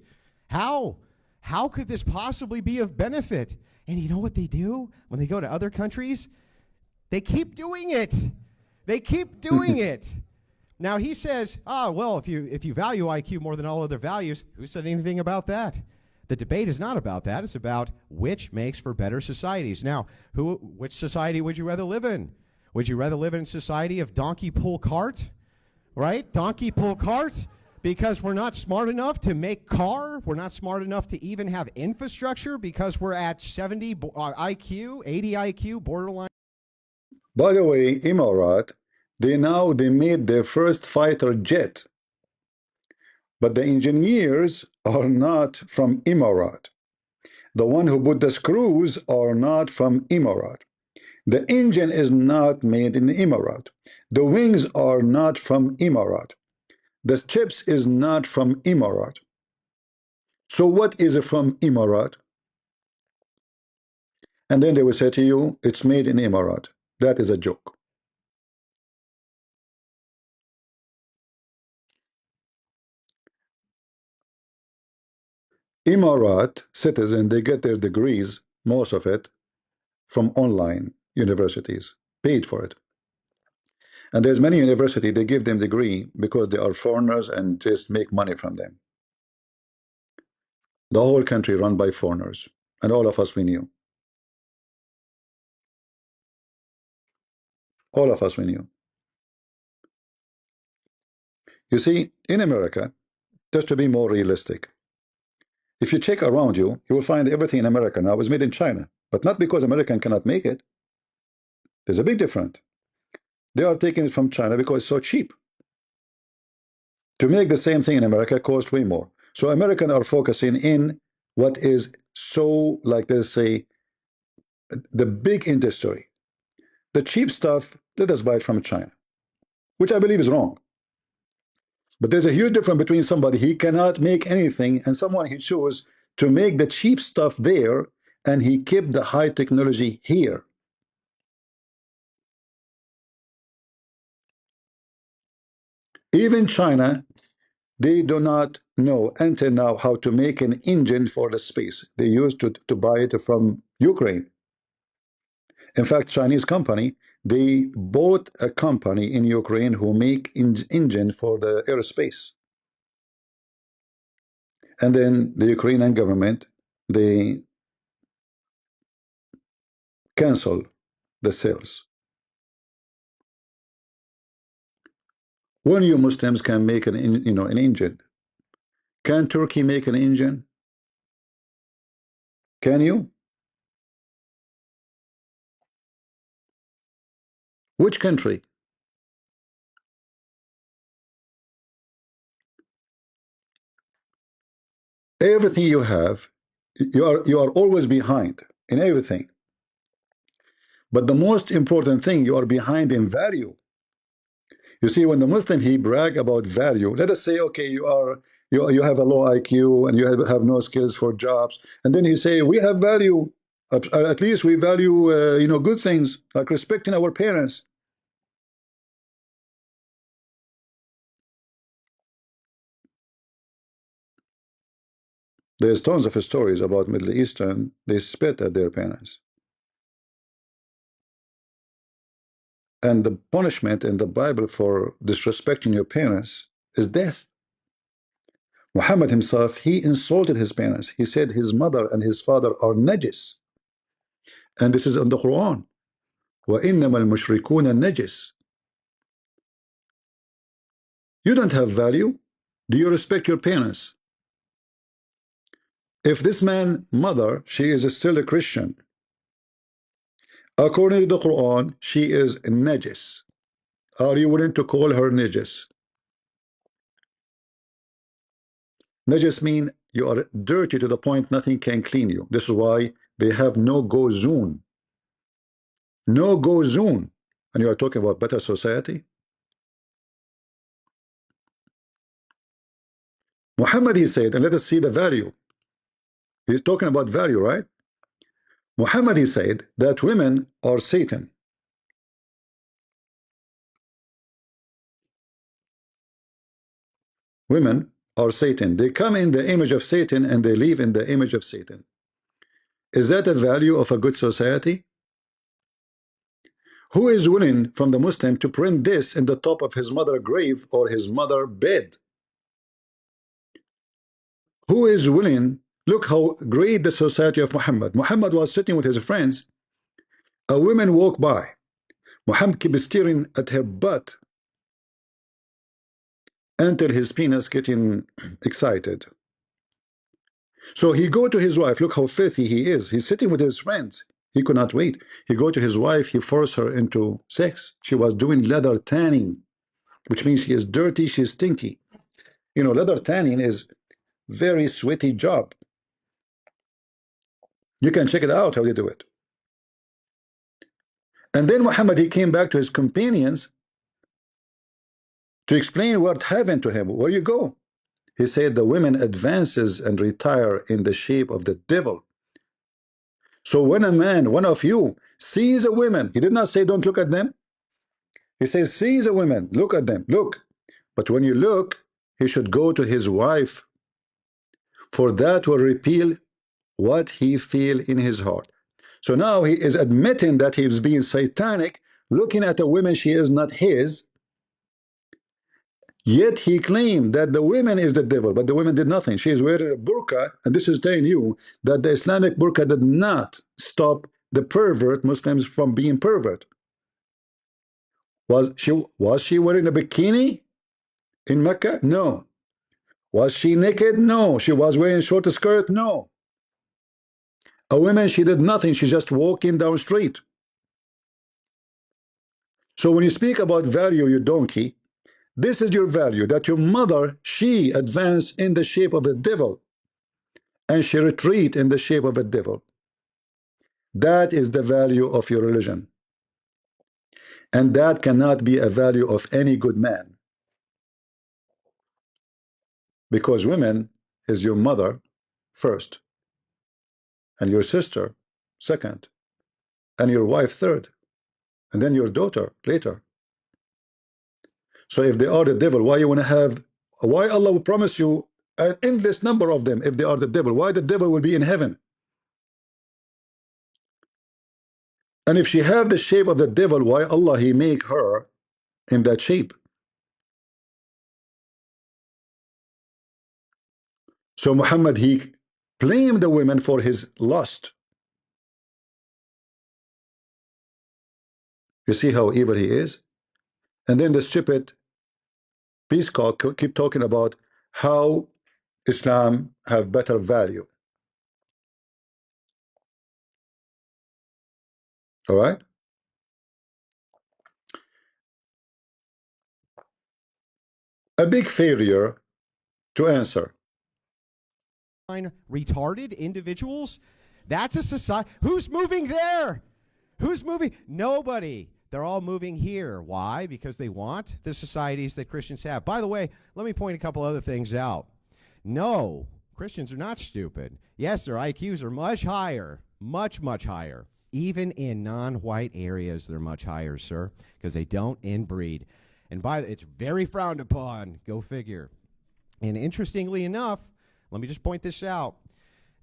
How? How could this possibly be of benefit? And you know what they do when they go to other countries? They keep doing it. They keep doing it. Now he says, well, if you value IQ more than all other values, who said anything about that? The debate is not about that. It's about which makes for better societies. Now, which society would you rather live in? Would you rather live in a society of donkey pull cart, right? Donkey pull cart, because we're not smart enough to make car. We're not smart enough to even have infrastructure because we're at 70 IQ, 80 IQ, borderline. By the way, Emirat, they made their first fighter jet. But the engineers are not from Emirat. The one who put the screws are not from Emirat. The engine is not made in Emirat. The wings are not from Emirat. The chips is not from Emirat. So what is from Emirat? And then they will say to you, it's made in Emirat. That is a joke. Emirat citizens, they get their degrees, most of it, from online universities, paid for it. And there's many universities, they give them degree because they are foreigners and just make money from them. The whole country run by foreigners, and all of us, we knew. All of us, we knew. You see, in America, just to be more realistic, if you check around you, you will find everything in America now is made in China, but not because American cannot make it. There's a big difference. They are taking it from China because it's so cheap. To make the same thing in America costs way more. So Americans are focusing in what is so, like they say, the big industry. The cheap stuff, let us buy it from China, which I believe is wrong. But there's a huge difference between somebody he cannot make anything and someone he chose to make the cheap stuff there and he kept the high technology here. Even China, they do not know until now how to make an engine for the space. They used to buy it from Ukraine. In fact, Chinese company, they bought a company in Ukraine who make engine for the aerospace. And then the Ukrainian government, they cancel the sales. When you Muslims can make an engine, can Turkey make an engine? Can you? Which country? Everything you have, you are always behind in everything. But the most important thing, you are behind in value. You see, when the Muslim he brag about value, let us say, okay, you have a low IQ and you have no skills for jobs, and then he say we have value. At least we value good things like respecting our parents. There's tons of stories about Middle Eastern, they spit at their parents. And the punishment in the Bible for disrespecting your parents is death. Muhammad himself, he insulted his parents. He said his mother and his father are najis. And this is in the Quran. وَإِنَّمَا الْمُشْرِكُونَ النَّجِسِ. You don't have value. Do you respect your parents? If this man's mother, she is still a Christian, according to the Quran, she is najis. Are you willing to call her najis? Najis mean you are dirty to the point nothing can clean you. This is why they have no-go zone. No-go zone. And you are talking about better society? Muhammad, he said, and let us see the value. He's talking about value, right? Muhammad, he said that women are Satan. Women are Satan. They come in the image of Satan and they live in the image of Satan. Is that a value of a good society? Who is willing from the Muslim to print this in the top of his mother's grave or his mother's bed? Who is willing? Look how great the society of Muhammad. Muhammad was sitting with his friends. A woman walked by. Muhammad kept staring at her butt until his penis getting excited. So he go to his wife. Look how filthy he is. He's sitting with his friends. He could not wait. He go to his wife. He forced her into sex. She was doing leather tanning, which means she is dirty. She's stinky. You know, leather tanning is very sweaty job. You can check it out how they do it. And then Muhammad, he came back to his companions to explain what happened to him. Where you go? He said the women advances and retire in the shape of the devil. So when a man, one of you, sees a woman, he did not say don't look at them. He says sees a woman, look at them, look. But when you look, he should go to his wife, for that will repeal what he feel in his heart. So now he is admitting that he is being satanic, looking at a woman she is not his. Yet he claimed that the woman is the devil, but the woman did nothing. She is wearing a burqa, and this is telling you that the Islamic burqa did not stop the pervert Muslims from being pervert. Was she wearing a bikini in Mecca? No. Was she naked? No. She was wearing a short skirt? No. A woman, she did nothing. She just walking down street. So when you speak about value, you donkey, this is your value, that your mother, she advanced in the shape of the devil and she retreat in the shape of a devil. That is the value of your religion. And that cannot be a value of any good man. Because women is your mother first, and your sister second, and your wife third, and then your daughter later. So if they are the devil, why you want to have, why Allah will promise you an endless number of them if they are the devil? Why the devil will be in heaven? And if she have the shape of the devil, why Allah he make her in that shape? So Muhammad, he blamed the women for his lust. You see how evil he is? And then the stupid peacock keep talking about how Islam have better value. All right? A big failure to answer. Retarded individuals? That's a society. Who's moving there? Who's moving? Nobody. They're all moving here. Why? Because they want the societies that Christians have. By the way, let me point a couple other things out. No, Christians are not stupid. Yes, their IQs are much higher, much, much higher. Even in non-white areas, they're much higher, sir, because they don't inbreed. And it's very frowned upon. Go figure. And interestingly enough, let me just point this out.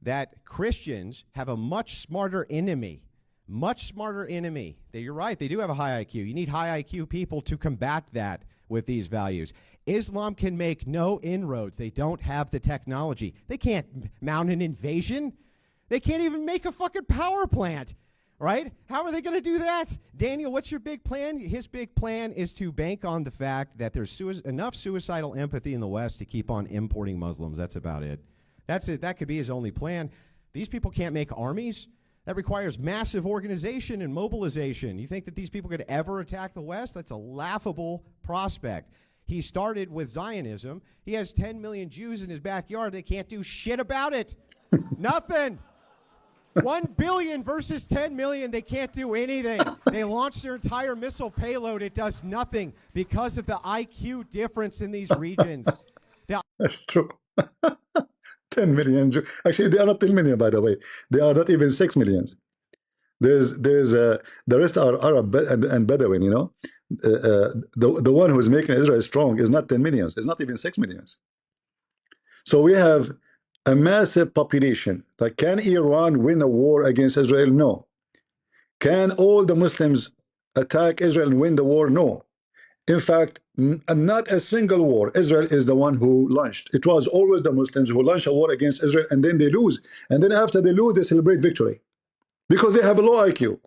that Christians have a much smarter enemy. Much smarter enemy. You're right, they do have a high IQ. You need high IQ people to combat that with these values. Islam can make no inroads. They don't have the technology. They can't mount an invasion. They can't even make a fucking power plant, right? How are they going to do that? Daniel, what's your big plan? His big plan is to bank on the fact that there's enough suicidal empathy in the West to keep on importing Muslims. That's about it. That's it. That could be his only plan. These people can't make armies. That requires massive organization and mobilization. You think that these people could ever attack the West? That's a laughable prospect. He started with Zionism. He has 10 million Jews in his backyard. They can't do shit about it. Nothing. 1 billion versus 10 million. They can't do anything. They launched their entire missile payload. It does nothing because of the IQ difference in these regions. That's true. 10 million Jews. Actually, they are not 10 million, by the way. They are not even 6 millions. The rest are Arab and Bedouin, you know. The one who is making Israel strong is not 10 millions. It's not even 6 millions. So we have a massive population. Like, can Iran win a war against Israel? No. Can all the Muslims attack Israel and win the war? No. In fact, not a single war. Israel is the one who launched. It was always the Muslims who launch a war against Israel, and then they lose. And then after they lose, they celebrate victory because they have a low IQ.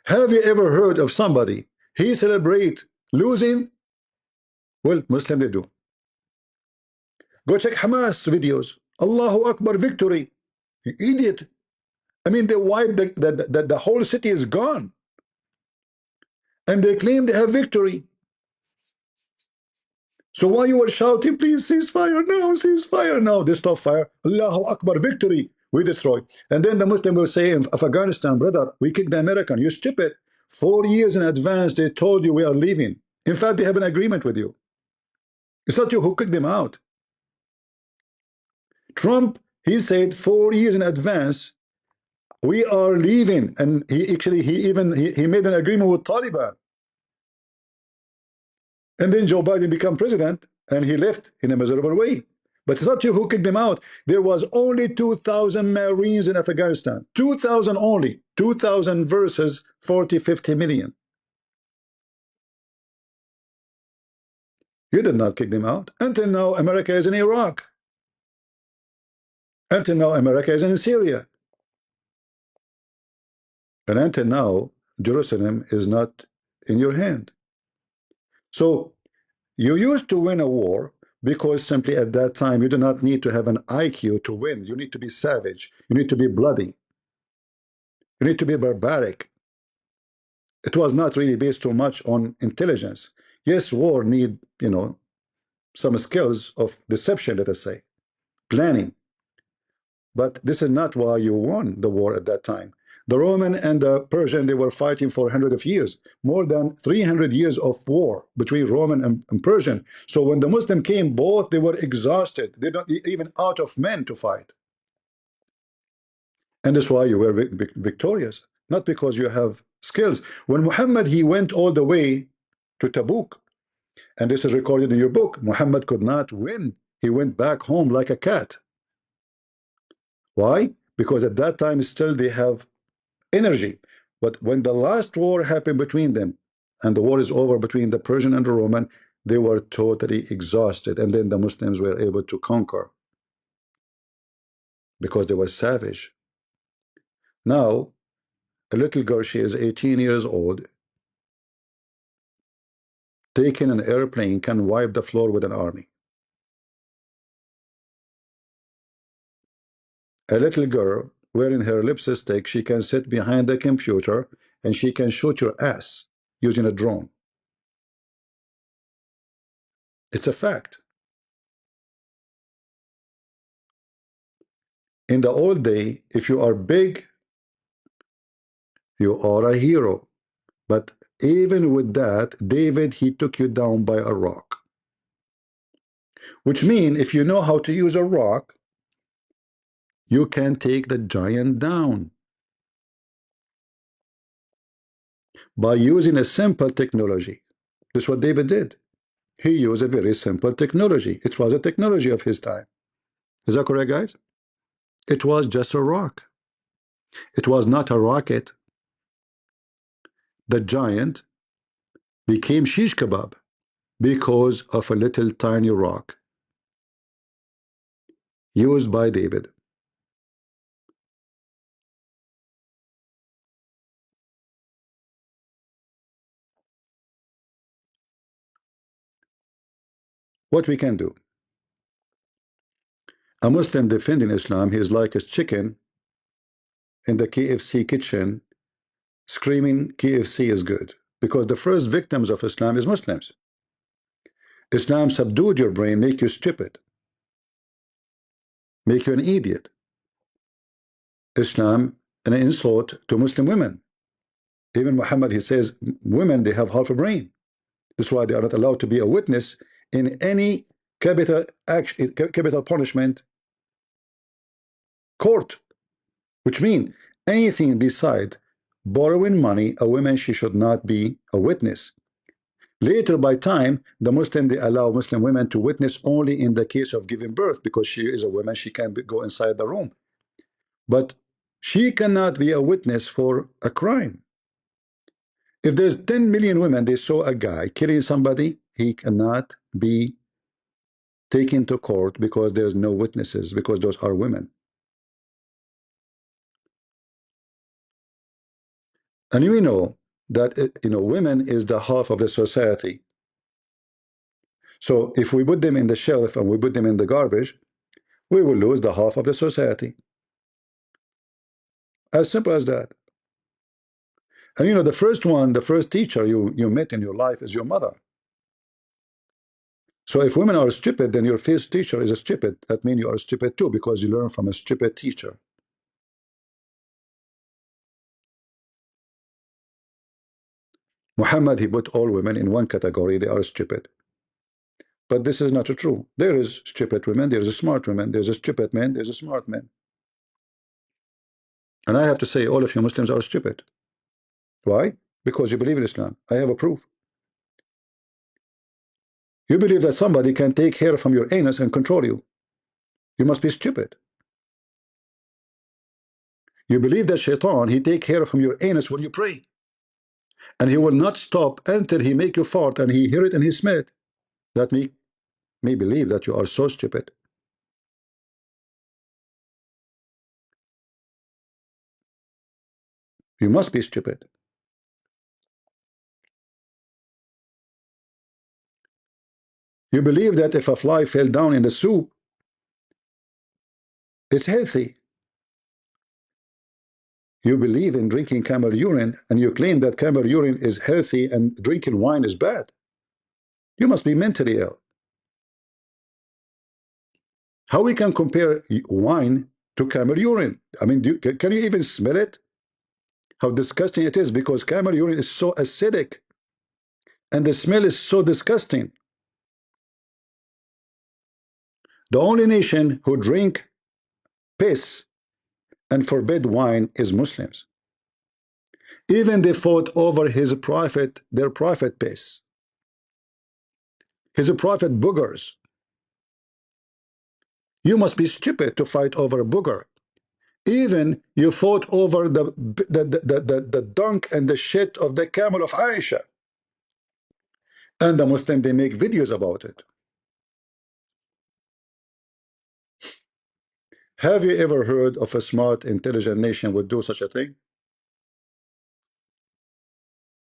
Have you ever heard of somebody he celebrate losing? Well, Muslim they do. Go check Hamas videos. Allahu Akbar, victory. You idiot. I mean, they wiped the whole city is gone. And they claim they have victory. So why you were shouting, please ceasefire now, ceasefire now? They stop fire. Allahu Akbar, victory. We destroy. And then the Muslim will say of Afghanistan, brother, we kicked the American. You stupid. 4 years in advance, they told you we are leaving. In fact, they have an agreement with you. It's not you who kicked them out. Trump, he said 4 years in advance, we are leaving. And he made an agreement with Taliban. And then Joe Biden became president, and he left in a miserable way. But it's not you who kicked them out. There was only 2,000 Marines in Afghanistan. 2,000 only. 2,000 versus 40, 50 million. You did not kick them out. Until now, America is in Iraq. Until now, America is in Syria. And until now, Jerusalem is not in your hand. So you used to win a war because simply at that time you do not need to have an IQ to win. You need to be savage. You need to be bloody. You need to be barbaric. It was not really based too much on intelligence. Yes, war need, you know, some skills of deception, let us say, planning. But this is not why you won the war at that time. The Roman and the Persian, they were fighting for hundreds of years, more than 300 years of war between Roman and Persian. So when the Muslim came, both they were exhausted. They don't even out of men to fight. And that's why you were victorious, not because you have skills. When Muhammad, he went all the way to Tabuk, and this is recorded in your book, Muhammad could not win. He went back home like a cat. Why? Because at that time still they have energy. But when the last war happened between them, and the war is over between the Persian and the Roman, they were totally exhausted. And then the Muslims were able to conquer because they were savage. Now, a little girl, she is 18 years old, taking an airplane, can wipe the floor with an army. A little girl wearing her lipstick, she can sit behind the computer and she can shoot your ass using a drone. It's a fact. In the old day, if you are big, you are a hero. But even with that, David, he took you down by a rock. Which means if you know how to use a rock, you can take the giant down by using a simple technology. This is what David did. He used a very simple technology. It was a technology of his time. Is that correct, guys? It was just a rock. It was not a rocket. The giant became shish kebab because of a little tiny rock used by David. What we can do? A Muslim defending Islam, he is like a chicken in the KFC kitchen screaming KFC is good, because the first victims of Islam is Muslims. Islam subdued your brain, make you stupid, make you an idiot. Islam an insult to Muslim women. Even Muhammad, he says women, they have half a brain. That's why they are not allowed to be a witness in any capital action, capital punishment court, which means anything beside borrowing money, a woman, she should not be a witness. Later, by time, the Muslim, they allow Muslim women to witness only in the case of giving birth, because she is a woman, she can go inside the room. But she cannot be a witness for a crime. If there's 10 million women, they saw a guy killing somebody, he cannot be taken to court because there's no witnesses, because those are women. And we know that women is the half of the society. So if we put them in the shelf and we put them in the garbage, we will lose the half of the society. As simple as that. And the first teacher you met in your life is your mother. So if women are stupid, then your first teacher is a stupid. That means you are stupid too, because you learn from a stupid teacher. Muhammad, he put all women in one category, they are stupid. But this is not true. There is stupid women, there's a smart women, there's a stupid man, there's a smart man. And I have to say, all of you Muslims are stupid. Why? Because you believe in Islam. I have a proof. You believe that somebody can take hair from your anus and control you. You must be stupid. You believe that Shaitan, he take hair from your anus when you pray, and he will not stop until he make you fart and he hear it and he smell it. That me believe that you are so stupid. You must be stupid. You believe that if a fly fell down in the soup, it's healthy. You believe in drinking camel urine, and you claim that camel urine is healthy and drinking wine is bad. You must be mentally ill. How we can compare wine to camel urine? I mean, can you even smell it? How disgusting it is, because camel urine is so acidic and the smell is so disgusting. The only nation who drink piss and forbid wine is Muslims. Even they fought over their prophet piss, his prophet boogers. You must be stupid to fight over a booger. Even you fought over the dunk and the shit of the camel of Aisha. And the Muslim, they make videos about it. Have you ever heard of a smart, intelligent nation would do such a thing?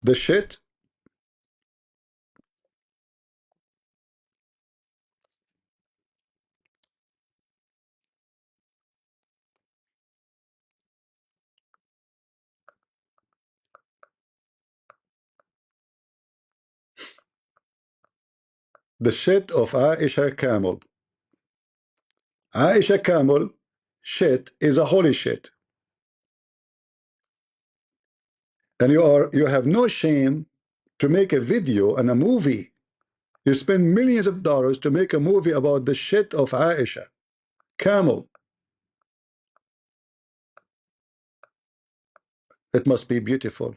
The shit. The shit of Aisha camel. Aisha camel shit is a holy shit. And you have no shame to make a video and a movie. You spend millions of dollars to make a movie about the shit of Aisha camel. It must be beautiful.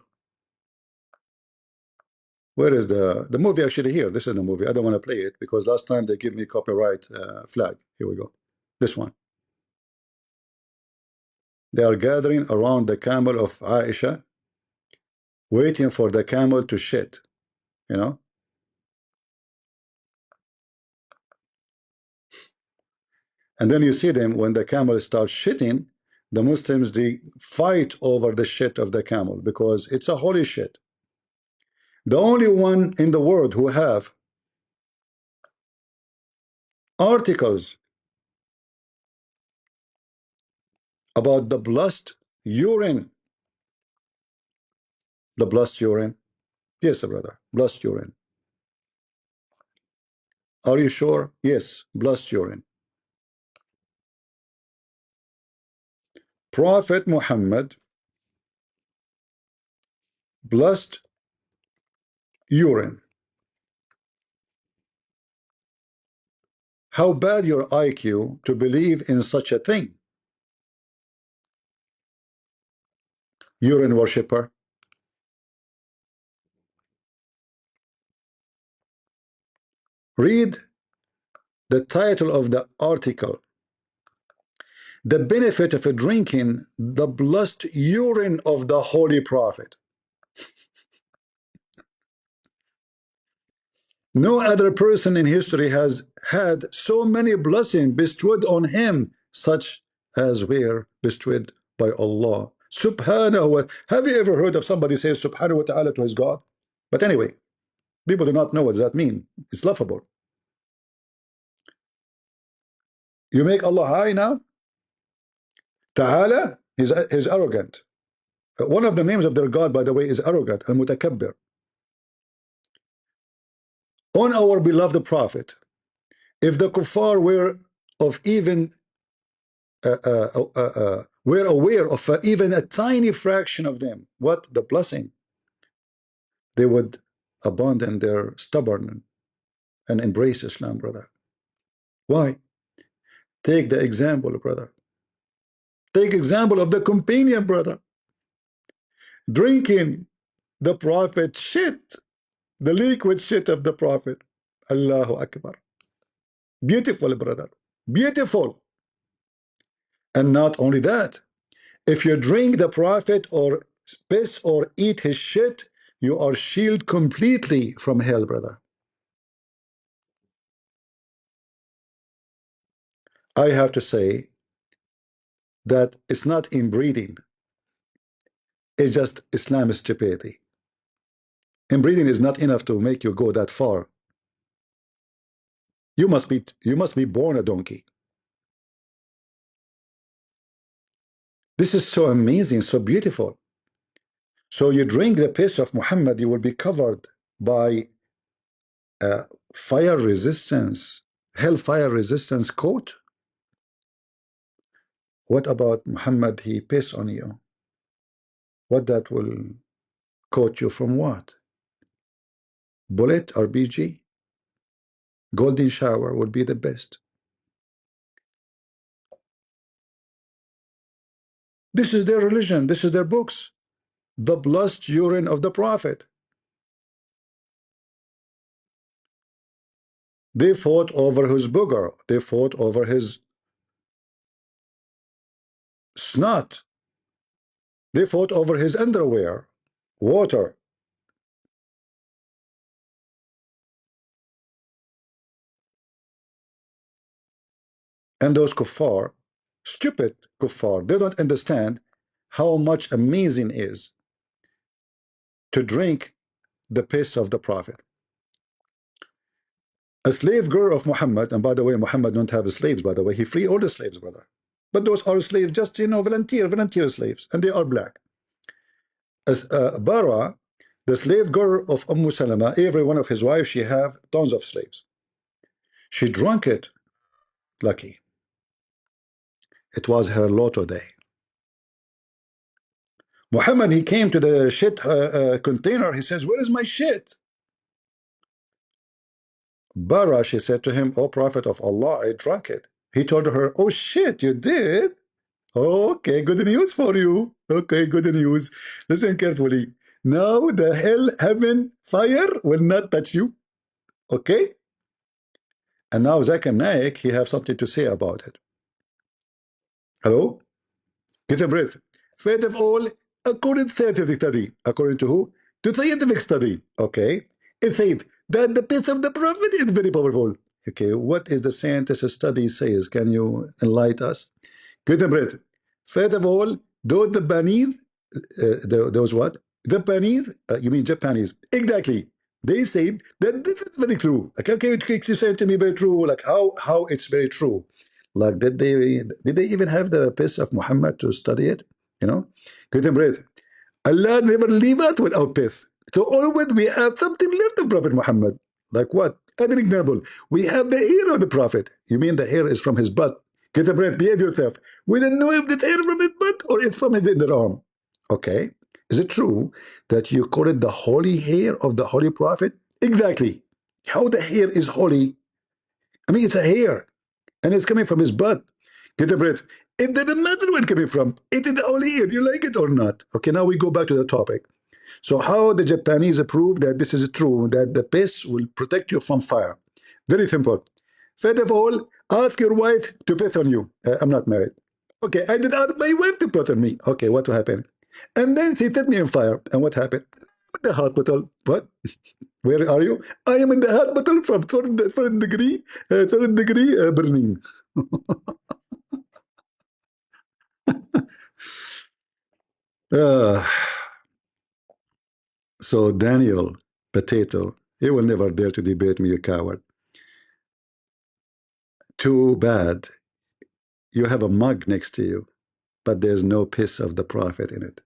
Where is the movie? Actually here, this is the movie. I don't want to play it because last time they give me copyright flag. Here we go. This one. They are gathering around the camel of Aisha, waiting for the camel to shit, you know. And then you see them when the camel starts shitting, the Muslims, they fight over the shit of the camel because it's a holy shit. The only one in the world who have articles about the blessed urine. The blessed urine. Yes, brother. Blessed urine. Are you sure? Yes, blessed urine. Prophet Muhammad, blessed urine. How bad your IQ to believe in such a thing? Urine worshipper. Read the title of the article. The benefit of drinking the blessed urine of the Holy Prophet. No other person in history has had so many blessings bestowed on him, such as were bestowed by Allah. Subhanahu wa. Have you ever heard of somebody say Subhanahu wa ta'ala to his God? But anyway, people do not know what that means. It's laughable. You make Allah high now? Ta'ala, he's arrogant. One of the names of their God, by the way, is arrogant, al-mutakabbir. On our beloved Prophet, if the kuffar were of even were aware of even a tiny fraction of them, what the blessing, they would abandon their stubborn and embrace Islam, brother. Why? Take the example, brother. Take example of the companion, brother, drinking the Prophet shit, the liquid shit of the Prophet. Allahu Akbar. Beautiful, brother. Beautiful. And not only that, if you drink the Prophet or piss or eat his shit, you are shielded completely from hell, brother. I have to say that it's not inbreeding. It's just Islam stupidity. Inbreeding is not enough to make you go that far. You must be born a donkey. This is so amazing, so beautiful. So you drink the piss of Muhammad, you will be covered by fire resistance, hellfire resistance coat. What about Muhammad? He piss on you. What that will coat you from what? Bullet or BG? Golden shower would be the best. This is their religion. This is their books. The blessed urine of the Prophet. They fought over his booger. They fought over his snot. They fought over his underwear, water. And those kuffar, stupid kuffar, they don't understand how much amazing is to drink the piss of the Prophet. A slave girl of Muhammad, and by the way, Muhammad don't have slaves, by the way, he free all the slaves, brother. But those are slaves, just, you know, volunteer slaves, and they are black. As Bara, the slave girl of Salama, every one of his wives, she have tons of slaves. She drank it, lucky. It was her lotto day. Muhammad, he came to the shit container. He says, where is my shit? Bara, she said to him, oh Prophet of Allah, I drank it. He told her, oh shit, you did? Okay, good news for you. Okay, good news. Listen carefully. Now the hell, heaven, fire will not touch you. Okay? And now Zakir Naik, he have something to say about it. Hello? Get a breath. First of all, according to scientific study, according to who? To scientific study, okay? It said that the peace of the prophet is very powerful. Okay, what is the scientist study says? Can you enlighten us? Get a breath. First of all, those the Japanese, those what? The Japanese, you mean Japanese? Exactly. They said that this is very true. Like, okay, you say to me very true. Like how it's very true. Like did they even have the piece of Muhammad to study it? You know, get a breath. Allah never leave us without peace. So always we have something left of Prophet Muhammad. Like what? As an example, we have the hair of the Prophet. You mean the hair is from his butt? Get a breath, behave yourself. We don't know if it's hair from his butt or it's from his underarm. Okay. Is it true that you call it the holy hair of the Holy Prophet? Exactly. How the hair is holy? I mean, it's a hair and it's coming from his butt. Get a breath. It doesn't matter where it's coming from. It is the holy hair. You like it or not? Okay, now we go back to the topic. So how the Japanese prove that this is true, that the piss will protect you from fire? Very simple. First of all, ask your wife to piss on you. I'm not married. Okay, I did ask my wife to piss on me. Okay, what will happen? And then she set me on fire. And what happened? The hospital. What? Where are you? I am in the hospital from third degree burning. So Daniel, potato, he will never dare to debate me, you coward. Too bad. You have a mug next to you, but there's no piss of the prophet in it.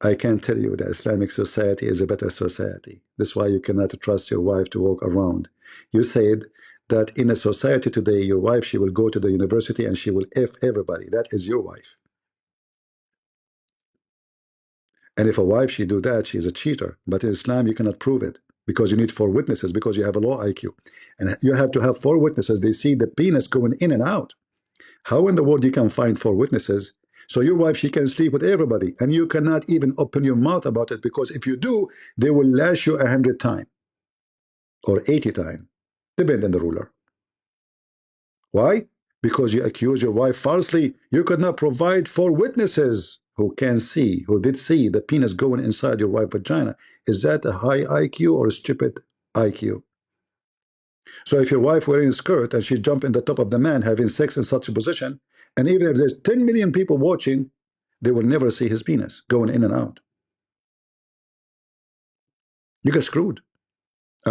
I can tell you that Islamic society is a better society. That's why you cannot trust your wife to walk around. You said that in a society today, your wife, she will go to the university and she will F everybody. That is your wife. And if a wife, she do that, she is a cheater. But in Islam, you cannot prove it because you need 4 witnesses because you have a low IQ. And you have to have 4 witnesses. They see the penis going in and out. How in the world you can find 4 witnesses? So your wife, she can sleep with everybody, and you cannot even open your mouth about it because if you do, they will lash you 100 times or 80 times, depending on the ruler. Why? Because you accuse your wife falsely. You could not provide 4 witnesses who can see, who did see the penis going inside your wife's vagina. Is that a high IQ or a stupid IQ? So if your wife wearing a skirt and she jump in the top of the man having sex in such a position, and even if there's 10 million people watching, they will never see his penis going in and out. You get screwed.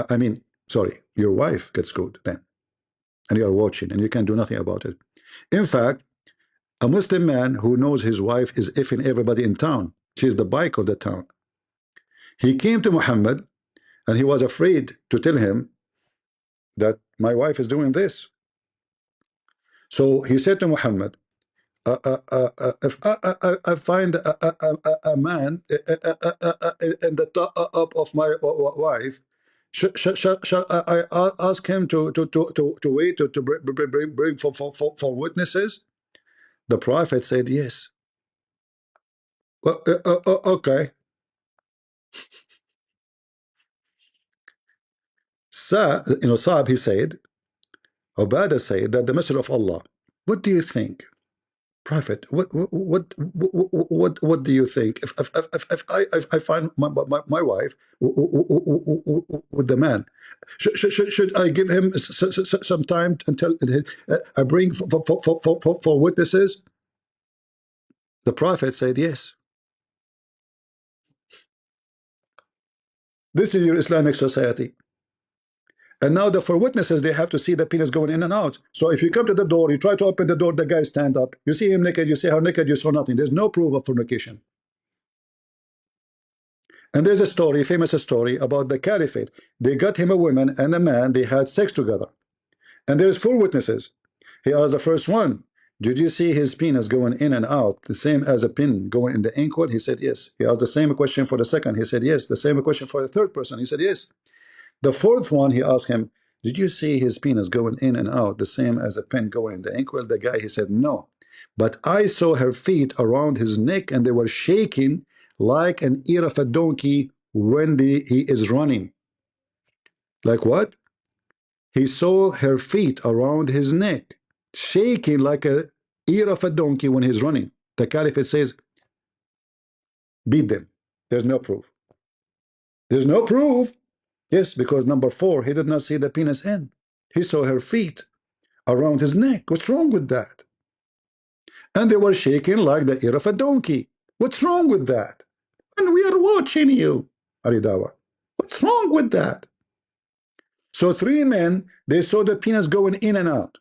I mean, sorry, your wife gets screwed then. And you are watching and you can do nothing about it. In fact, a Muslim man who knows his wife is effing everybody in town. She is the bike of the town. He came to Muhammad and he was afraid to tell him that my wife is doing this. So he said to Muhammad, if I find a man in the top of my wife, shall I ask him to wait to bring for witnesses? The Prophet said yes. Okay. Saab, he said, Ubadah said that the Messenger of Allah, what do you think? Prophet, what do you think if I find my wife with the man, should I give him some time until I bring for witnesses? The Prophet said yes. This is your Islamic society. And now the 4 witnesses, they have to see the penis going in and out. So if you come to the door, you try to open the door, the guy stand up. You see him naked, you see her naked, you saw nothing. There's no proof of fornication. And there's a story, famous story about the caliphate. They got him a woman and a man, they had sex together. And there's 4 witnesses. He asked the first one, did you see his penis going in and out, the same as a pin going in the ankle? He said yes. He asked the same question for the second. He said yes. The same question for the third person. He said yes. The 4th one, he asked him, did you see his penis going in and out, the same as a pin going in the ankle? The guy, he said, no. But I saw her feet around his neck, and they were shaking like an ear of a donkey when he is running. Like what? He saw her feet around his neck, shaking like a ear of a donkey when he's running. The caliphate says, beat them. There's no proof. There's no proof. Yes, because number 4, he did not see the penis end. He saw her feet around his neck. What's wrong with that? And they were shaking like the ear of a donkey. What's wrong with that? And we are watching you, Aridawa. What's wrong with that? So 3 men, they saw the penis going in and out,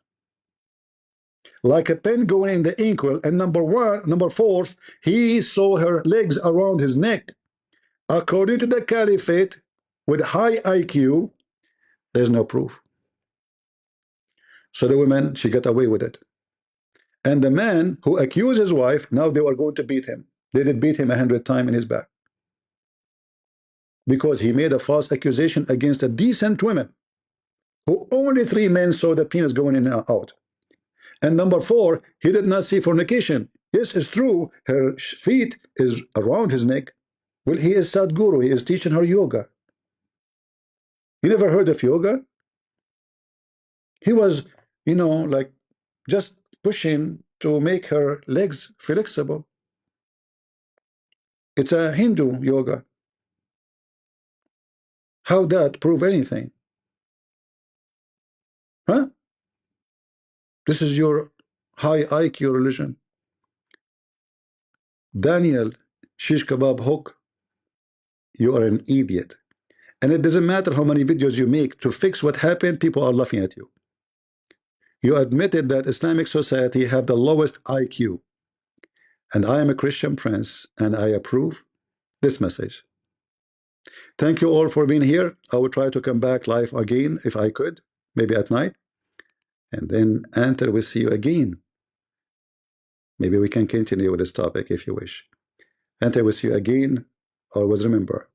like a pen going in the inkwell. And number 4, he saw her legs around his neck. According to the caliphate, with high IQ, there's no proof. So the woman, she got away with it. And the man who accused his wife, now they were going to beat him. They did beat him 100 times in his back, because he made a false accusation against a decent woman who only 3 men saw the penis going in and out. And number 4, he did not see fornication. Yes, it's true, her feet is around his neck. Well, he is Sadhguru, he is teaching her yoga. You never heard of yoga? He was, you know, like just pushing to make her legs flexible. It's a Hindu yoga. How that prove anything? Huh? This is your high IQ religion. Daniel, shish kebab hook, you are an idiot. And it doesn't matter how many videos you make to fix what happened, people are laughing at you. You admitted that Islamic society have the lowest IQ. And I am a Christian prince, and I approve this message. Thank you all for being here. I will try to come back live again if I could, maybe at night. And then Enter will see you again. Maybe we can continue with this topic if you wish. Enter will see you again. Always remember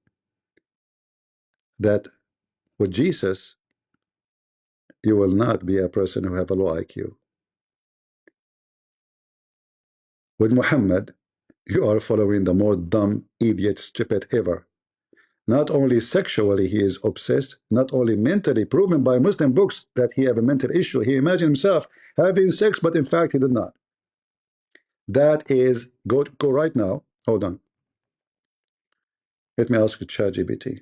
that with Jesus, you will not be a person who have a low IQ. With Muhammad, you are following the most dumb, idiot, stupid ever. Not only sexually he is obsessed, not only mentally proven by Muslim books that he have a mental issue. He imagined himself having sex, but in fact he did not. That is, go right now. Hold on. Let me ask you ChatGPT.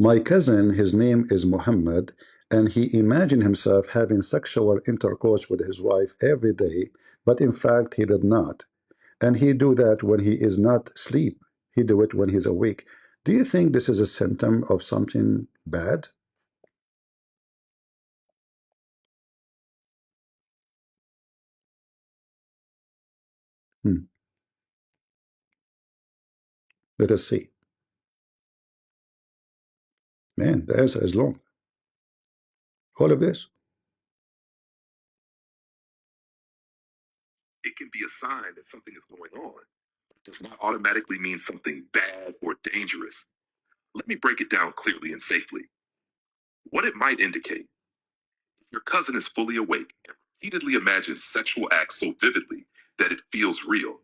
My cousin, his name is Muhammad, and he imagined himself having sexual intercourse with his wife every day, but in fact he did not. And he do that when he is not asleep. He do it when he's awake. Do you think this is a symptom of something bad? Let us see. Man, the answer is long. All of this. It can be a sign that something is going on. It does not automatically mean something bad or dangerous. Let me break it down clearly and safely. What it might indicate: if your cousin is fully awake and repeatedly imagines sexual acts so vividly that it feels real,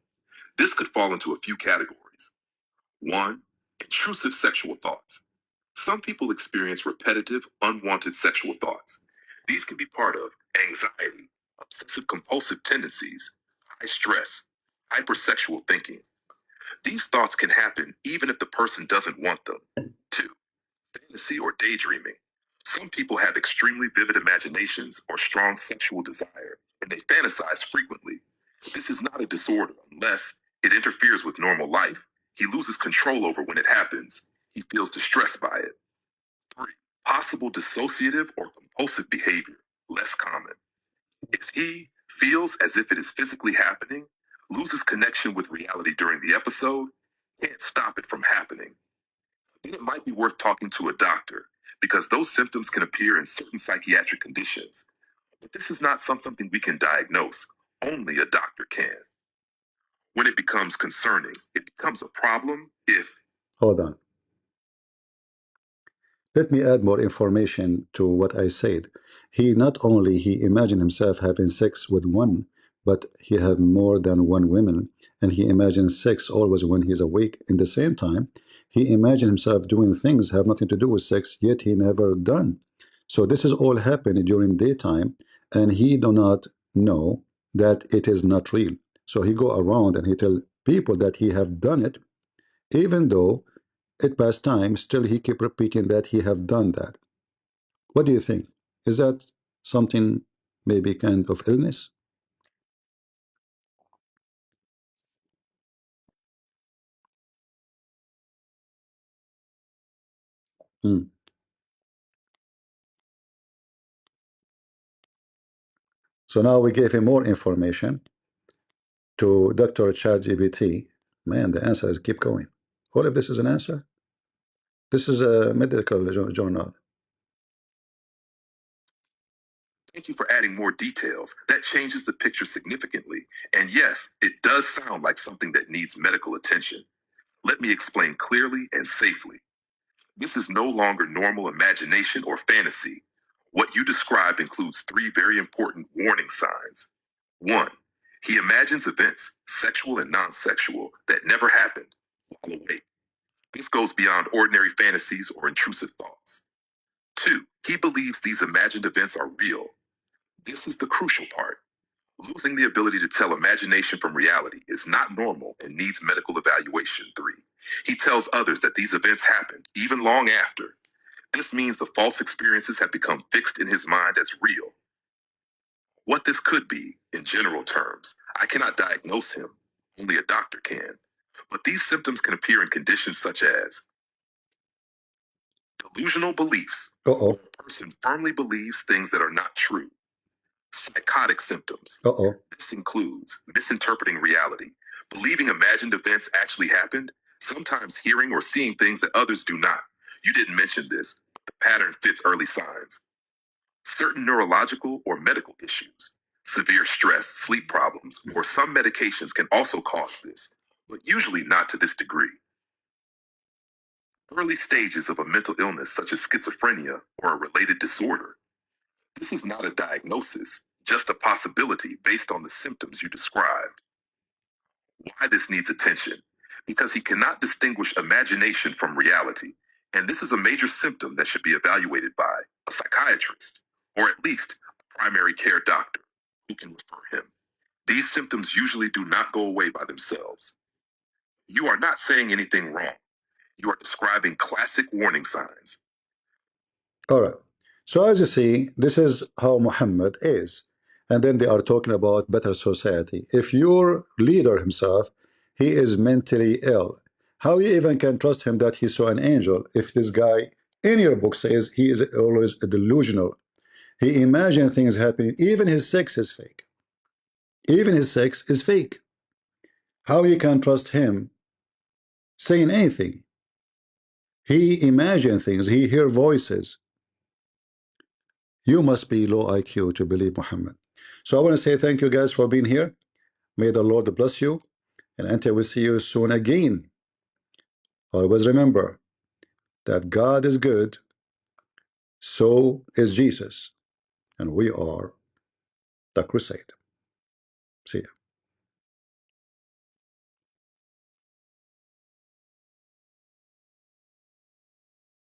this could fall into a few categories. 1, intrusive sexual thoughts. Some people experience repetitive, unwanted sexual thoughts. These can be part of anxiety, obsessive compulsive tendencies, high stress, hypersexual thinking. These thoughts can happen even if the person doesn't want them. 2, fantasy or daydreaming. Some people have extremely vivid imaginations or strong sexual desire, and they fantasize frequently. This is not a disorder unless it interferes with normal life. He loses control over when it happens. He feels distressed by it. 3, possible dissociative or compulsive behavior, less common. If he feels as if it is physically happening, loses connection with reality during the episode, can't stop it from happening, then it might be worth talking to a doctor, because those symptoms can appear in certain psychiatric conditions. But this is not something we can diagnose. Only a doctor can. When it becomes concerning, it becomes a problem if... Hold on. Let me add more information to what I said. He not only he imagined himself having sex with one, but he had more than one woman, and he imagined sex always when he's awake. In the same time, he imagined himself doing things have nothing to do with sex, yet he never done. So this is all happening during daytime, and he do not know that it is not real. So he go around and he tell people that he have done it, even though it past time, still he keep repeating that he have done that. What do you think? Is that something, maybe kind of illness? Hmm. So now we gave him more information to Dr. ChatGPT. Man, the answers keep going. What if this is an answer? This is a medical journal. Thank you for adding more details. That changes the picture significantly. And yes, it does sound like something that needs medical attention. Let me explain clearly and safely. This is no longer normal imagination or fantasy. What you describe includes three very important warning signs. One, he imagines events, sexual and non-sexual, that never happened while awake. This goes beyond ordinary fantasies or intrusive thoughts. Two, he believes these imagined events are real. This is the crucial part. Losing the ability to tell imagination from reality is not normal and needs medical evaluation. Three, he tells others that these events happened, even long after. This means the false experiences have become fixed in his mind as real. What this could be, in general terms, I cannot diagnose him, only a doctor can. But these symptoms can appear in conditions such as delusional beliefs. Uh-oh. A person firmly believes things that are not true. Psychotic symptoms. Uh-oh. This includes misinterpreting reality, believing imagined events actually happened, sometimes hearing or seeing things that others do not. You didn't mention this, but the pattern fits early signs. Certain neurological or medical issues, severe stress, sleep problems, or some medications can also cause this, but usually not to this degree. Early stages of a mental illness such as schizophrenia or a related disorder. This is not a diagnosis, just a possibility based on the symptoms you described. Why this needs attention? Because he cannot distinguish imagination from reality, and this is a major symptom that should be evaluated by a psychiatrist, or at least a primary care doctor who can refer him. These symptoms usually do not go away by themselves. You are not saying anything wrong. You are describing classic warning signs. All right. So as you see, this is how Muhammad is. And then they are talking about better society. If your leader himself, he is mentally ill, how you even can trust him that he saw an angel if this guy in your book says he is always delusional? He imagines things happening. Even his sex is fake. Even his sex is fake. How you can trust him saying anything? He imagines things. He hear voices. You must be low IQ to believe Muhammad. So I want to say thank you guys for being here. May the Lord bless you. And until we see you soon again, always remember that God is good, so is Jesus, and we are the crusade. See ya.